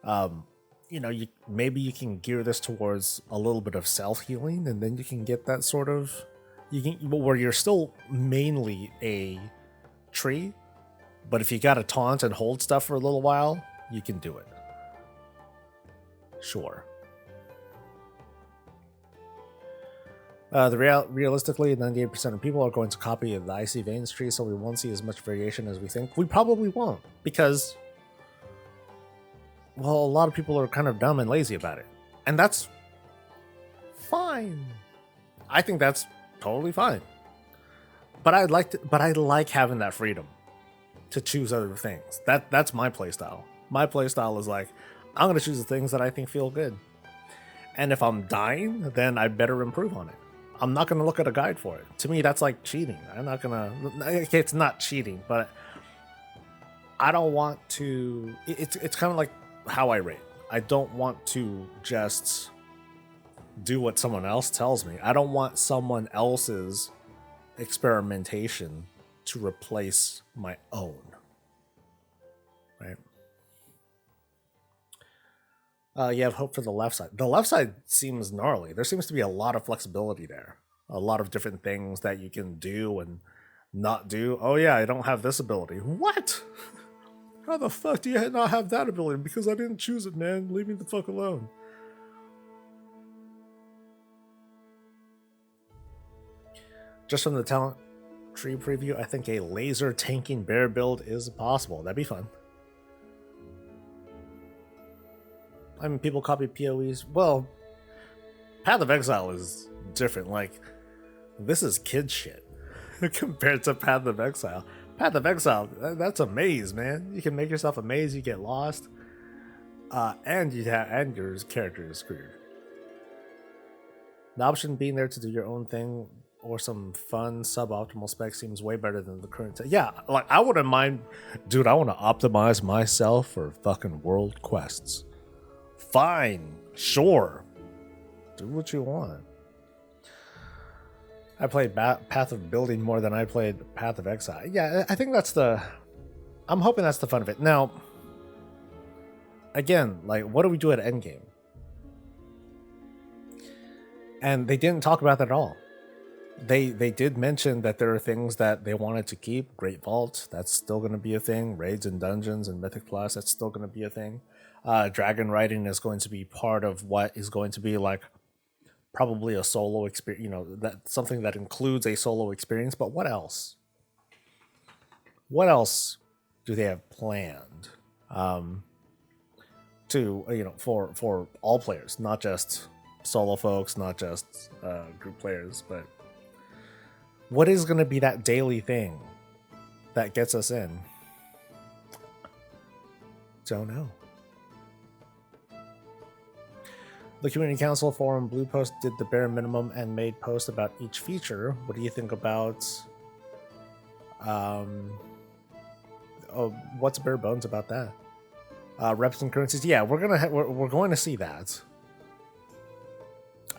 You know, maybe you can gear this towards a little bit of self-healing, and then you can get that sort of where you're still mainly a tree, but if you got to taunt and hold stuff for a little while, you can do it. Sure. Realistically, 98% of people are going to copy the Icy Veins tree, so we won't see as much variation as we think. We probably won't, because, well, a lot of people are kind of dumb and lazy about it. And that's fine. I think that's totally fine. But I like having that freedom to choose other things. That's my playstyle. My playstyle is like, I'm gonna choose the things that I think feel good. And if I'm dying, then I better improve on it. I'm not gonna look at a guide for it. To me, that's like cheating. I'm not gonna. Okay, it's not cheating, but I don't want to. It's kind of like how I rate. I don't want to just do what someone else tells me. I don't want someone else's experimentation to replace my own. Right? You have hope for the left side. The left side seems gnarly. There seems to be a lot of flexibility there. A lot of different things that you can do and not do. Oh yeah, I don't have this ability. What? How the fuck do you not have that ability? Because I didn't choose it, man. Leave me the fuck alone. Just from the talent tree preview, I think a laser tanking bear build is possible. That'd be fun. I mean, people copy PoEs. Well, Path of Exile is different. Like, this is kid shit compared to Path of Exile. Path of Exile, that's a maze, man. You can make yourself a maze, you get lost, and your character is screwed. The option being there to do your own thing or some fun suboptimal spec seems way better than the current. Yeah, like I wouldn't mind, dude. I want to optimize myself for fucking world quests. Fine, sure, do what you want. I played Path of Building more than I played Path of Exile. Yeah, I think that's I'm hoping that's the fun of it. Now, again, like, what do we do at endgame? And they didn't talk about that at all. They did mention that there are things that they wanted to keep. Great Vault, that's still going to be a thing. Raids and Dungeons and Mythic Plus, that's still going to be a thing. Dragon riding is going to be part of what is going to be like probably a solo experience, you know, that something that includes a solo experience. But what else? What else do they have planned to, you know, for all players, not just solo folks, not just group players, but what is going to be that daily thing that gets us in? Don't know. The Community Council Forum Blue Post did the bare minimum and made posts about each feature. What do you think about what's bare bones about that? Reps and currencies. Yeah, we're going to see that.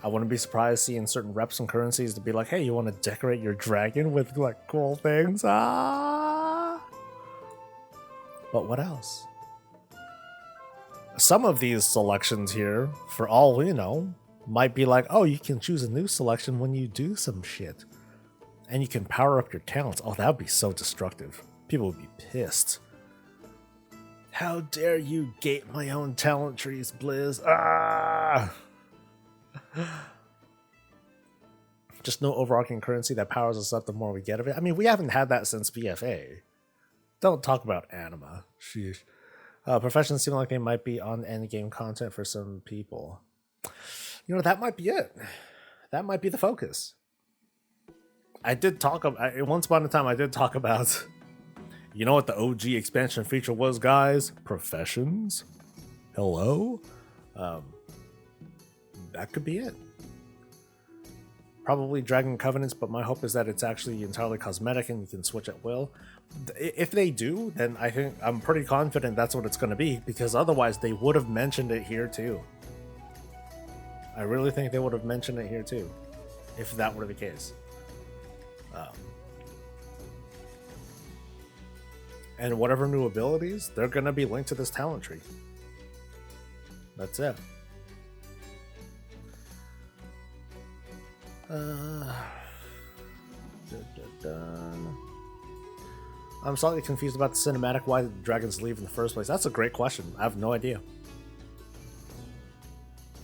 I wouldn't be surprised seeing certain reps and currencies to be like, hey, you want to decorate your dragon with like cool things? But what else? Some of these selections here, for all we know, might be like, oh, you can choose a new selection when you do some shit. And you can power up your talents. Oh, that would be so destructive. People would be pissed. How dare you gate my own talent trees, Blizz? Ah! Just no overarching currency that powers us up the more we get of it. I mean, we haven't had that since BFA. Don't talk about anima. Sheesh. Professions seem like they might be on endgame content for some people. You know, that might be it. That might be the focus. I did talk about, once upon a time, I did talk about, you know what the OG expansion feature was, guys? Professions. Hello? That could be it. Probably Dragon Covenants, but my hope is that it's actually entirely cosmetic and you can switch at will. If they do, then I'm pretty confident that's what it's going to be, because otherwise they would have mentioned it here too. I really think they would have mentioned it here too, if that were the case. And whatever new abilities, they're going to be linked to this talent tree. That's it. I'm slightly confused about the cinematic. Why did the dragons leave in the first place? That's a great question. I have no idea.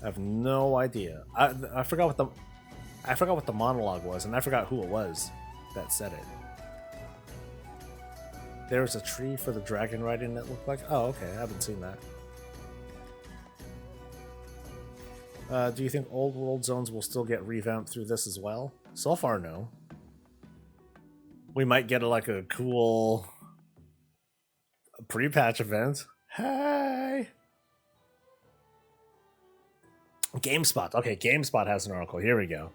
I have no idea. I forgot what the monologue was, and I forgot who it was that said it. There was a tree for the dragon riding that looked like. Oh, okay. I haven't seen that. Do you think old world zones will still get revamped through this as well? So far, no. We might get a cool pre-patch event. Hey! GameSpot. Okay, GameSpot has an article. Here we go.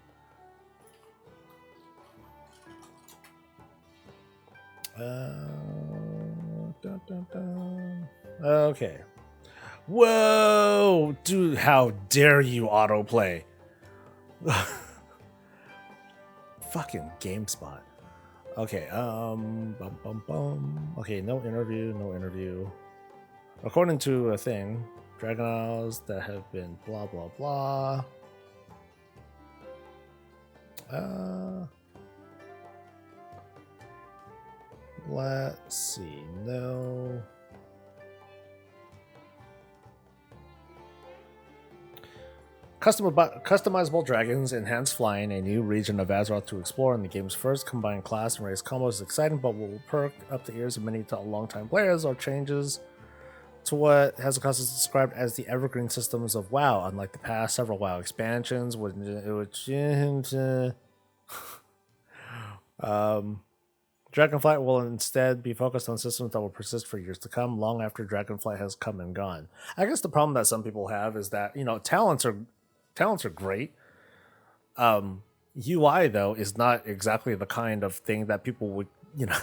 Okay. Whoa! Dude, how dare you autoplay? Fucking GameSpot. Okay, Okay, no interview. According to a thing, Dragon Isles that have been blah blah blah. Let's see. No. Customizable dragons, enhanced flying, a new region of Azeroth to explore in the game's first combined class and race combos is exciting, but will perk up the ears of many long-time players or changes to what Hazukasu described as the evergreen systems of WoW, unlike the past several WoW expansions, Dragonflight will instead be focused on systems that will persist for years to come, long after Dragonflight has come and gone. I guess the problem that some people have is that, you know, talents are great. UI, though, is not exactly the kind of thing that people would, you know,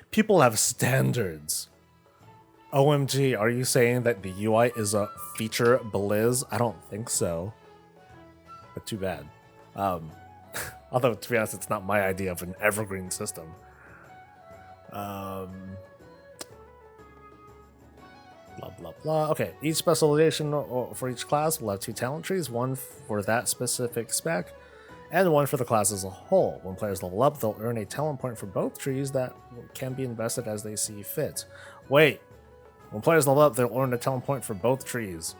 people have standards. OMG, are you saying that the UI is a feature blizz? I don't think so. But too bad. Although, to be honest, it's not my idea of an evergreen system. Blah, blah, blah. Okay, each specialization for each class will have 2 talent trees, one for that specific spec, and one for the class as a whole. When players level up, they'll earn a talent point for both trees that can be invested as they see fit. Wait, when players level up, they'll earn a talent point for both trees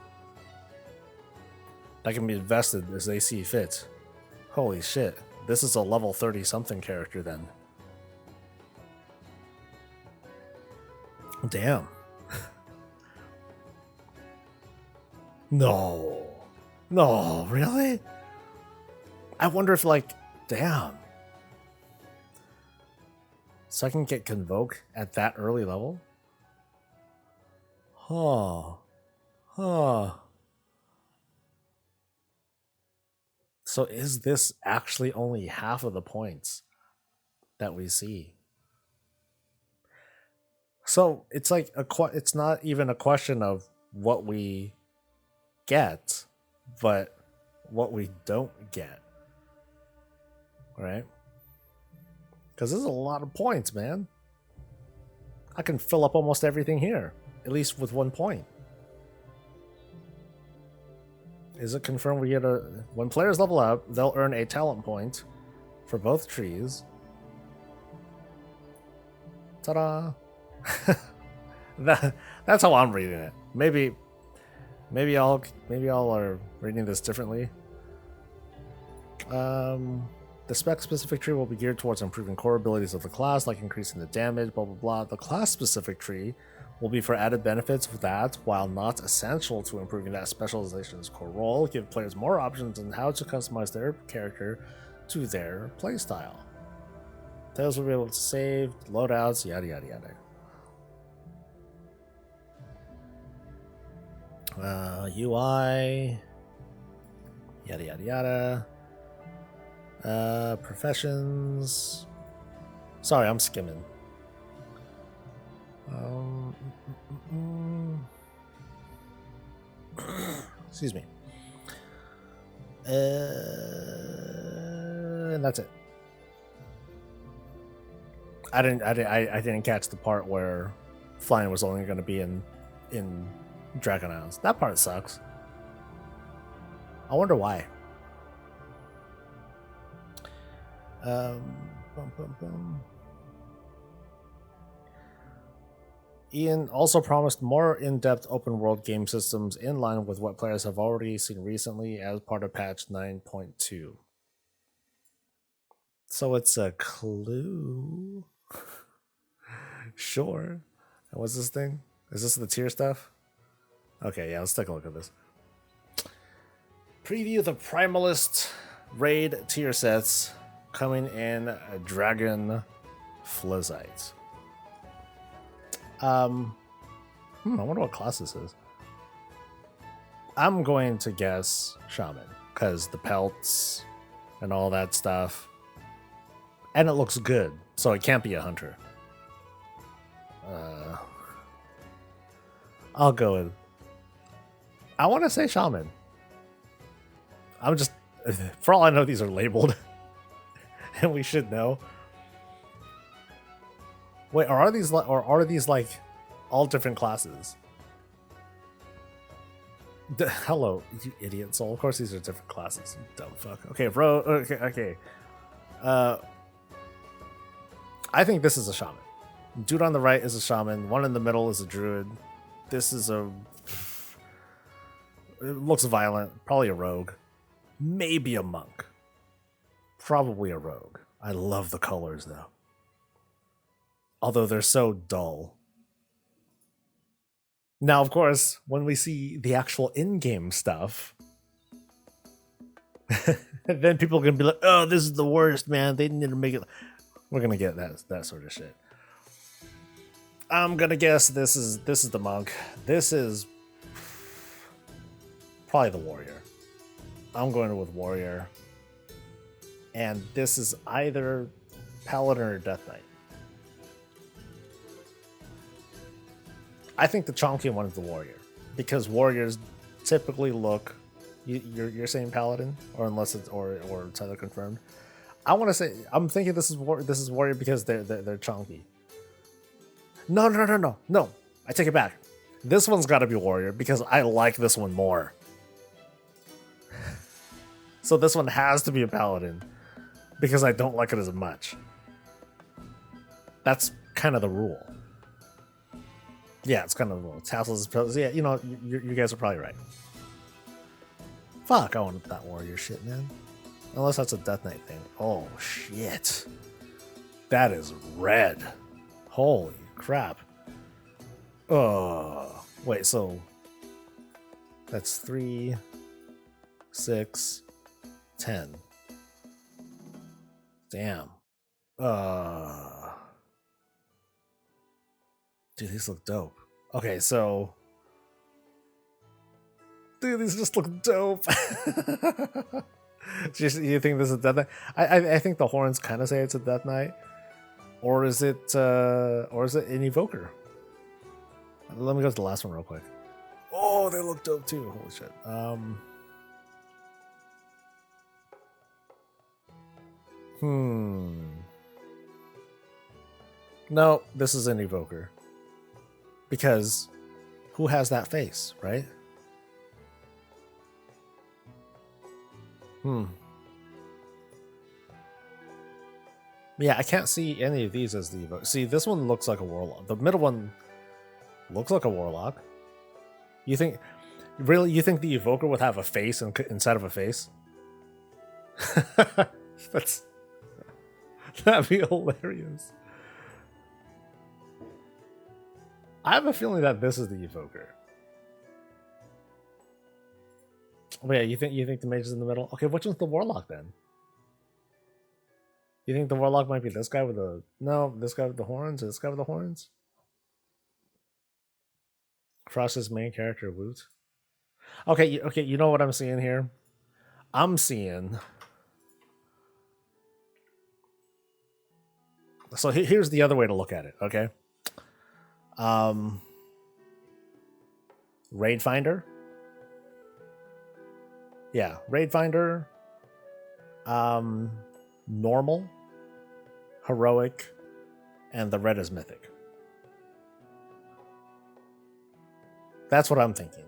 that can be invested as they see fit. Holy shit, this is a level 30-something character then. Damn. No, really? I wonder if, damn. So I can get Convoke at that early level? Huh. So is this actually only half of the points that we see? So it's like it's not even a question of what we get, but what we don't get, right? Because there's a lot of points, man. I can fill up almost everything here, at least with 1 point. Is it confirmed we get when players level up, they'll earn a talent point for both trees. Ta-da! That's how I'm reading it. Maybe y'all are reading this differently. The spec-specific tree will be geared towards improving core abilities of the class, like increasing the damage, blah blah blah. The class-specific tree will be for added benefits of that, while not essential to improving that specialization's core role. Give players more options on how to customize their character to their playstyle. Players will be able to save, loadouts, yada yada yada. UI, yada yada yada. Professions. Sorry, I'm skimming. Excuse me. And that's it. I didn't catch the part where flying was only going to be in Dragon Isles. That part sucks. I wonder why. Ian also promised more in-depth open-world game systems in line with what players have already seen recently as part of patch 9.2. So it's a clue. Sure. And what's this thing? Is this the tier stuff? Okay, yeah, let's take a look at this. Preview the Primalist raid tier sets coming in Dragonflight. I wonder what class this is. I'm going to guess Shaman, because the pelts and all that stuff. And it looks good, so it can't be a hunter. I'll go with... I want to say Shaman. I'm just... For all I know, these are labeled. And we should know. Wait, are these like all different classes? Hello, you idiot soul. Of course these are different classes, you dumb fuck. Okay, bro. Okay. I think this is a shaman. Dude on the right is a shaman. One in the middle is a druid. This is a... It looks violent. Probably a rogue. Maybe a monk. Probably a rogue. I love the colors though. Although they're so dull. Now, of course, when we see the actual in-game stuff, then people are gonna be like, "Oh, this is the worst, man. They need to make it." We're gonna get that sort of shit. I'm gonna guess this is the monk. This is probably the warrior. I'm going with warrior. And this is either Paladin or Death Knight. I think the chunky one is the warrior, because warriors typically look. You're saying Paladin, or unless it's or it's either confirmed. I want to say I'm thinking this is warrior because they're chunky. No. I take it back. This one's got to be warrior because I like this one more. So this one has to be a Paladin. Because I don't like it as much. That's kind of the rule. Yeah, it's kind of the rule. Tassels, yeah, you know, you guys are probably right. Fuck, I want that warrior shit, man. Unless that's a Death Knight thing. Oh, shit. That is red. Holy crap. Oh, wait, so... That's 3, 6, 10. Damn. Dude, these look dope. Okay, so... Dude, these just look dope. You think this is Death Knight? I think the horns kind of say it's a Death Knight. Or is it an Evoker? Let me go to the last one real quick. Oh, they look dope too. Holy shit. No, this is an Evoker. Because who has that face, right? Yeah, I can't see any of these as the evoker. See, this one looks like a warlock. The middle one looks like a warlock. You think, really, you think the evoker would have a face inside of a face? That'd be hilarious. I have a feeling that this is the evoker. Oh yeah, you think the mage is in the middle? Okay, which one's the warlock then? You think the warlock might be this guy with the this guy with the horns, or this guy with the horns? Frost's main character, Woot. Okay, you know what I'm seeing here? I'm seeing. So here's the other way to look at it, okay? Raid Finder. Yeah, Raid Finder. Normal, heroic, and the red is mythic. That's what I'm thinking,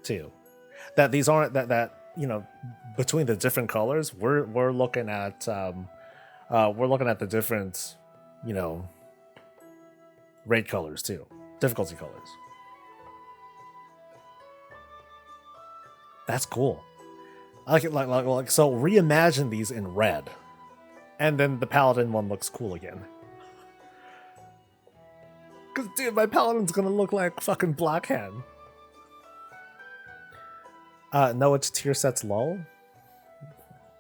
too. That these aren't that you know, between the different colors, we're looking at the different, you know, raid colors too, difficulty colors. That's cool. I like it. Like so. Reimagine these in red, and then the paladin one looks cool again. Cause dude, my paladin's gonna look like fucking Blackhand. No, it's tier sets lull.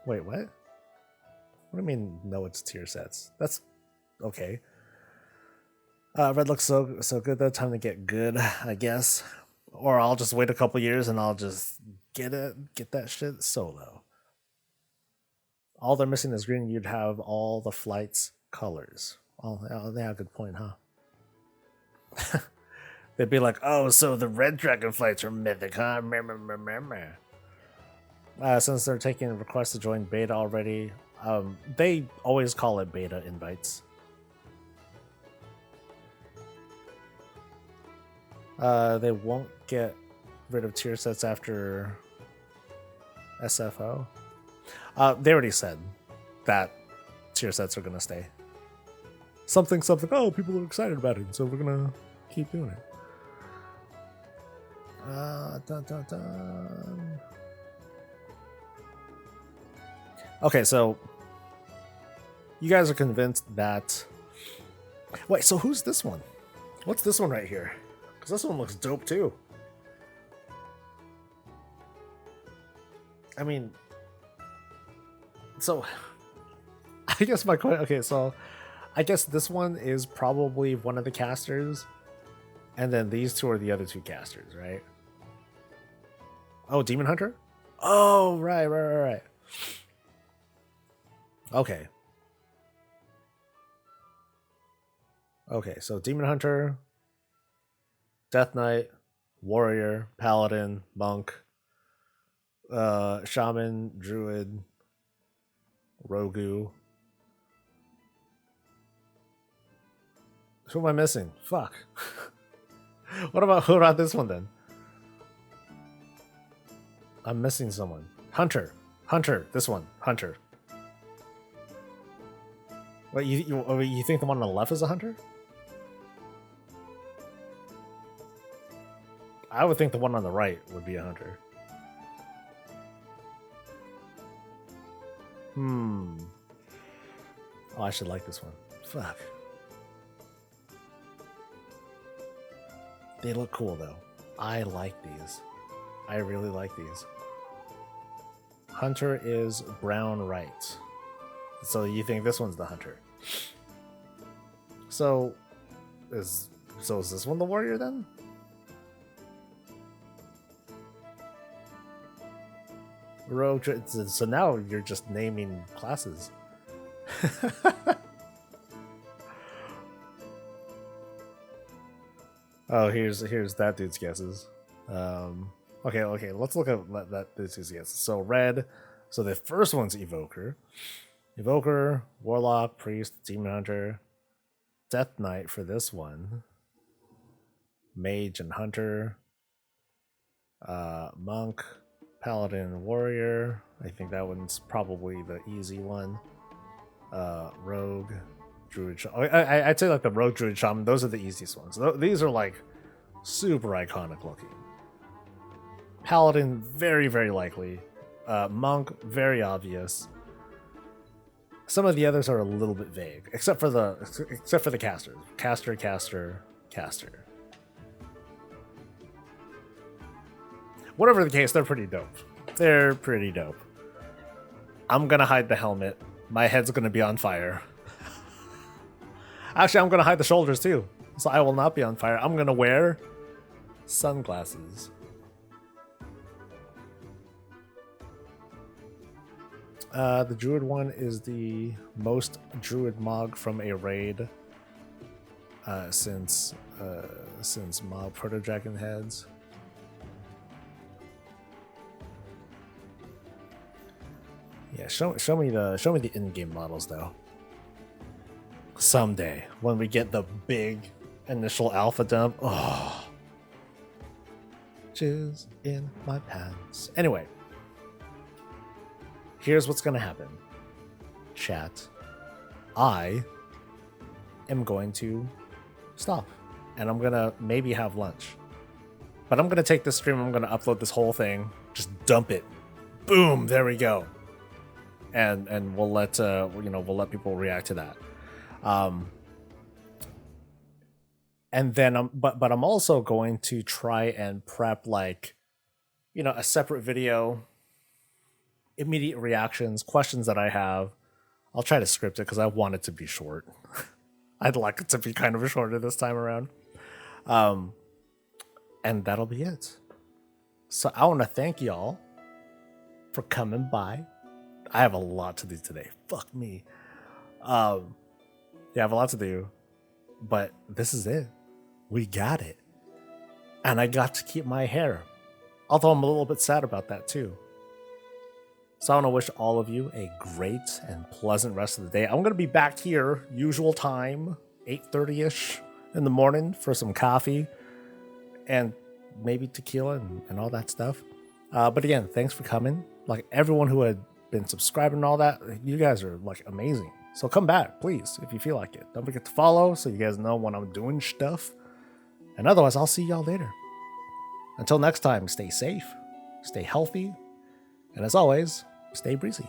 Wait, what? What do you mean? No, it's tier sets. That's okay. Red looks so good though. Time to get good, I guess. Or I'll just wait a couple years and I'll just get that shit solo. All they're missing is green. You'd have all the flight's colors. Oh, yeah, good point, huh? They'd be like, oh, so the red Dragonflights are mythic, huh? Since they're taking requests to join beta already, they always call it beta invites. They won't get rid of tier sets after SFO. They already said that tier sets are gonna stay. Something. Oh, people are excited about it, so we're gonna keep doing it. Okay, so you guys are convinced that. Wait, so who's this one? What's this one right here? Because this one looks dope too. I mean, so I guess my question. Okay, so I guess this one is probably one of the casters, and then these two are the other two casters, right? Oh, Demon Hunter? Oh, right. Okay. Okay, so Demon Hunter, Death Knight, Warrior, Paladin, Monk, Shaman, Druid, Rogu. Who am I missing? Fuck. Who about this one then? I'm missing someone. Hunter, this one, Hunter. Wait, you think the one on the left is a hunter? I would think the one on the right would be a hunter. Oh, I should like this one. Fuck. They look cool though. I like these. I really like these. Hunter is brown right. So you think this one's the hunter? So is this one the warrior then? Rogue. So now you're just naming classes. Oh, here's that dude's guesses. Okay. Let's look at that dude's guesses. So red. So the first one's Evoker, Warlock, Priest, Demon Hunter, Death Knight for this one, Mage and Hunter, Monk, Paladin, Warrior. I think that one's probably the easy one. Rogue, Druid. I'd say like the Rogue, Druid, Shaman. Those are the easiest ones. These are like super iconic looking. Paladin, very, very likely. Monk, very obvious. Some of the others are a little bit vague, except for the casters. Caster. Whatever the case, they're pretty dope. They're pretty dope. I'm gonna hide the helmet. My head's gonna be on fire. Actually, I'm gonna hide the shoulders too, so I will not be on fire. I'm gonna wear sunglasses. The Druid one is the most Druid Mog from a raid since Mob Proto Dragon heads. Yeah, show me the in-game models though. Someday when we get the big initial alpha dump. Oh, jizz in my pants. Anyway. Here's what's gonna happen, chat. I am going to stop, and I'm gonna maybe have lunch. But I'm gonna take this stream, I'm gonna upload this whole thing, just dump it. Boom, there we go. And we'll let we'll let people react to that. And then but I'm also going to try and prep like, a separate video. Immediate reactions, questions that I have. I'll try to script it because I want it to be short. I'd like it to be kind of shorter this time around. And that'll be it. So I want to thank y'all for coming by. I have a lot to do today. Fuck me. Yeah, I have a lot to do. But this is it. We got it. And I got to keep my hair. Although I'm a little bit sad about that too. So I want to wish all of you a great and pleasant rest of the day. I'm going to be back here, usual time, 8:30ish in the morning for some coffee and maybe tequila and all that stuff. But again, thanks for coming. Like everyone who had been subscribing and all that, you guys are like amazing. So come back, please, if you feel like it. Don't forget to follow so you guys know when I'm doing stuff. And otherwise, I'll see y'all later. Until next time, stay safe, stay healthy, and as always, stay breezy.